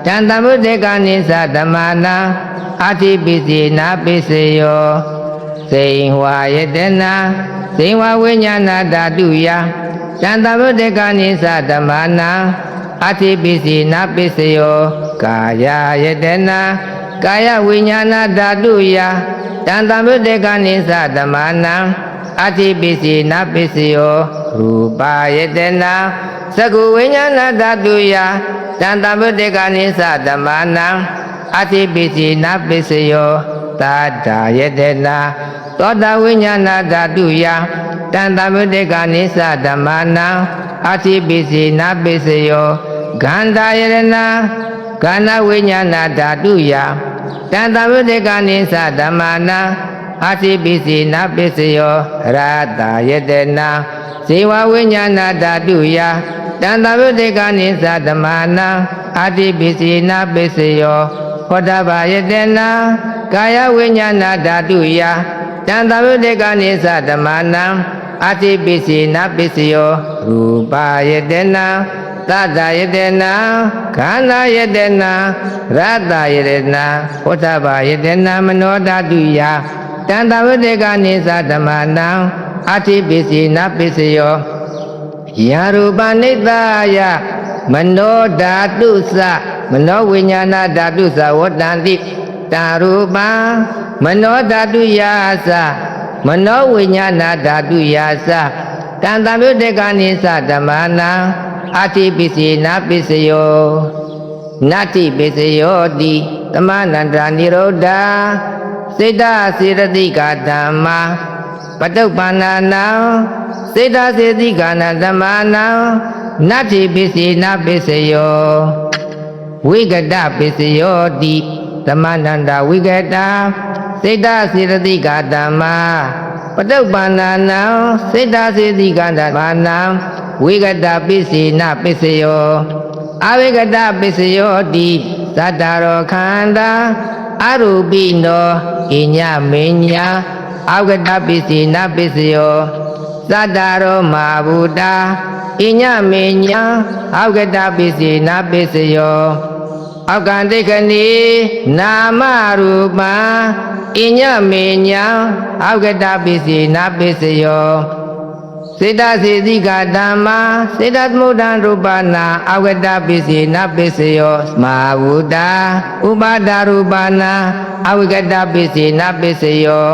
တန်တံဗုဒ္ဓကနိသဓမ္မာနံအတိပိစီနာပိစယောစိန်ဝါယတနာစိန်ဝါဝိညာဏဓာတုယတန်တံဗုဒ္ဓကနိသဓမ္မာနံအတိပိစီနာပိစယောကာယယတနာကာယဝိညာဏဓာတုယတန်တံဗုဒ္ဓကနိသဓမ္မာနံအတိပိစီနာပိစယောရူပယတနာသက္ခုဝိညာဏဓာတုယတန်တံဗုဒ္ဓကနိသဓမ္မာနံအတိပိစီနာပိစယောသာတာယတနာသောတာဝိညာဏဓာတုယတန်တံဗုဒ္ဓကနိသဓမ္မာနံအတိပိစီနာပိစယောဂန္ဓာယတနာဂန္ဓဝိညာဏဓာတုယတန်တံဗုဒ္ဓကနိသဓမ္မာနံအတိပိစီနာပိစယောရာတာယတနာဇေဝဝိညာဏဓာတုယတန်တံဗုဒ္ဓကနိသဓမ္မာနံအတိပိစီနာပိစယောဟောတဘာယတနာကာယဝိညာဏဓာတုယတန်တံဗုဒ္ဓကနိသဓမ္မာနံအတိပိစီနာပိစယောရူပယတနာသတ္တယတနာခန္ဓာယတနာရတ္တယတနာဟောတဘာယတနာမနောဓာတုယတန်တံဗုဒ္ဓကနိသဓမ္မာနံအတိပိစီနာပိစယောယာရူပနိတ္တယမနောဓာတုသမနောဝိညာဏဓာတုသဝတ္တံတိတာရူပံမနောဓာတုယာသမနောဝိညာဏဓာတုယာသတန်တံဗုဒ္ဓကနိသဓမ္မာနံအတိပိစီနာပိစယောနတ္တိပိစယောတိသမဏန္တာနိရောဓာစေတစေရတိကဓမ္မာပတုပ္ပန္နာနံစေတစေတိကနာဓမ္မာနံနတ္တိပိစီနာပိစယောဝိကတပိစယောတိသမဏန္တာဝိကတစေတစေရတိကဓမ္မာပတုပ္ပန္နာနံစေတစေတိကဓမ္မာနံဝိကတပိစီနာပိစယောအဝိကတပိစယောတိသတ္တရောခန္ဓာအရူပိနောဣညမေညာအဝိကတပိစီနာပိစယောသတ္တရောမာဗုဒ္ဓဣညမေညာအဝိကတပိစီနာပိစယောအောက်ကံတိခဏီနာမရူပံဣညမေညာအဝိကတပိစီနာပိစယောစေတစေတိကဓမ္မာစေတသမုဒ္ဒံရူပနာအဝိကတပိစီနာပိစယောမာဝုဒ္ဓဥပါဒရူပနာအဝိကတပိစီနာပိစယော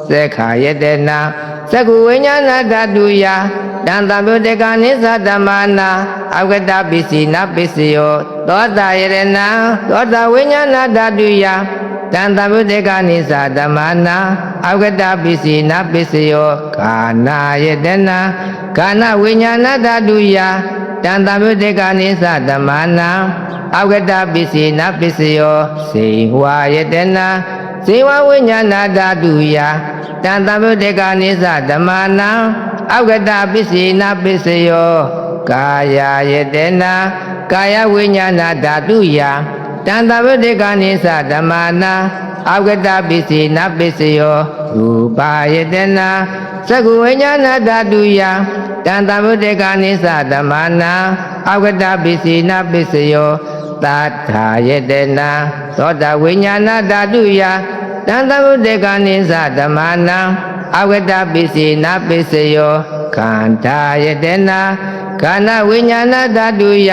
သက္ခာယတနာသက္ခုဝိညာဏဓာတုယတန်တံဗုဒ္ဓကနိသဓမ္မာနံအဝိကတပိစီနာပိစယောသောတာယတနာသောတာဝိညာဏဓာတုယတန်တံဗုဒ္ဓကနိသဓမ္မာနံအဝိကတပိစီနာပိစယောကာနာယတနာကာနဝိညာဏဓာတုယတန်တံဗုဒ္ဓကနိသဓမ္မာနံအဝိကတပိစီနာပိစယောစေဝါယတနာဇေဝဝိညာဏဓာတုယတန်တံဗုဒ္ဓကနိသဓမ္မာနံအဝိကတပိစီနာပိစယောကာယယတနာကာယဝိညာဏဓာတုယတန်တံဗုဒ္ဓကနိသဓမ္မာနံအဝိကတပိစီနာပိစယောရူပယတနာသက္ခုဝိညာဏဓာတုယတန်တံဗုဒ္ဓကနိသဓမ္မာနံအဝိကတပိစီနာပိစယောသတ္ထာယတနာသောတာဝိညာဏဓာတုယတန်တံဗုဒ္ဓကနိသဓမ္မာနံအဝိကတပိစီနာပိစယောခန္ဓာယတနာခန္ဓာဝိညာဏဓာတုယ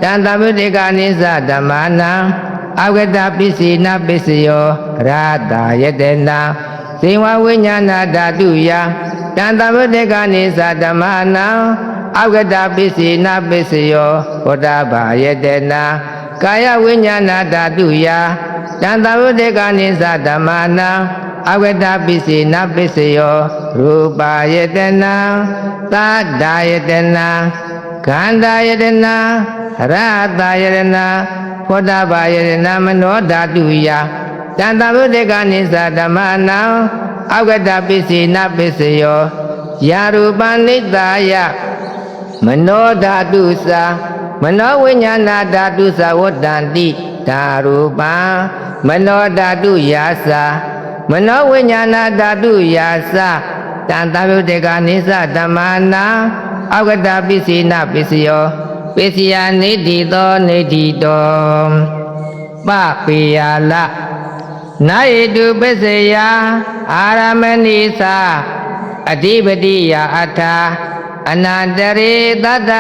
တန်တံဗုဒ္ဓကနိသဓမ္မာနံအဝိကတပိစီနာပိစယောရာတာယတနာဇေဝဝိညာဏဓာတုယတန်တံဗုဒ္ဓကနိသဓမ္မာနံအဝိကတပိစီနာပိစယောဟောတဘာယတနာကာယဝိညာဏဓာတုယတန်တံဗုဒ္ဓကနိသဓမ္မာနံအဝိတပိစီနာပိစယောရူပယတနာသတ္တယတနာခန္ဓာယတနာရတယတနာဟောတဘာယတနာမနောဓာတုယတ တန်တဗုဒ္ဓကနိစ္စဓမ္မနာအောက်ကတပစ္စေနပစ္စယောယာရူပနိတ္တယမနောဓာတုသာမနောဝိညာဏဓာတုသာဝတ္တန္တိဓာရူပံမနောဓာတုယာသာမနောဝိညာဏဓာတုယာသာတန်တဗုဒ္ဓကနိစ္စဓမ္မနာအောက်ကတပစ္စေနပစ္စယောပစ္စယနေတိသောနေတိတောပပေယလနာယတုပစ္စယအာရမဏိသာအဓိပတိယအထာအနန္တရေတတ္တ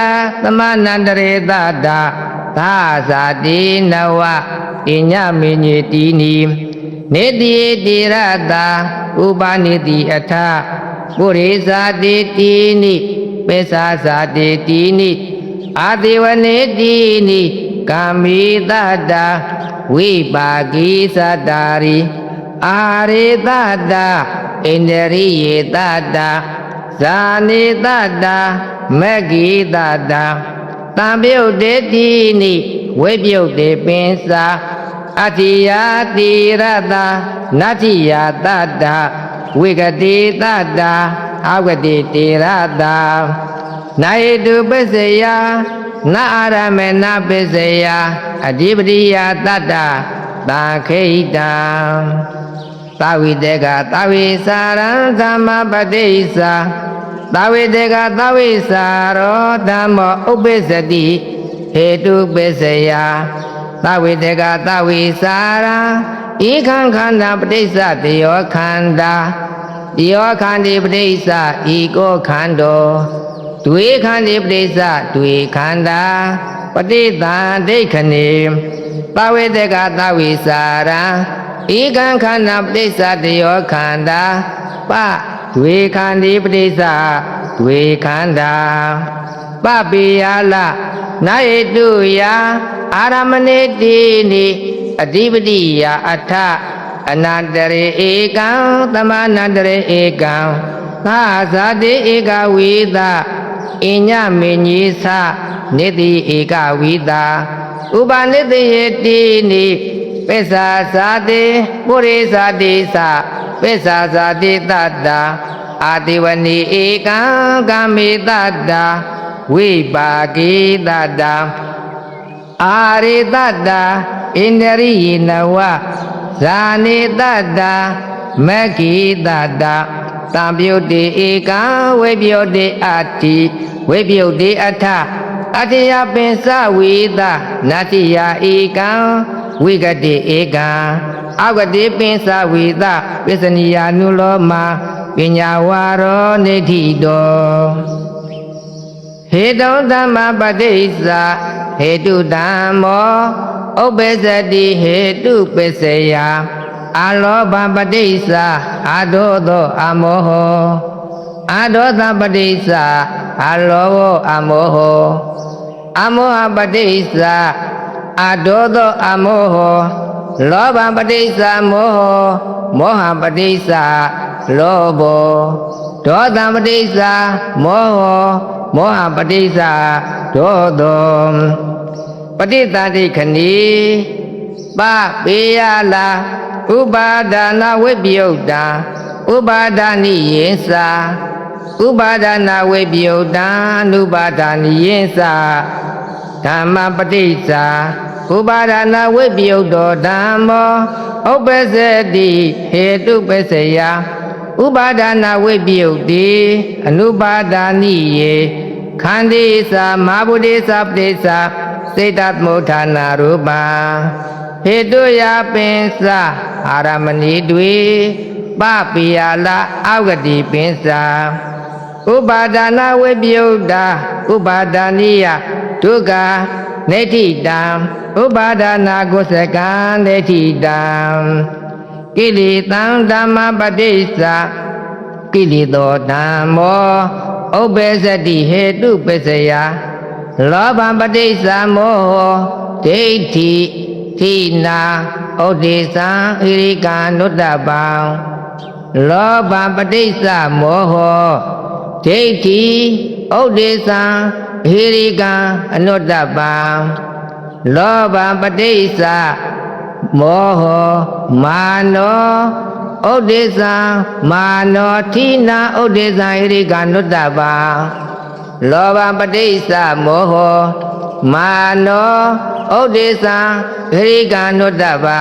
သမနန္တရေတတ္တသာဇာတိနဝပညာမင်းကြီးတိနိနေတိတိရတာဥပနိတိအထာပုရိဇာတိတိနိပေသာဇာတိတိနိအာတိဝနေတိနိကာမိတတ္တဝိပါကိသတ္တာရိအာရေတတ္တဣန္ဒရိယေတတ္တဇာနိတတ္တမဂ္ဂိတတ္တတံပြုတ်တေတိနိဝိပြုတ်တေပင်စာအတ္တိယတိရတနတ္တိယတတ္တဝိကတိတတ္တအာဝတိတေရတနာယတုပစ္စယနအာရမေနပစ္စယအဓိပတိယတတ္တသာခိတံသာဝိတေကသာဝိစာရံသမ္မပတိစ္ဆာသာဝိတေကသာဝိစာရောဓမ္မောဥပ္ပစ္စတိဟေတုပစ္စယသာဝိတေကသာဝိစာရံဧခံခန္ဓာပဋိစ္စတယောခန္ဓာတယောခန္တိပဋိစ္စဤကိုခန္တောဒွေခန္တိပဋိစ္စဒွေခန္ဓာပဋိသန္ဒိခဏေသာဝိတေကသာဝိစာရံဧကံခန္ဓာပဋိစ္စတယောခန္ဓာပဒွေခန္တိပဋိစ္စဒွေခန္ဓာပပိယလနာယတုယအာရမဏေတိနိအဓိပတိယအထအနန္တရေဧကံသမနန္တရေဧကံသာဇာတိဧကဝိသအညမေညိသနိတိဧကဝိသဥပနိတိယေတိနိပိစ္ဆာဇာတိပုရိဇာတိသပိစ္ဆာဇာတိတတ္တအာတိဝနိဧကံကာမိတတ္တဝိပါကိတတ္တအာရိတတ္တဣန္ဒရိယေနဝဇာနိတတ္တမဂ္ဂိတတ္တသံပြုတ်တိဧကံဝိပြုတ်တိအတ္တိဝိပြုတ်တိအထအတ္တယပင်စဝိသနတ္တိယဧကံဝိကတိဧကံအဝတိပင်စဝိသပစ္စနိယာနုလောမပညာဝါရောနေတိတောဟေတုဓမ္မပတိစ္ဆာဟေတုဓမ္မောဥပ္ပစ္စတိဟေတုပစ္စယအလောဘပတိစ္ဆာအဒောသောအမောဟအဒောသပတိစ္ဆာအလောဘောအမောဟအမောဟပတိစ္ဆာအဒောသောအမောဟလောဘပတိစ္ဆာမောဟမောဟပတိစ္ဆာလောဘောဒေါသပတိစ္ဆာမောဟမောဟပတိစ္ဆာဒေါသောပဋိသန္ဓိခဏီပပေယလာဥပါဒနာဝိပယုတ်တာဥပါဒာနိယေသာဥပါဒနာဝိပယုတ်တာအနုပါဒာနိယေသာဓမ္မပဋိစ္ဆာဥပါဒနာဝိပယုတ်တောဓမ္မောဥပ္ပစ္စတိဟေတုပစ္စယဥပါဒနာဝိပယုတ်တိအနုပါဒာနိယေခန္တိသာမဟာဗုဒ္ဓေသာပဋိစ္ဆာစေတသမုဋ္ဌာနာရူပံဟေတုယပင်စအာရမဏိတွေပပိယလာအောက်ကတိပင်စာဥပါဒနာဝိပယုတ်တာဥပါဒာနိယဒုက္ခနေတိတံဥပါဒနာကိုစကံနေတိတံကိလေသံဓမ္မပဋိစ္ဆာကိလေသောဓမ္မောဥပ္ပစ္စတိဟေတုပစ္စယလောဘပဋိစ္ဆာမောဟဒိဋ္ဌိထိနာဥဒေသံဣရိကံနုတ္တပံလောဘပဋိစ္ဆာမောဟဒိဋ္ဌိဥဒေသံဣရိကံအနုတ္တပံလောဘပဋိစ္ဆာ မောဟမာနောဥဒိစ္စံမာနောထိနာဥဒိစ္စံဣရိကနုတ္တပံလောဘပဋိစ္စမောဟမာနောဥဒိစ္စံဣရိကနုတ္တပံ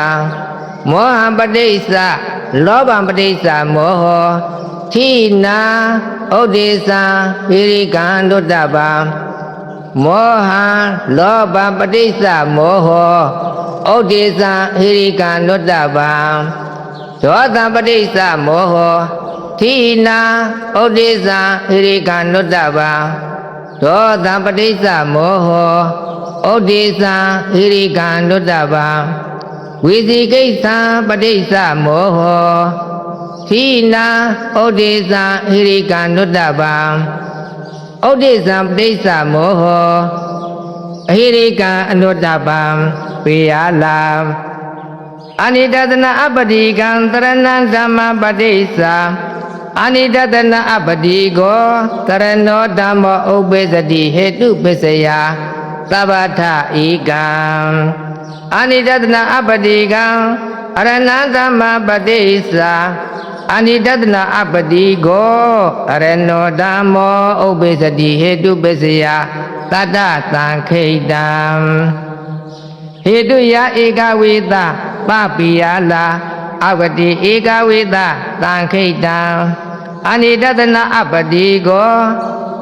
မောဟပဋိစ္စလောဘပဋိစ္စမောဟထိနာဥဒိစ္စံဣရိကနုတ္တပံမောဟလောဘပဋိစ္စမောဟဥဒိစ္စံဣရိကနုတ္တပံဒေါသပဋိစ္စမောဟထိနာဥဒိစ္စံဣရိကနုတ္တပံဒေါသပဋိစ္စမောဟဥဒိစ္စံဣရိကနုတ္တပံဝိသိကိစ္စပဋိစ္စမောဟထိနာဥဒိစ္စံဣရိကနုတ္တပံဥဒိစ္စံပဋိစ္စမောဟအဟိရိကံအနုတ္တပံပေယလာအနိတတနာအပတိကံတရဏံဓမ္မပဋိစ္စအနိတတနာအပတိကိုတရဏောဓမ္မောဥပ္ပစ္စတိဟေတုပစ္စယသဗ္ဗထဧကံအနိတတနာအပတိကံအရဏံဓမ္မပဋိစ္စအနိတတနာအပတိကိုအရဏောဓမ္မောဥပ္ပစ္စတိဟေတုပစ္စယတတ္တသံခိတံဟေတုယဧကဝေသပပိယလာအဝတိဧကဝေသသံခိတံအနိတတနာအပတိကို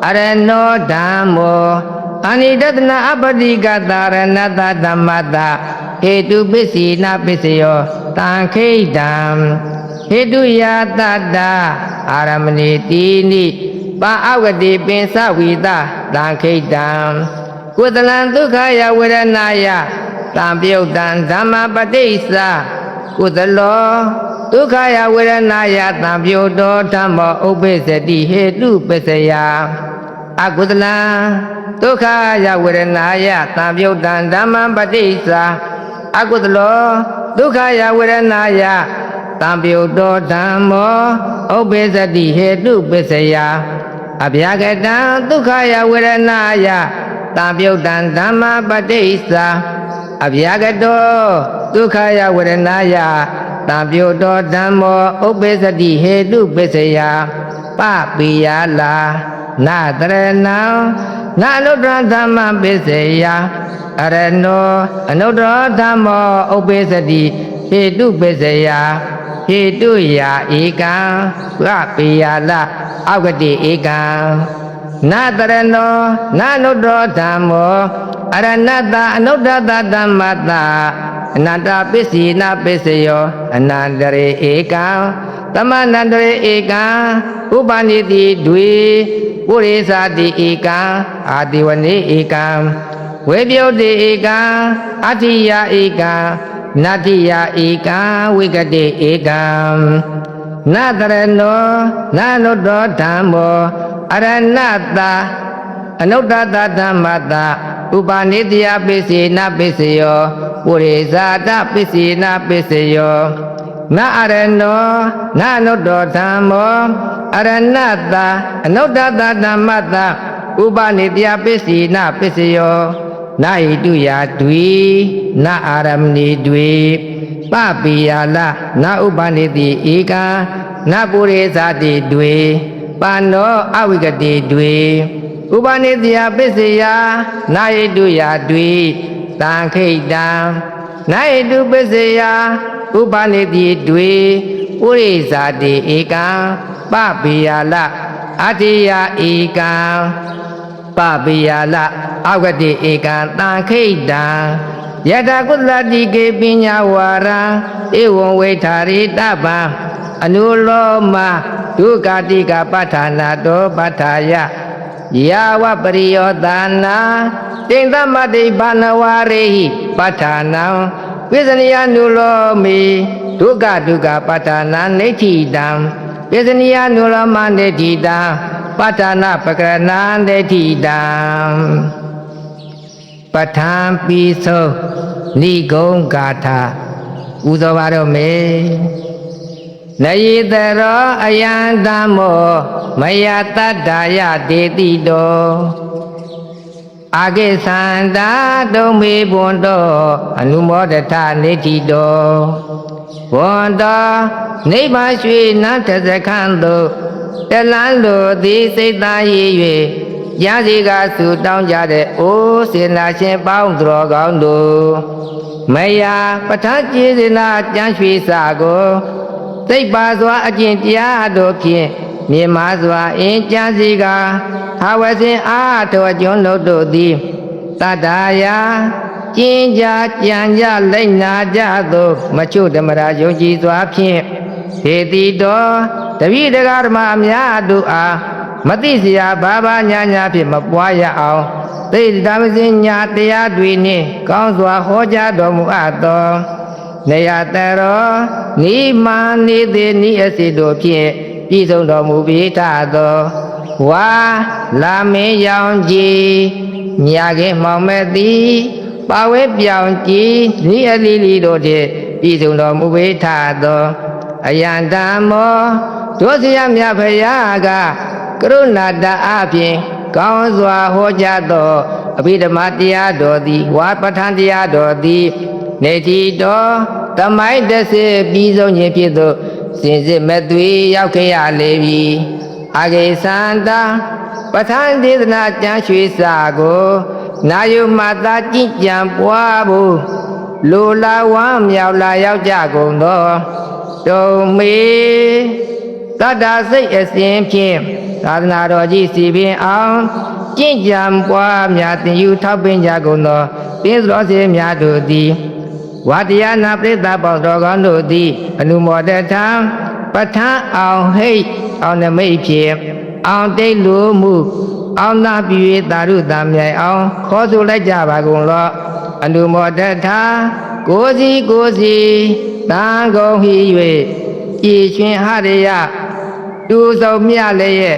အရဏောဓမ္မောအနိတတနာအပတိကတာရဏတဓမ္မတဟေတုပစ္စေနပစ္စယောသံခိတံဟေတုယတတ္တအာရမဏိတိနိပါအဝတိပင်စဝိသသံခိတံကုသလံဒုက္ခယဝေဒနာယသံပြုတ်တံဓမ္မပဋိစ္စကုသလောဒုက္ခယဝေဒနာယသံပြုတ်တောဓမ္မောဥပ္ပစ္စတိဟေတုပစ္စယအကုသလံဒုက္ခယဝေဒနာယသံပြုတ်တံဓမ္မပဋိစ္စအကုသလောဒုက္ခယဝေဒနာယသံပြုတ်တောဓမ္မောဥပ္ပစ္စတိဟေတုပစ္စယအဗျာကတံဒုက္ခယဝေဒနာယသံပြုတ်တံဓမ္မပဋိစ္စအဗျာကတောဒုက္ခယဝေဒနာယသံပြုတ်တောဓမ္မောဥပ္ပစ္စတိဟေတုပစ္စယပပိယလာနာတရဏံနာနုတ္တရဓမ္မပစ္စယအရဏောအနုတ္တရဓမ္မောဥပ္ပစ္စတိဟေတုပစ္စယဟေတုယာဧကံပပိယလာအောက်ကတိဧကံနာတရဏောနာနုတ္တရဓမ္မောအရဏတအနုတ္တတဓမ္မတအနန္တပစ္စေနပစ္စယောအနန္တရေဧကံသမန္တရေဧကံဥပနိတိဒွေပုရိသတိဧကံအာတိဝနေဧကံဝေပြုတ်တိဧကံအဋ္ဌိယဧကံနတ္တိယဧကံဝိကတိဧကံနာတရဏောနာနုတ္တဓမ္မောအရဏတအနုတ္တတဓမ္မတဥပနိတယပစ္စေနပစ္စယောပုရိသတပစ္စေနပစ္စယောနာအရဏောနာနုတ္တဓမ္မောအရဏတအနုတ္တတဓမ္မတဥပနိတယပစ္စေနပစ္စယောနာဟိတုယာဒွေနာအာရမဏိဒွေပပိယလာနာဥပနိတိဧကံနာပုရိသတိဒွေပါနောအဝိကတိဒွေဥပနိတယပစ္စယနာဟိတုယာဒွေသံခိတံနာဟိတုပစ္စယဥပနိတိဒွေပုရိသတိဧကံပပိယလာအတ္တိယဧကံပပိယလာအောက်ကတိဧကံသံခိတံယတကုသတိကေပညာဝါရံဧဝံဝိထာရိတပံအနုလောမဒုက္ခတိကပဋ္ဌာနာတောပဋ္ဌာယယာဝပရိယောသနာတိန်သမတိဘာနဝရေဟိပဋ္ဌာနံဝိဇ္ဇနိယနုလောမေဒုက္ခပဋ္ဌာနာနေဋ္ဌိတံဝိဇ္ဇနိယနုလောမနေဋ္ဌိတံပဋ္ဌာနာပကရဏံနေဋ္ဌိတံပဋ္ဌာန်ပိသောနိဂုံဂါထာဥသောပါတော့မေနယိတရောအယံဓမ္မောမယတတ္တာယဒေတိတော အာဂေသန္တာတုံမေဘွန်တော်အနုမောဒထနေတိတော်ဘွန်တော်နိဗ္ဗာန်ရွှေနတ်တဇခန့်သို့တလန်းလိုသည်စိတ်သားရည်၍ရစီကဆုတောင်းကြတဲ့အိုးစေနာရှင်ပေါင်းတော်ကောင်းတို့မယာပဋ္ဌာန်းကျေးဇူးနာကျမ်းရွှေစာကိုသိပ်ပါစွာအကျင့်တရားတို့ဖြင့်မြင်မာစွာအင်းကျမ်းစီကဟာဝစဉ်အားတော်ကျွန်းတို့သည်တတ္တာယာကျင်းကြကြံကြလိုက်နာကြသို့မချို့ဓမ္မရာယုံကြည်စွာဖြင့်ဒေတိတော်တပိဒကာဓမ္မအများတို့အားမသိเสียဘာဘာညာညာဖြင့်မပွားရအောင်သိတမစင်ညာတရားတွေနှင့်ကောင်းစွာဟောကြားတော်မူအပ်သောနေရတရောနိမန်နေသည်နိအစီတို့ဖြင့်ပြည့်စုံတော်မူပြီးထသောဝါလာမင်းရောင်ကြီးညာခင်မောင်မဲ့သည်ပါဝဲပြောင်ကြီးနိအလီလီတို့ဖြင့်ပြည့်စုံတော်မူပြီးထသောအယံဓမ္မောတို့ဆရာမြတ်ဖရာကကရုဏာတအဖြင့်ကောင်းစွာဟောကြားသောအဘိဓမ္မာတရားတော်သည်ဝါပဋ္ဌာန်းတရားတော်သည်နေတိတော်သမိုင်းတစ်စစ်ပြီးဆုံးခြင်းဖြစ်သောစင်စစ်မဲ့သွေရောက်ခဲ့ရလေပြီအာဂေသန္တာပဋ္ဌာန်းဒေသနာကျမ်းရွှေစာကိုနာယုမသာကြည်ကြံပွားဖို့လိုလာဝမ်းမြောက်လာရောက်ကြကုန်သောတုံမေတတ္တစိတ်အစဉ်ဖြင့်သာသနာတော်ကြီးစီပင်အောင်ကျင့်ကြံပွားများသင်ယူထောက်ပင်ကြကုန်သောသင်္သောစေများတို့သည်ဝါတရားနာပရိသတ်ပေါင်းတော်ကောင်းတို့သည်အနုမောဒထံပဋ္ဌာန်းအောင်ဟိတ်အောင်နမိတ်ဖြင့်အောင်တိတ်လူမှုအောင်သာပြည့်သာရုသာမြိုင်အောင်ခေါ်ဆိုလိုက်ကြပါကုန်လောအနုမောဒထကိုစီတန်ကုန်ဟိ၍ကြည်ရှင်ဟရိယတူဆုံးမြလည်းရဲ့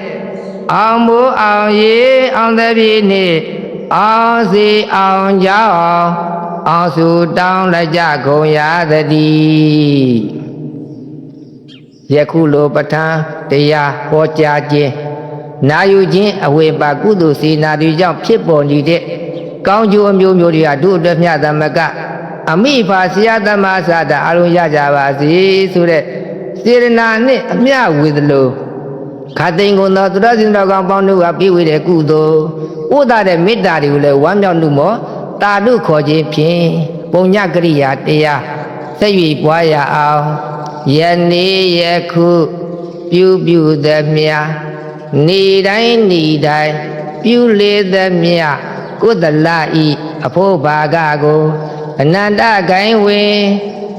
အောင်မိုးအောင်ရေအောင်သပြေနှင့်အောင်စီအောင်ကြောင်းအောင်စုတောင်းလိုက်ကြကုန်ရသည်ယခုလိုပဋ္ဌာန်းတရားဟောကြားခြင်းနာယူခြင်းအဝေပါကုသိုလ်စေနာတွေကြောင့်ဖြစ်ပေါ်နေတဲ့ကောင်းကျိုးအမျိုးမျိုးတွေကတို့အတွက်မြတ်သမကအမိဖာဆရာသမားစာတာအလုံးရကြပါစေဆိုတဲ့စေရနာနှင့်အမျှဝေသလိုခါသိင်ကုန်သောသူတော်စင်တော်ကောင်းပေါင်းတို့ကပြီးဝေတဲ့ကုသိုလ်ဥဒတဲ့မေတ္တာတွေကိုလည်းဝမ်းမြောက်မှုမောတာတို့ခေါ်ခြင်းဖြင့်ပုံညကရိယာတရားဆက်၍ပွားရအောင်ယနေ့ယခုပြုသမျှနေတိုင်းပြုလေသမျှကုသလဤအဖို့ဘာကကိုအနန္တဂိုင်းဝင်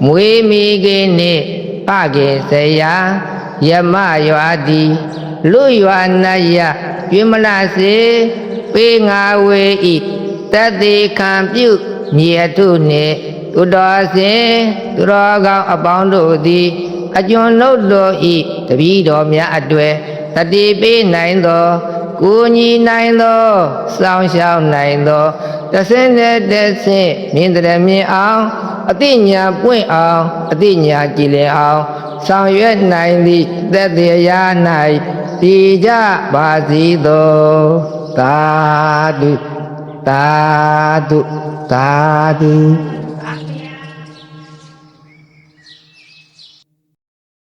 မွေးမိကိနှင့်ပကေဆရာယမရွာတိလူရွာနယပြမလစေပေးငါဝေဤတတိခံပြုမြေထုနှင့်သူတော်စင်သူတော်ကောင်းအပေါင်းတို့သည်အကျွန်ုပ်တို့ဤတပည့်တော်များအတွေ့တတိပေးနိုင်သောကိုညီနိုင်သောစောင့်ရှောက်နိုင်သောတဆင်းတဲ့တဆင်းမြင်တဲ့မြင်အောင်အတိညာပွင့်အောင်အတိညာကြည်လင်အောင်ဆောင်ရွက်နိုင်သည့်သက်တရား၌တည်ကြပါစေသောသာဓုသာဓုသာဓု